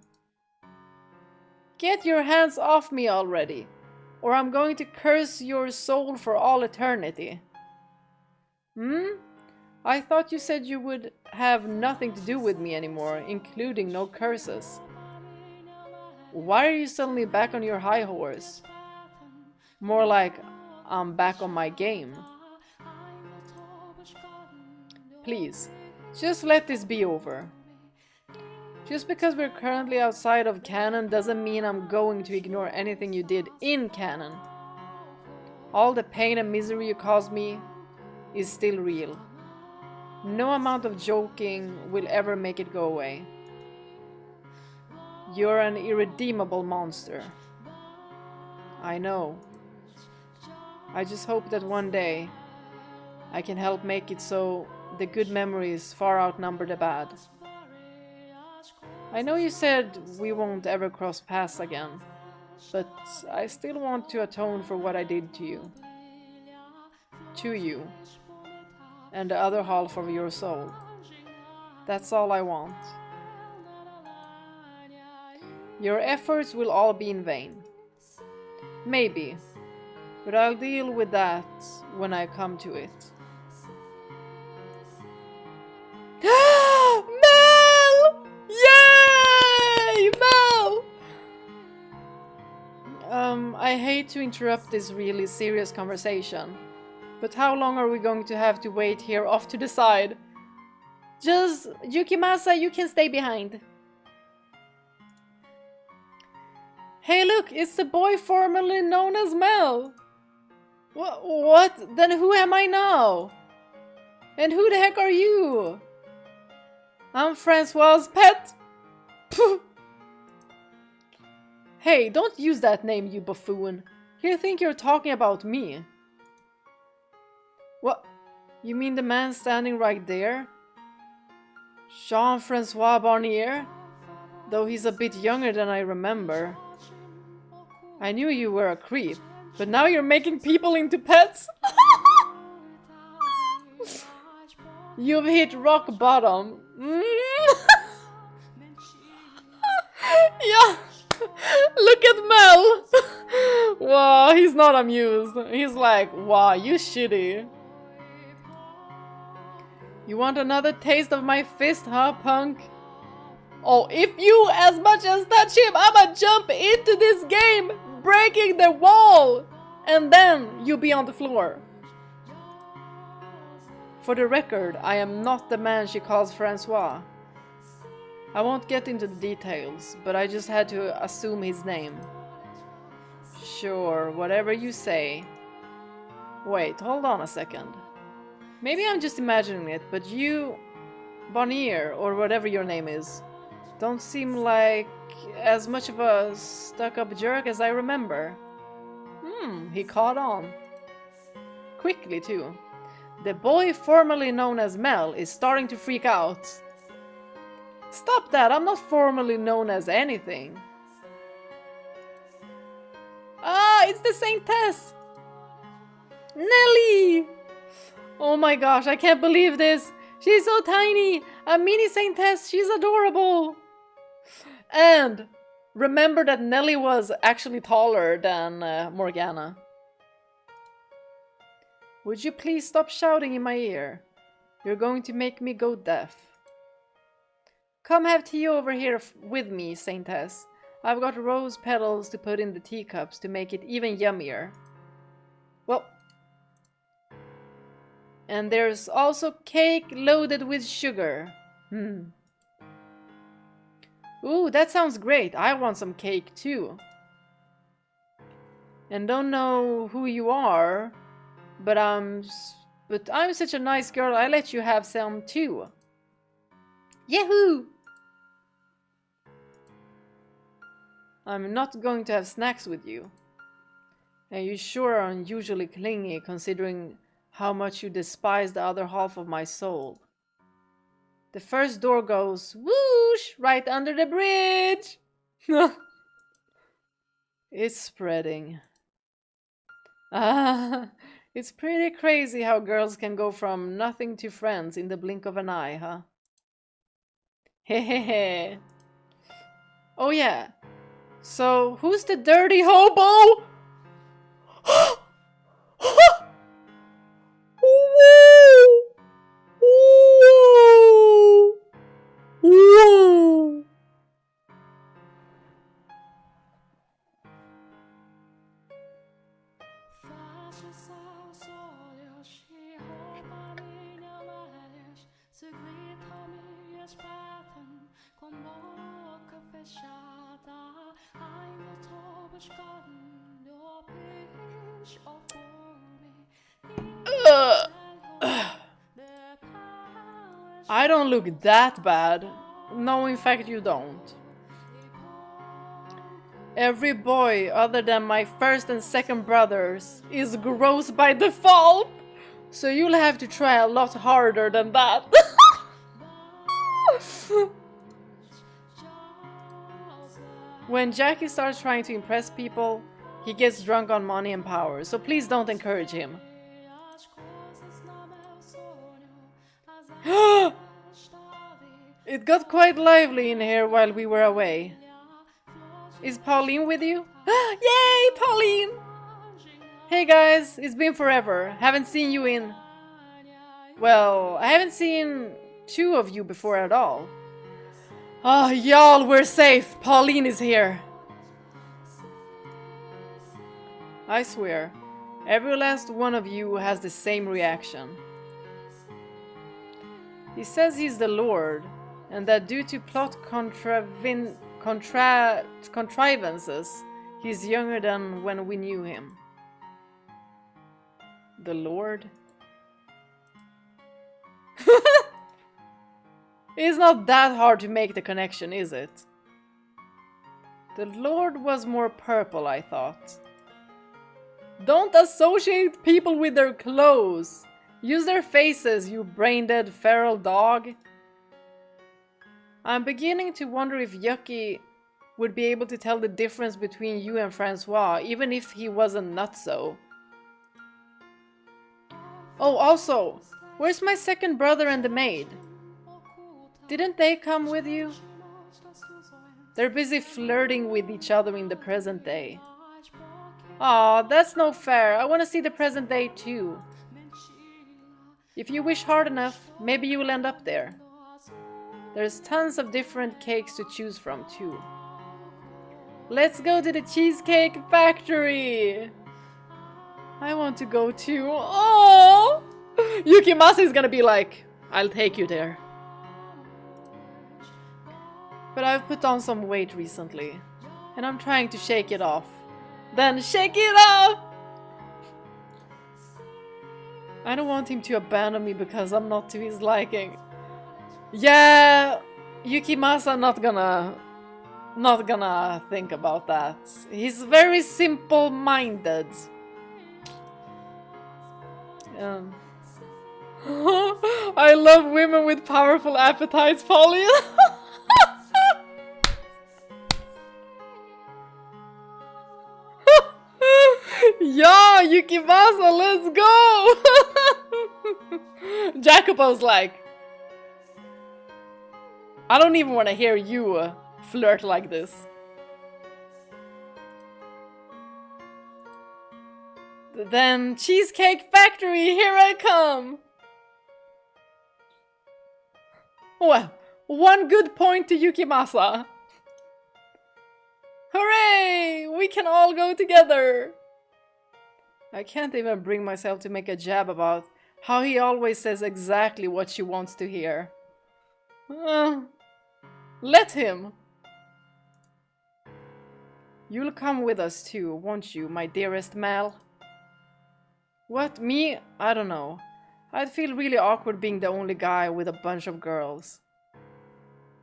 Get your hands off me already, or I'm going to curse your soul for all eternity. Hmm? I thought you said you would have nothing to do with me anymore, including no curses. Why are you suddenly back on your high horse? More like, I'm back on my game. Please, just let this be over. Just because we're currently outside of canon doesn't mean I'm going to ignore anything you did in canon. All the pain and misery you caused me is still real. No amount of joking will ever make it go away. You're an irredeemable monster. I know. I just hope that one day I can help make it so the good memories far outnumber the bad. I know you said we won't ever cross paths again, but I still want to atone for what I did to you. To you. And the other half of your soul. That's all I want. Your efforts will all be in vain. Maybe, but I'll deal with that when I come to it. Mell! Yay! Mell! I hate to interrupt this really serious conversation, but how long are we going to have to wait here off to the side? Just, Yukimasa, you can stay behind. Hey look, it's the boy formerly known as Mell! What? Then who am I now? And who the heck are you? I'm Francois's pet! Hey, don't use that name, you buffoon. You think you're talking about me? What? You mean the man standing right there? Jean-Francois Barnier? Though he's a bit younger than I remember. I knew you were a creep, but now you're making people into pets? You've hit rock bottom. Yeah, look at Mell. Wow, he's not amused. He's like, wow, you shitty. You want another taste of my fist, huh, punk? Oh, if you as much as touch him, I'ma jump into this game, breaking the wall, and then you be on the floor. For the record, I am not the man she calls Francois. I won't get into the details, but I just had to assume his name. Sure, whatever you say. Wait, hold on a second. Maybe I'm just imagining it, but you, Barnier, or whatever your name is, don't seem like as much of a stuck-up jerk as I remember. He caught on. Quickly, too. The boy formerly known as Mell is starting to freak out. Stop that, I'm not formally known as anything. Ah, it's the Saintess! Nellie! Oh my gosh, I can't believe this! She's so tiny! A mini Saintess, she's adorable! And remember that Nellie was actually taller than Morgana. Would you please stop shouting in my ear? You're going to make me go deaf. Come have tea over here with me, Saintess. I've got rose petals to put in the teacups to make it even yummier. Well, and there's also cake loaded with sugar. Ooh, that sounds great. I want some cake too. And don't know who you are, but I'm such a nice girl, I let you have some too. Yahoo! I'm not going to have snacks with you. And you sure are unusually clingy considering how much you despise the other half of my soul. The first door goes whoosh right under the bridge. It's spreading. Ah, it's pretty crazy how girls can go from nothing to friends in the blink of an eye, huh? Hehehe. Oh yeah. So, who's the dirty hobo? Whoa! I don't look that bad. No, in fact, you don't. Every boy other than my first and second brothers is gross by default. So you'll have to try a lot harder than that. When Jackie starts trying to impress people, he gets drunk on money and power, so please don't encourage him. It got quite lively in here while we were away. Is Pauline with you? Yay, Pauline! Hey guys, it's been forever. Haven't seen you in... Well, I haven't seen two of you before at all. Oh, y'all, we're safe. Pauline is here. I swear, every last one of you has the same reaction. He says he's the Lord, and that due to plot contrivances, he's younger than when we knew him. The Lord? It's not that hard to make the connection, is it? The Lord was more purple, I thought. Don't associate people with their clothes! Use their faces, you brain-dead feral dog! I'm beginning to wonder if Yuki would be able to tell the difference between you and Francois, even if he wasn't nutso. Oh, also, where's my second brother and the maid? Didn't they come with you? They're busy flirting with each other in the present day. Aw, that's no fair. I want to see the present day too. If you wish hard enough, maybe you will end up there. There's tons of different cakes to choose from too. Let's go to the Cheesecake Factory! I want to go too. Oh! Yukimasa is gonna be like, I'll take you there. But I've put on some weight recently, and I'm trying to shake it off. Then shake it off! I don't want him to abandon me because I'm not to his liking. Yeah, Yukimasa not gonna think about that. He's very simple-minded. I love women with powerful appetites, Pauline. Yeah, Yukimasa, let's go! Jacopo's like, I don't even want to hear you flirt like this. Then Cheesecake Factory, here I come! Well, one good point to Yukimasa. Hooray! We can all go together! I can't even bring myself to make a jab about how he always says exactly what she wants to hear. Let him! You'll come with us too, won't you, my dearest Mell? What, me? I don't know. I'd feel really awkward being the only guy with a bunch of girls.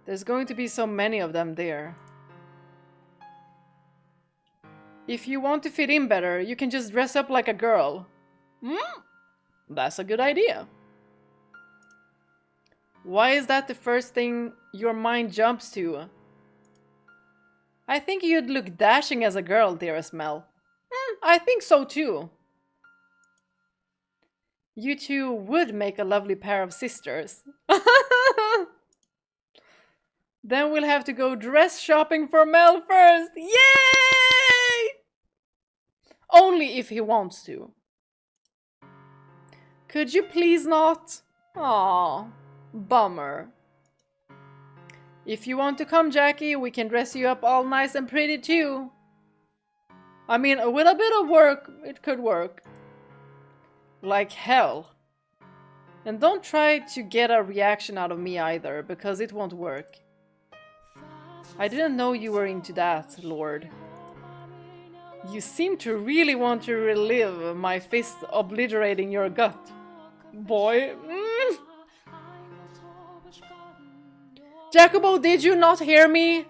There's going to be so many of them there. If you want to fit in better, you can just dress up like a girl. That's a good idea. Why is that the first thing your mind jumps to? I I think you'd look dashing as a girl, dearest Mell. I think so too. You two would make a lovely pair of sisters. Then we'll have to go dress shopping for Mell first. Yay! Only if he wants to. Could you please not? Aw, bummer. If you want to come, Jackie, we can dress you up all nice and pretty too. I mean, with a bit of work, it could work. Like hell. And don't try to get a reaction out of me either, because it won't work. I didn't know you were into that, Lord. You seem to really want to relive my fist obliterating your gut. Boy. Jacopo, did you not hear me?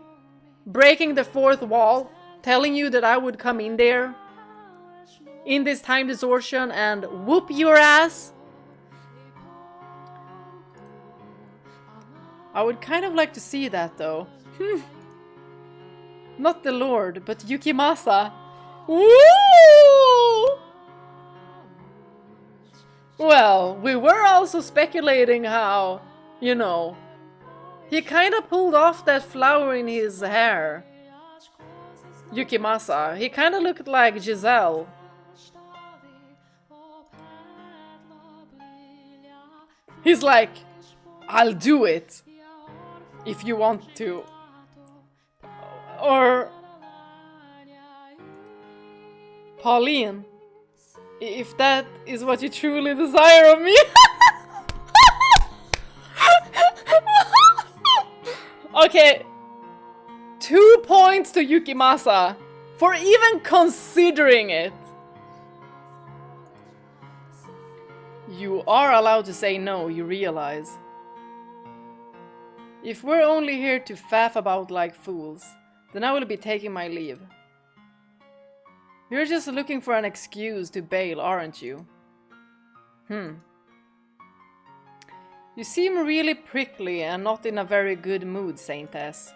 Breaking the fourth wall, telling you that I would come in there in this time distortion and whoop your ass? I would kind of like to see that though. Not the Lord, but Yukimasa. Woo! Well, we were also speculating how, you know, he kinda pulled off that flower in his hair. Yukimasa. He kinda looked like Giselle. He's like, I'll do it. If you want to. Or Pauline. If that is what you truly desire of me. Okay. 2 points to Yukimasa for even considering it. You are allowed to say no, you realize. If we're only here to faff about like fools, then I will be taking my leave. You're just looking for an excuse to bail, aren't you? You seem really prickly and not in a very good mood, Saintess.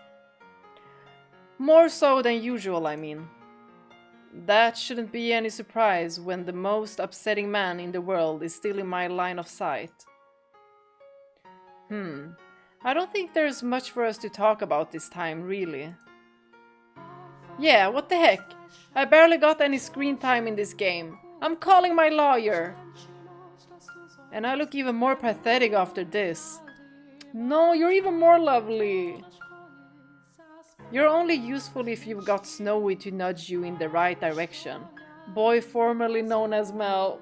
More so than usual, I mean. That shouldn't be any surprise when the most upsetting man in the world is still in my line of sight. I don't think there's much for us to talk about this time, really. Yeah, what the heck? I barely got any screen time in this game. I'm calling my lawyer. And I look even more pathetic after this. No, you're even more lovely. You're only useful if you've got Snowy to nudge you in the right direction. Boy formerly known as Mell.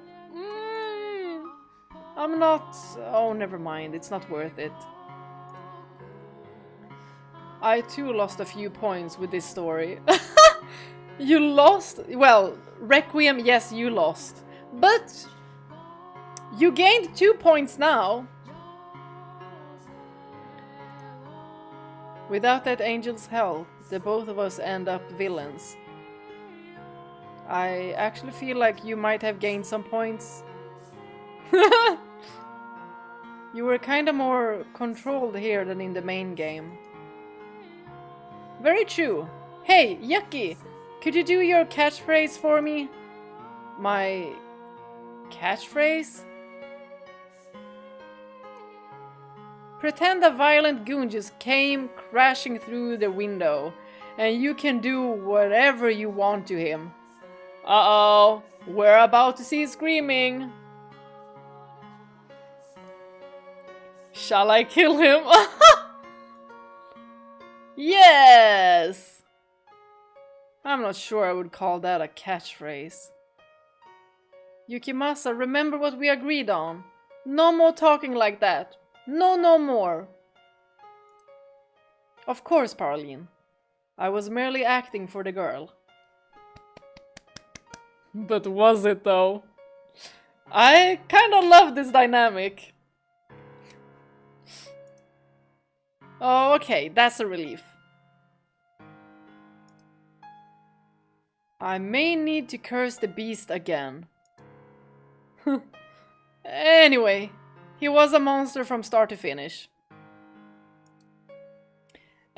I'm not... Oh, never mind. It's not worth it. I too lost a few points with this story. You lost? Well, Requiem, yes, you lost. But you gained 2 points now. Without that angel's help, the both of us end up villains. I actually feel like you might have gained some points. You were kinda more controlled here than in the main game. Very true. Hey, Yucky! Could you do your catchphrase for me? My... catchphrase? Pretend a violent goon just came crashing through the window, and you can do whatever you want to him. Uh-oh, we're about to see screaming. Shall I kill him? Yes! I'm not sure I would call that a catchphrase. Yukimasa, remember what we agreed on. No more talking like that. No more. Of course, Pauline. I was merely acting for the girl. But was it though? I kinda love this dynamic. Oh, okay, that's a relief. I may need to curse the beast again. Anyway, he was a monster from start to finish.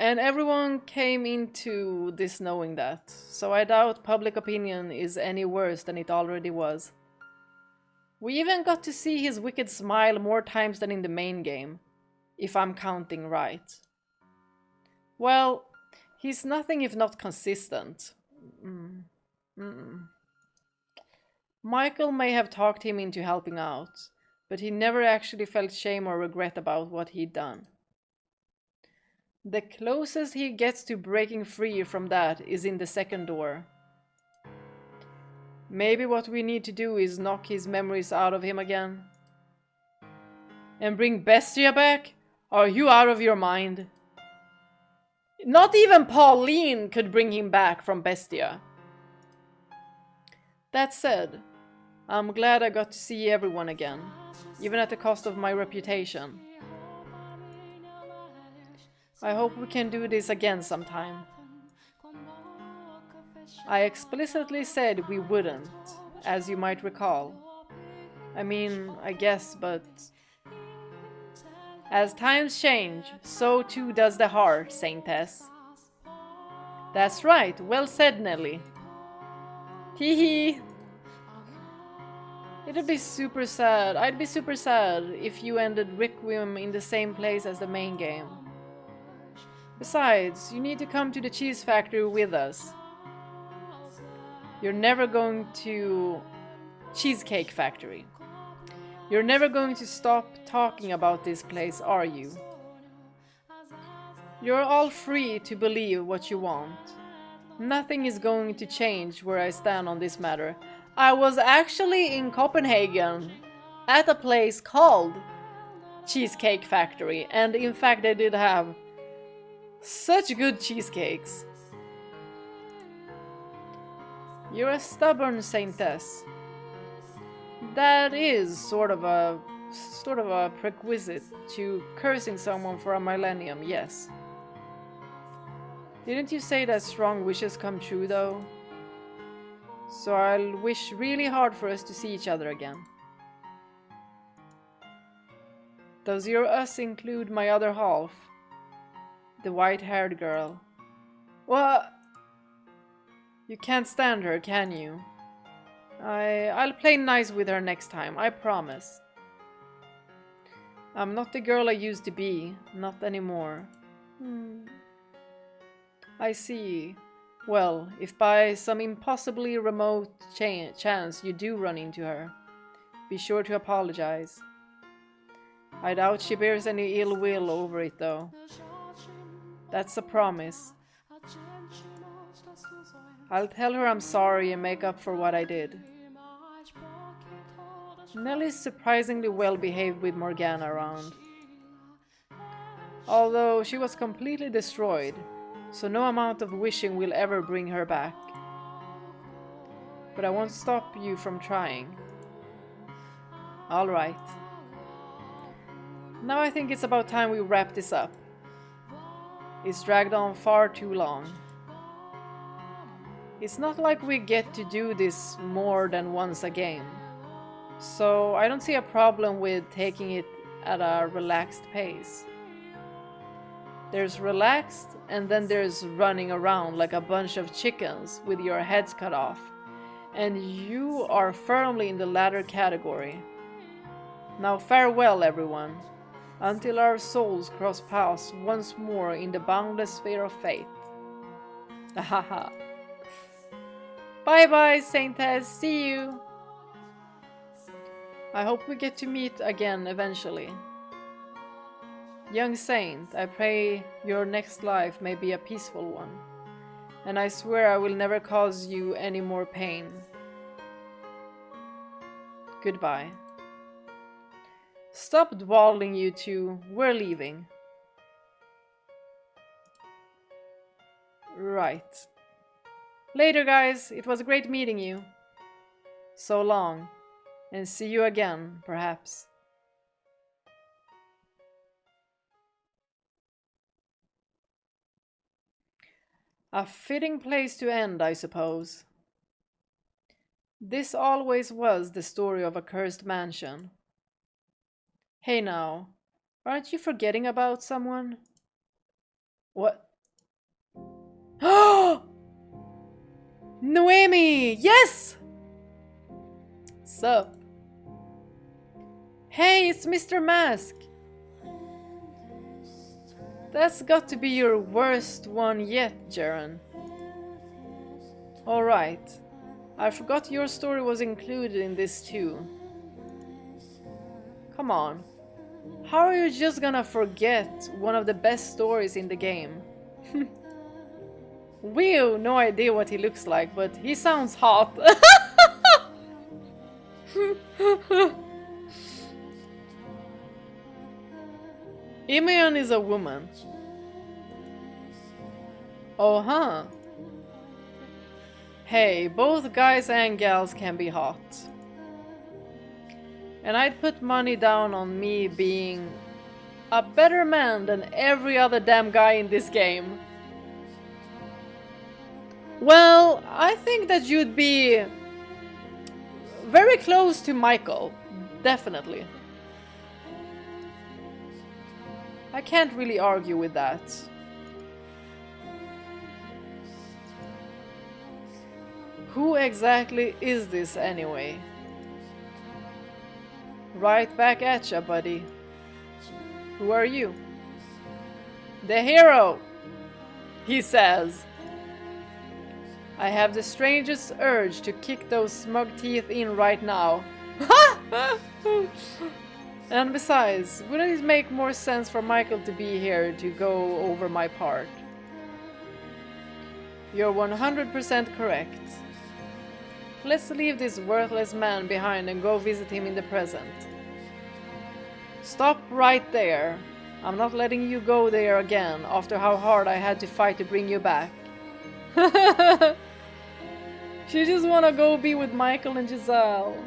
And everyone came into this knowing that, so I doubt public opinion is any worse than it already was. We even got to see his wicked smile more times than in the main game, if I'm counting right. Well, he's nothing if not consistent. Mm. Mm. Michael may have talked him into helping out, but he never actually felt shame or regret about what he'd done. The closest he gets to breaking free from that is in the second door. Maybe what we need to do is knock his memories out of him again. And bring Bestia back? Are you out of your mind? Not even Pauline could bring him back from Bestia. That said, I'm glad I got to see everyone again, even at the cost of my reputation. I hope we can do this again sometime. I explicitly said we wouldn't, as you might recall. I mean, I guess, but... As times change, so too does the heart, Saintess. That's right, well said, Nellie. Hee. It'd be super sad. I'd be super sad if you ended Requiem in the same place as the main game. Besides, you need to come to the cheese factory with us. You're never going to... Cheesecake Factory. You're never going to stop talking about this place, are you? You're all free to believe what you want. Nothing is going to change where I stand on this matter. I was actually in Copenhagen at a place called Cheesecake Factory, and in fact they did have such good cheesecakes. You're a stubborn saintess. That is sort of a prerequisite to cursing someone for a millennium, yes. Didn't you say that strong wishes come true though? So I'll wish really hard for us to see each other again. Does your us include my other half? The white-haired girl. What? You can't stand her, can you? I'll play nice with her next time, I promise. I'm not the girl I used to be, not anymore. I see. Well, if by some impossibly remote chance you do run into her, be sure to apologize. I doubt she bears any ill will over it though. That's a promise. I'll tell her I'm sorry and make up for what I did. Nellie's surprisingly well behaved with Morgana around. Although she was completely destroyed, so no amount of wishing will ever bring her back. But I won't stop you from trying. Alright. Now I think it's about time we wrap this up. It's dragged on far too long. It's not like we get to do this more than once a game. So I don't see a problem with taking it at a relaxed pace. There's relaxed, and then there's running around like a bunch of chickens with your heads cut off. And you are firmly in the latter category. Now farewell, everyone, until our souls cross paths once more in the boundless sphere of fate. Haha. Bye bye, Saintess, see you! I hope we get to meet again eventually. Young Saint, I pray your next life may be a peaceful one, and I swear I will never cause you any more pain. Goodbye. Stop dawdling, you two. We're leaving. Right. Later, guys. It was great meeting you. So long. And see you again, perhaps. A fitting place to end, I suppose. This always was the story of a cursed mansion. Hey now, aren't you forgetting about someone? What? Noemi! Yes! Sup? Hey, it's Mr. Mask! That's got to be your worst one yet, Ceren. Alright. I forgot your story was included in this too. Come on. How are you just gonna forget one of the best stories in the game? We've no idea what he looks like, but he sounds hot. Imeon is a woman. Oh, huh. Hey, both guys and gals can be hot. And I'd put money down on me being a better man than every other damn guy in this game. Well, I think that you'd be very close to Michel, definitely. I can't really argue with that. Who exactly is this anyway? Right back at ya, buddy. Who are you? The hero, he says. I have the strangest urge to kick those smug teeth in right now. And besides, wouldn't it make more sense for Michel to be here to go over my part? You're 100% correct. Let's leave this worthless man behind and go visit him in the present. Stop right there. I'm not letting you go there again after how hard I had to fight to bring you back. She just wanna go be with Michel and Giselle.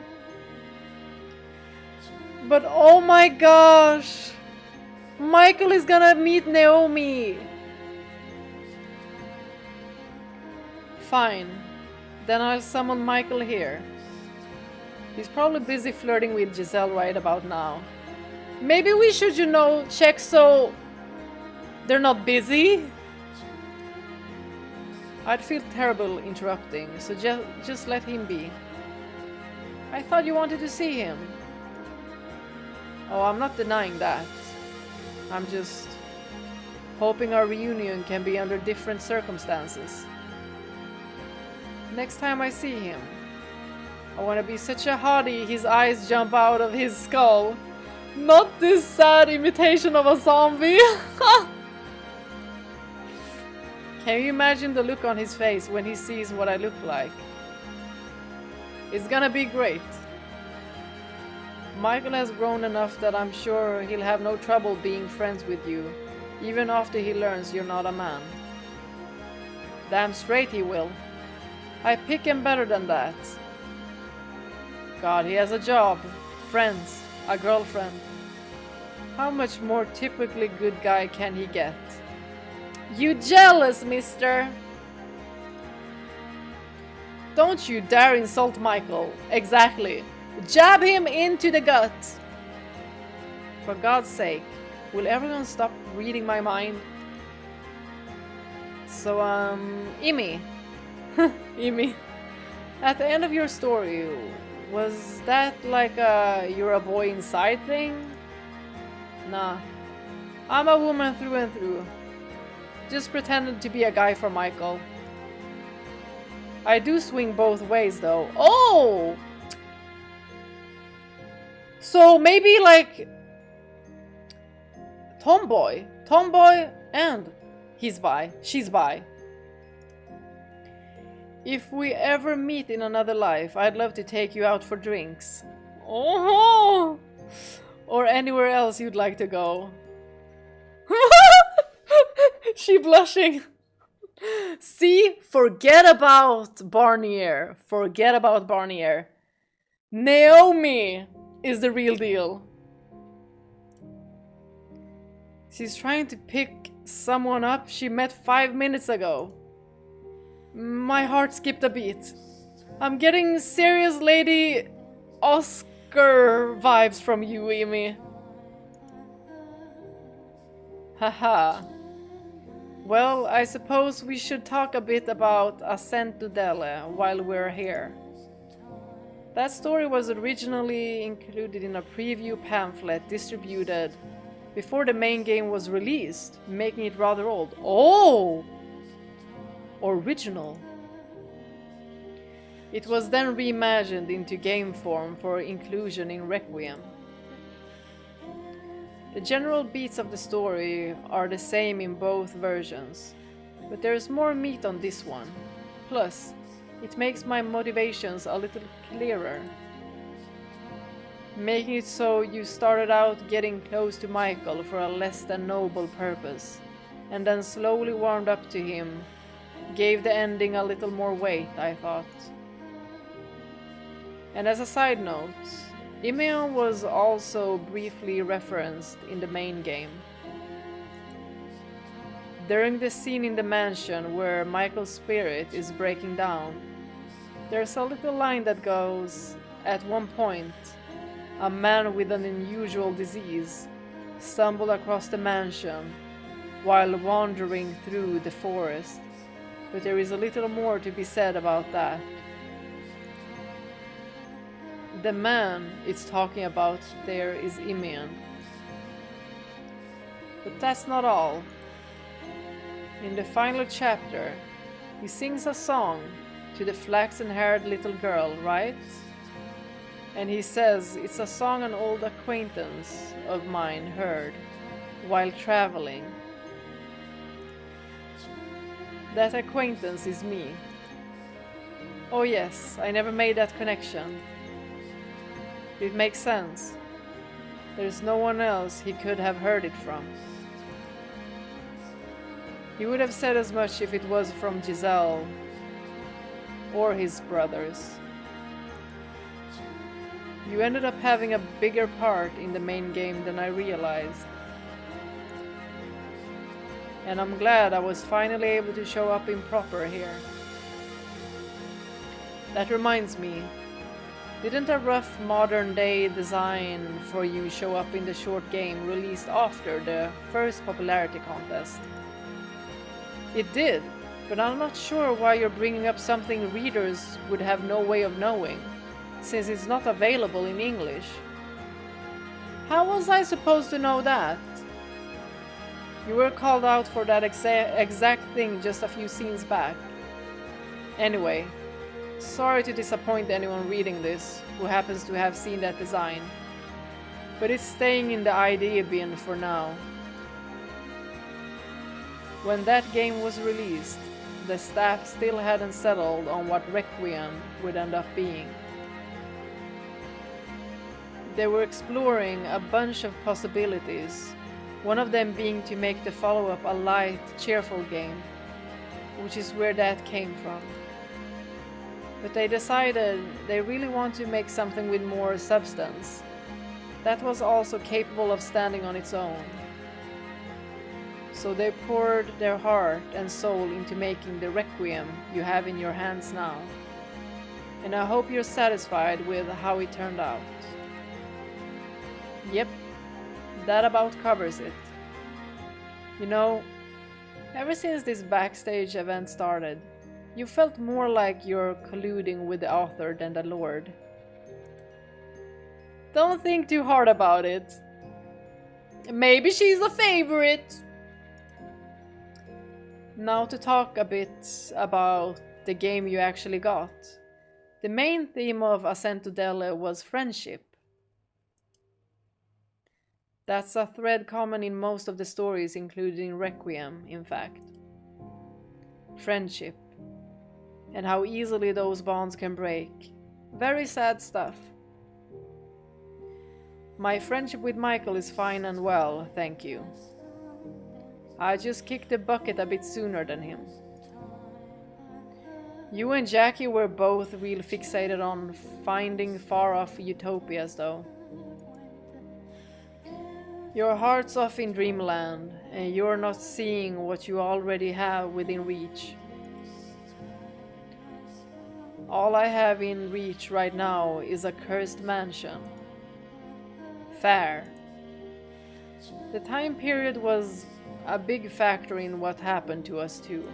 But oh my gosh! Michel is gonna meet Naomi! Fine. Then I'll summon Michel here. He's probably busy flirting with Giselle right about now. Maybe we should, you know, check so they're not busy? I'd feel terrible interrupting, so just let him be. I thought you wanted to see him. Oh, I'm not denying that. I'm just hoping our reunion can be under different circumstances. Next time I see him, I want to be such a hottie his eyes jump out of his skull. Not this sad imitation of a zombie. Can you imagine the look on his face when he sees what I look like? It's gonna be great. Michel has grown enough that I'm sure he'll have no trouble being friends with you, even after he learns you're not a man. Damn straight he will. I pick him better than that. God, he has a job, friends, a girlfriend. How much more typically good guy can he get? You jealous, mister? Don't you dare insult Michel. Exactly. Jab him into the gut. For God's sake, will everyone stop reading my mind? So, Imi. Imi. At the end of your story, was that like a you're a boy inside thing? Nah. I'm a woman through and through. Just pretended to be a guy for Michel. I do swing both ways though. Oh! So maybe like tomboy and he's bi, she's bi. If we ever meet in another life, I'd love to take you out for drinks. Oh! Or anywhere else you'd like to go. She blushing. See? Forget about Barnier. Forget about Barnier. Naomi is the real deal. She's trying to pick someone up she met 5 minutes ago. My heart skipped a beat. I'm getting serious lady Oscar vibes from you, Imi. Haha. Well, I suppose we should talk a bit about Ascent to Dele while we're here. That story was originally included in a preview pamphlet distributed before the main game was released, making it rather old. Oh! Original. It was then reimagined into game form for inclusion in Requiem. The general beats of the story are the same in both versions, but there is more meat on this one. Plus, it makes my motivations a little clearer, making it so you started out getting close to Michel for a less than noble purpose, and then slowly warmed up to him, gave the ending a little more weight, I thought. And as a side note, Imeon was also briefly referenced in the main game. During the scene in the mansion where Michel's spirit is breaking down, there's a little line that goes, "At one point, a man with an unusual disease stumbled across the mansion while wandering through the forest." But there is a little more to be said about that. The man it's talking about there is Imeon. But that's not all. In the final chapter, he sings a song to the flaxen-haired little girl, right? And he says it's a song an old acquaintance of mine heard while traveling. That acquaintance is me. Oh yes, I never made that connection. It makes sense. There's no one else he could have heard it from. He would have said as much if it was from Giselle or his brothers. You ended up having a bigger part in the main game than I realized. And I'm glad I was finally able to show up in proper here. That reminds me, didn't a rough modern-day design for you show up in the short game released after the first popularity contest? It did, but I'm not sure why you're bringing up something readers would have no way of knowing, since it's not available in English. How was I supposed to know that? You were called out for that exact thing just a few scenes back. Anyway, sorry to disappoint anyone reading this who happens to have seen that design, but it's staying in the idea bin for now. When that game was released, the staff still hadn't settled on what Requiem would end up being. They were exploring a bunch of possibilities, one of them being to make the follow-up a light, cheerful game, which is where that came from. But they decided they really want to make something with more substance, that was also capable of standing on its own. So they poured their heart and soul into making the Requiem you have in your hands now. And I hope you're satisfied with how it turned out. Yep, that about covers it. You know, ever since this backstage event started, you felt more like you're colluding with the author than the Lord. Don't think too hard about it. Maybe she's a favorite. Now to talk a bit about the game you actually got. The main theme of Ascent to Dele was friendship. That's a thread common in most of the stories, including Requiem, in fact. Friendship. And how easily those bonds can break. Very sad stuff. My friendship with Michel is fine and well, thank you. I just kicked the bucket a bit sooner than him. You and Jackie were both real fixated on finding far-off utopias, though. Your heart's off in dreamland, and you're not seeing what you already have within reach. All I have in reach right now is a cursed mansion. Fair. The time period was a big factor in what happened to us too.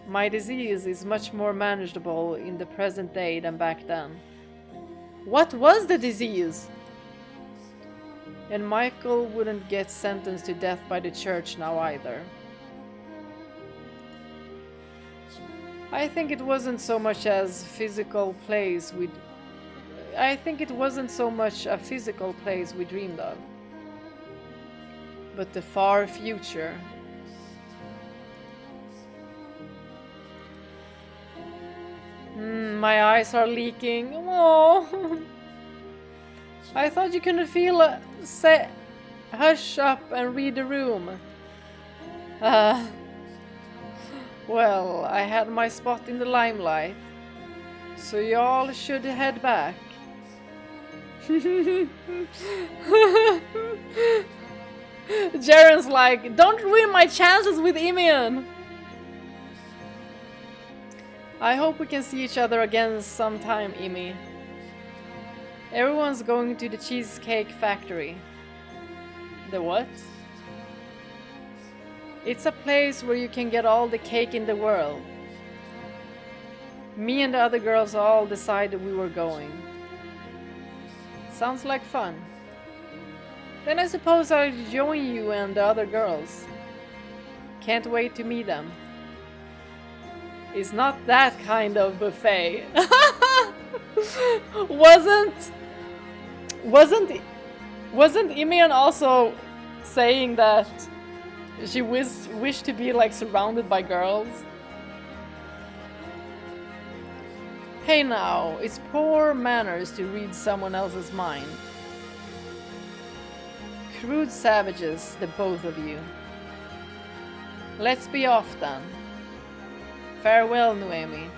My disease is much more manageable in the present day than back then. What was the disease? And Michael wouldn't get sentenced to death by the church now either. I think it wasn't so much as physical place we I think it wasn't so much a physical place we dreamed of, but the far future. My eyes are leaking. Oh, I thought you couldn't feel hush up and read the room. Well, I had my spot in the limelight, so y'all should head back. Ceren's like, don't ruin my chances with Imian! I hope we can see each other again sometime, Imi. Everyone's going to the Cheesecake Factory. The what? It's a place where you can get all the cake in the world. Me and the other girls all decided we were going. Sounds like fun. Then I suppose I'll join you and the other girls. Can't wait to meet them. It's not that kind of buffet. Wasn't Imian also saying that she wished to be like surrounded by girls? Hey now, it's poor manners to read someone else's mind. Crude savages, the both of you. Let's be off then. Farewell, Noemi.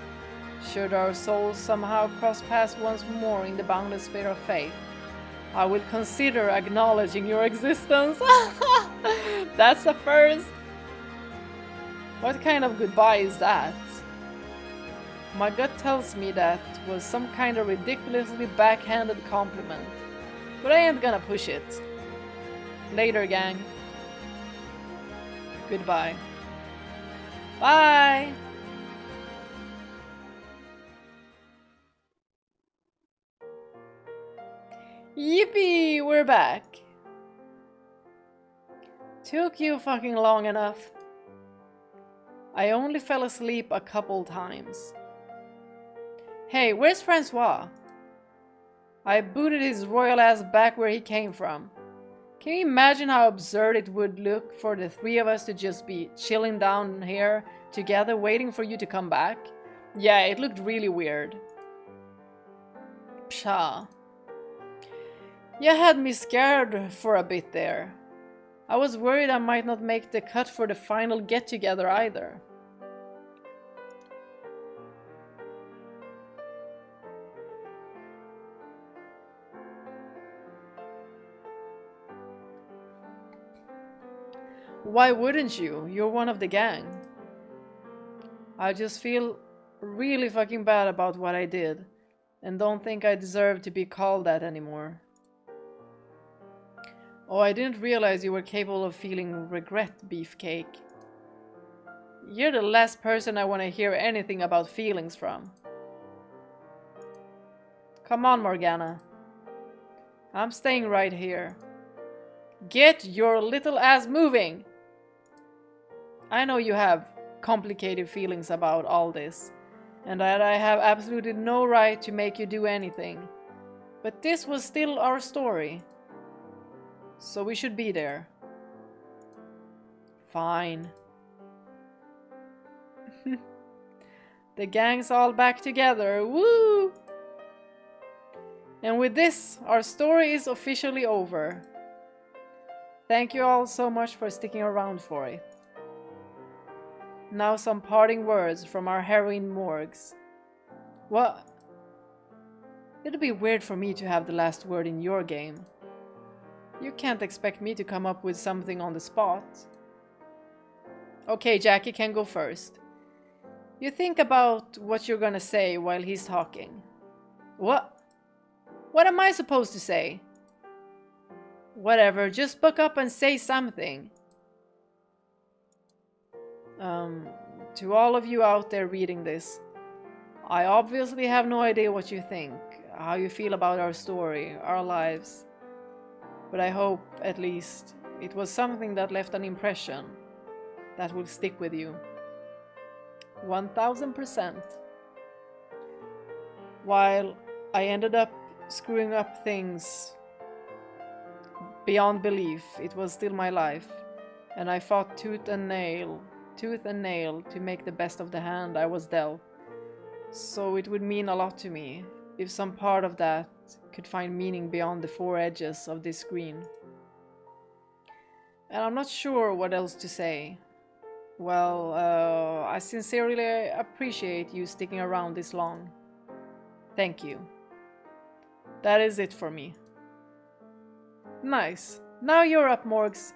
Should our souls somehow cross paths once more in the boundless sphere of fate, I will consider acknowledging your existence. That's the first. What kind of goodbye is that? My gut tells me that was some kind of ridiculously backhanded compliment, but I ain't gonna push it. Later, gang. Goodbye. Bye! Yippee! We're back! Took you fucking long enough. I only fell asleep a couple times. Hey, where's Francois? I booted his royal ass back where he came from. Can you imagine how absurd it would look for the three of us to just be chilling down here together waiting for you to come back? Yeah, it looked really weird. Pshaw. You had me scared for a bit there. I was worried I might not make the cut for the final get-together either. Why wouldn't you? You're one of the gang. I just feel really fucking bad about what I did, and don't think I deserve to be called that anymore. Oh, I didn't realize you were capable of feeling regret, Beefcake. You're the last person I want to hear anything about feelings from. Come on, Morgana. I'm staying right here. Get your little ass moving! I know you have complicated feelings about all this, and that I have absolutely no right to make you do anything. But this was still our story. So we should be there. Fine. The gang's all back together. Woo! And with this, our story is officially over. Thank you all so much for sticking around for it. Now some parting words from our heroine Morgs. What? It'd be weird for me to have the last word in your game. You can't expect me to come up with something on the spot. Okay, Jackie can go first. You think about what you're gonna say while he's talking. What? What am I supposed to say? Whatever, just buck up and say something. To all of you out there reading this, I obviously have no idea what you think, how you feel about our story, our lives. But I hope, at least, it was something that left an impression that will stick with you. 1000%. While I ended up screwing up things beyond belief, it was still my life, and I fought tooth and nail to make the best of the hand I was dealt. So it would mean a lot to me if some part of that could find meaning beyond the four edges of this screen. And I'm not sure what else to say. Well, I sincerely appreciate you sticking around this long. Thank you. That is it for me. Nice. Now you're up, Morgs.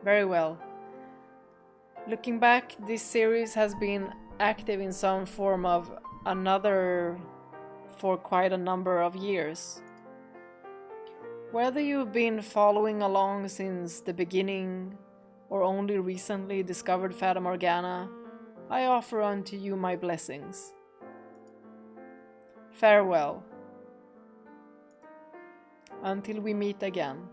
Very well. Looking back, this series has been active in some form of another for quite a number of years. Whether you've been following along since the beginning or only recently discovered Fata Morgana, I offer unto you my blessings. Farewell. Until we meet again.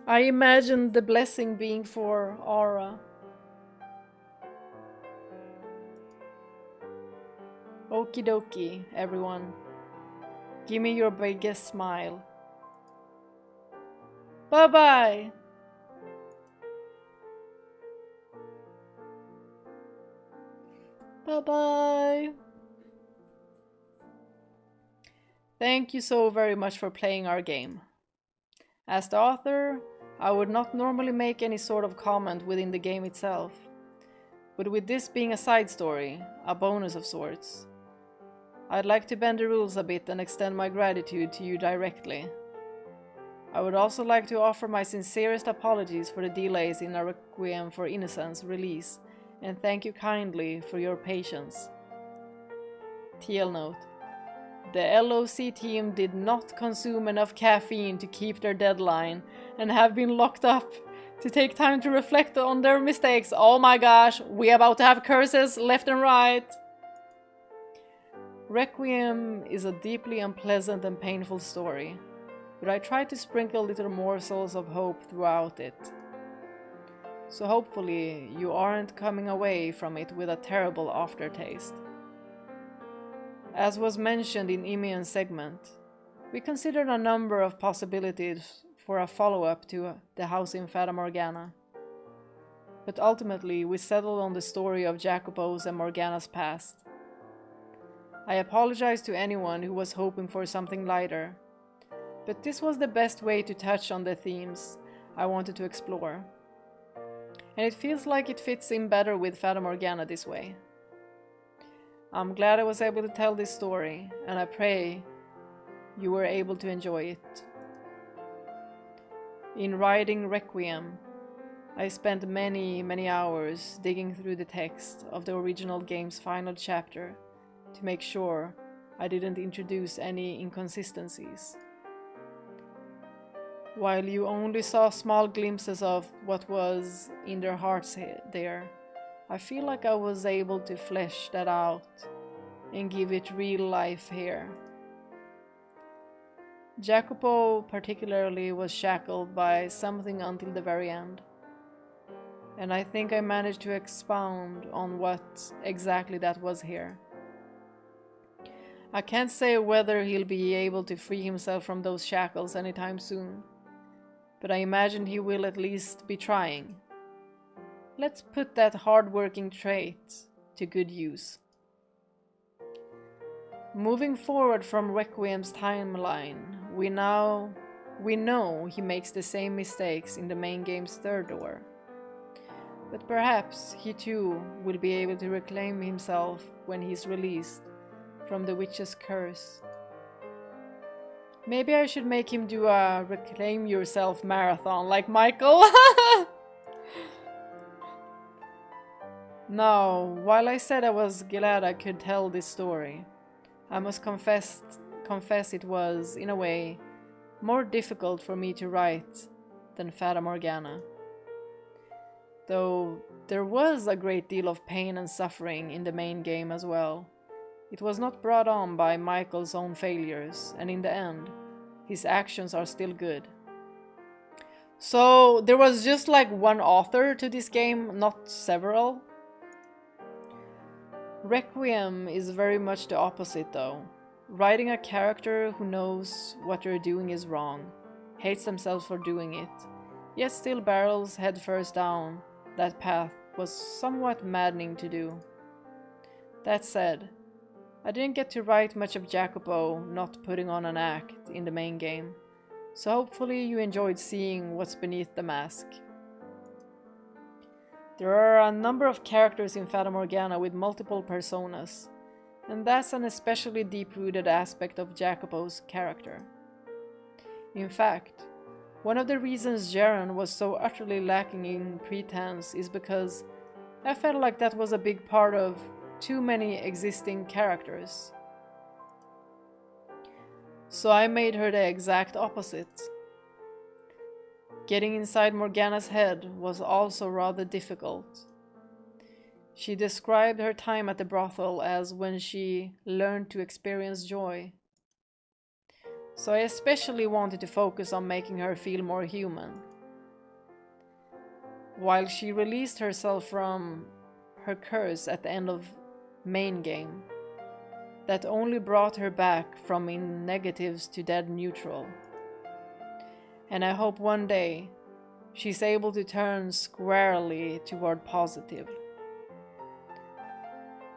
I imagined the blessing being for Aura. Okie dokie, everyone. Give me your biggest smile. Bye-bye! Bye-bye! Thank you so very much for playing our game. As the author, I would not normally make any sort of comment within the game itself, but with this being a side story, a bonus of sorts, I'd like to bend the rules a bit and extend my gratitude to you directly. I would also like to offer my sincerest apologies for the delays in a Requiem for Innocence release, and thank you kindly for your patience. TL note. The LOC team did not consume enough caffeine to keep their deadline and have been locked up to take time to reflect on their mistakes. Oh my gosh, we're about to have curses left and right. Requiem is a deeply unpleasant and painful story, but I try to sprinkle little morsels of hope throughout it. So hopefully you aren't coming away from it with a terrible aftertaste. As was mentioned in Imian's segment, we considered a number of possibilities for a follow-up to The House in Fata Morgana. But ultimately we settled on the story of Jacopo's and Morgana's past. I apologize to anyone who was hoping for something lighter, but this was the best way to touch on the themes I wanted to explore. And it feels like it fits in better with Fata Morgana this way. I'm glad I was able to tell this story, and I pray you were able to enjoy it. In writing Requiem, I spent many hours digging through the text of the original game's final chapter to make sure I didn't introduce any inconsistencies. While you only saw small glimpses of what was in their hearts there, I feel like I was able to flesh that out and give it real life here. Jacopo particularly was shackled by something until the very end, and I think I managed to expound on what exactly that was here. I can't say whether he'll be able to free himself from those shackles anytime soon, but I imagine he will at least be trying. Let's put that hard-working trait to good use. Moving forward from Requiem's timeline, we know he makes the same mistakes in the main game's third door. But perhaps he too will be able to reclaim himself when he's released from the witch's curse. Maybe I should make him do a Reclaim Yourself marathon like Michael. Now, while I said I was glad I could tell this story, I must confess confess it was, in a way, more difficult for me to write than Fata Morgana. Though there was a great deal of pain and suffering in the main game as well. It was not brought on by Michael's own failures, and in the end, his actions are still good. So there was just like one author to this game, not several. Requiem is very much the opposite though. Writing a character who knows what they're doing is wrong, hates themselves for doing it, yet still barrels headfirst down that path was somewhat maddening to do. That said, I didn't get to write much of Jacopo not putting on an act in the main game, so hopefully you enjoyed seeing what's beneath the mask. There are a number of characters in Fata Morgana with multiple personas, and that's an especially deep-rooted aspect of Jacopo's character. In fact, one of the reasons Ceren was so utterly lacking in pretense is because I felt like that was a big part of too many existing characters. So I made her the exact opposite. Getting inside Morgana's head was also rather difficult. She described her time at the brothel as when she learned to experience joy. So I especially wanted to focus on making her feel more human. While she released herself from her curse at the end of main game, that only brought her back from in negatives to dead neutral. And I hope one day she's able to turn squarely toward positive.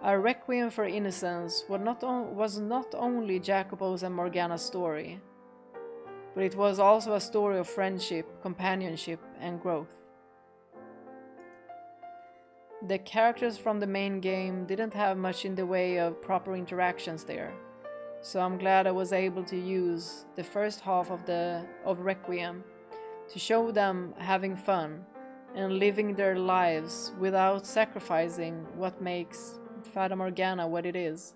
A Requiem for Innocence was not only Jacopo's and Morgana's story, but it was also a story of friendship, companionship, and growth. The characters from the main game didn't have much in the way of proper interactions there, so I'm glad I was able to use the first half of Requiem to show them having fun and living their lives without sacrificing what makes Fata Morgana what it is.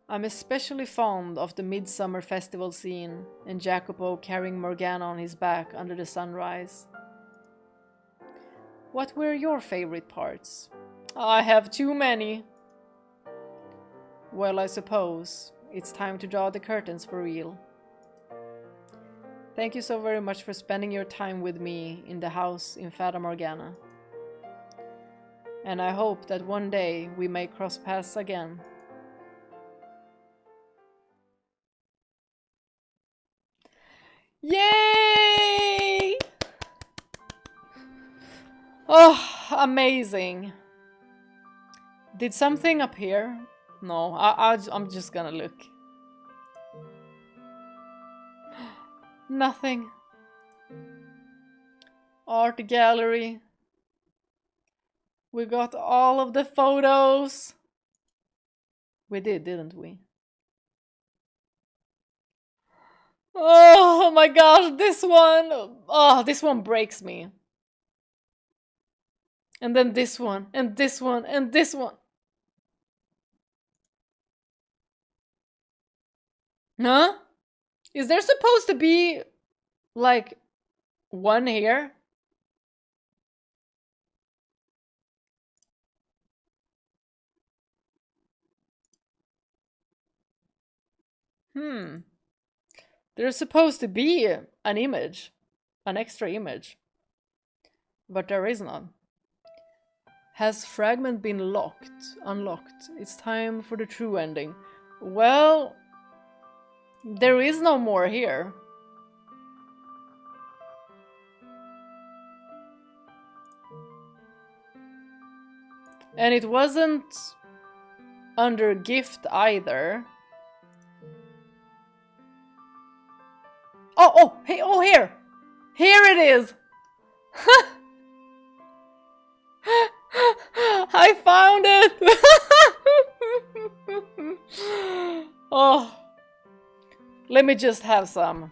I'm especially fond of the midsummer festival scene and Jacopo carrying Morgana on his back under the sunrise. What were your favorite parts? I have too many. Well, I suppose it's time to draw the curtains for real. Thank you so very much for spending your time with me in the house in Fata Morgana. And I hope that one day we may cross paths again. Yay! Oh, amazing. Did something appear? No, I'm just gonna look. Nothing. Art gallery. We got all of the photos. We did, didn't we? Oh my gosh, this one. Oh, this one breaks me. And then this one, and this one, and this one. Huh? Is there supposed to be, like, one here? There's supposed to be an image. An extra image. But there is none. Has fragment been locked? Unlocked. It's time for the true ending. Well, there is no more here. And it wasn't under gift either. Oh, hey, oh, here! Here it is! I found it! Oh. Let me just have some.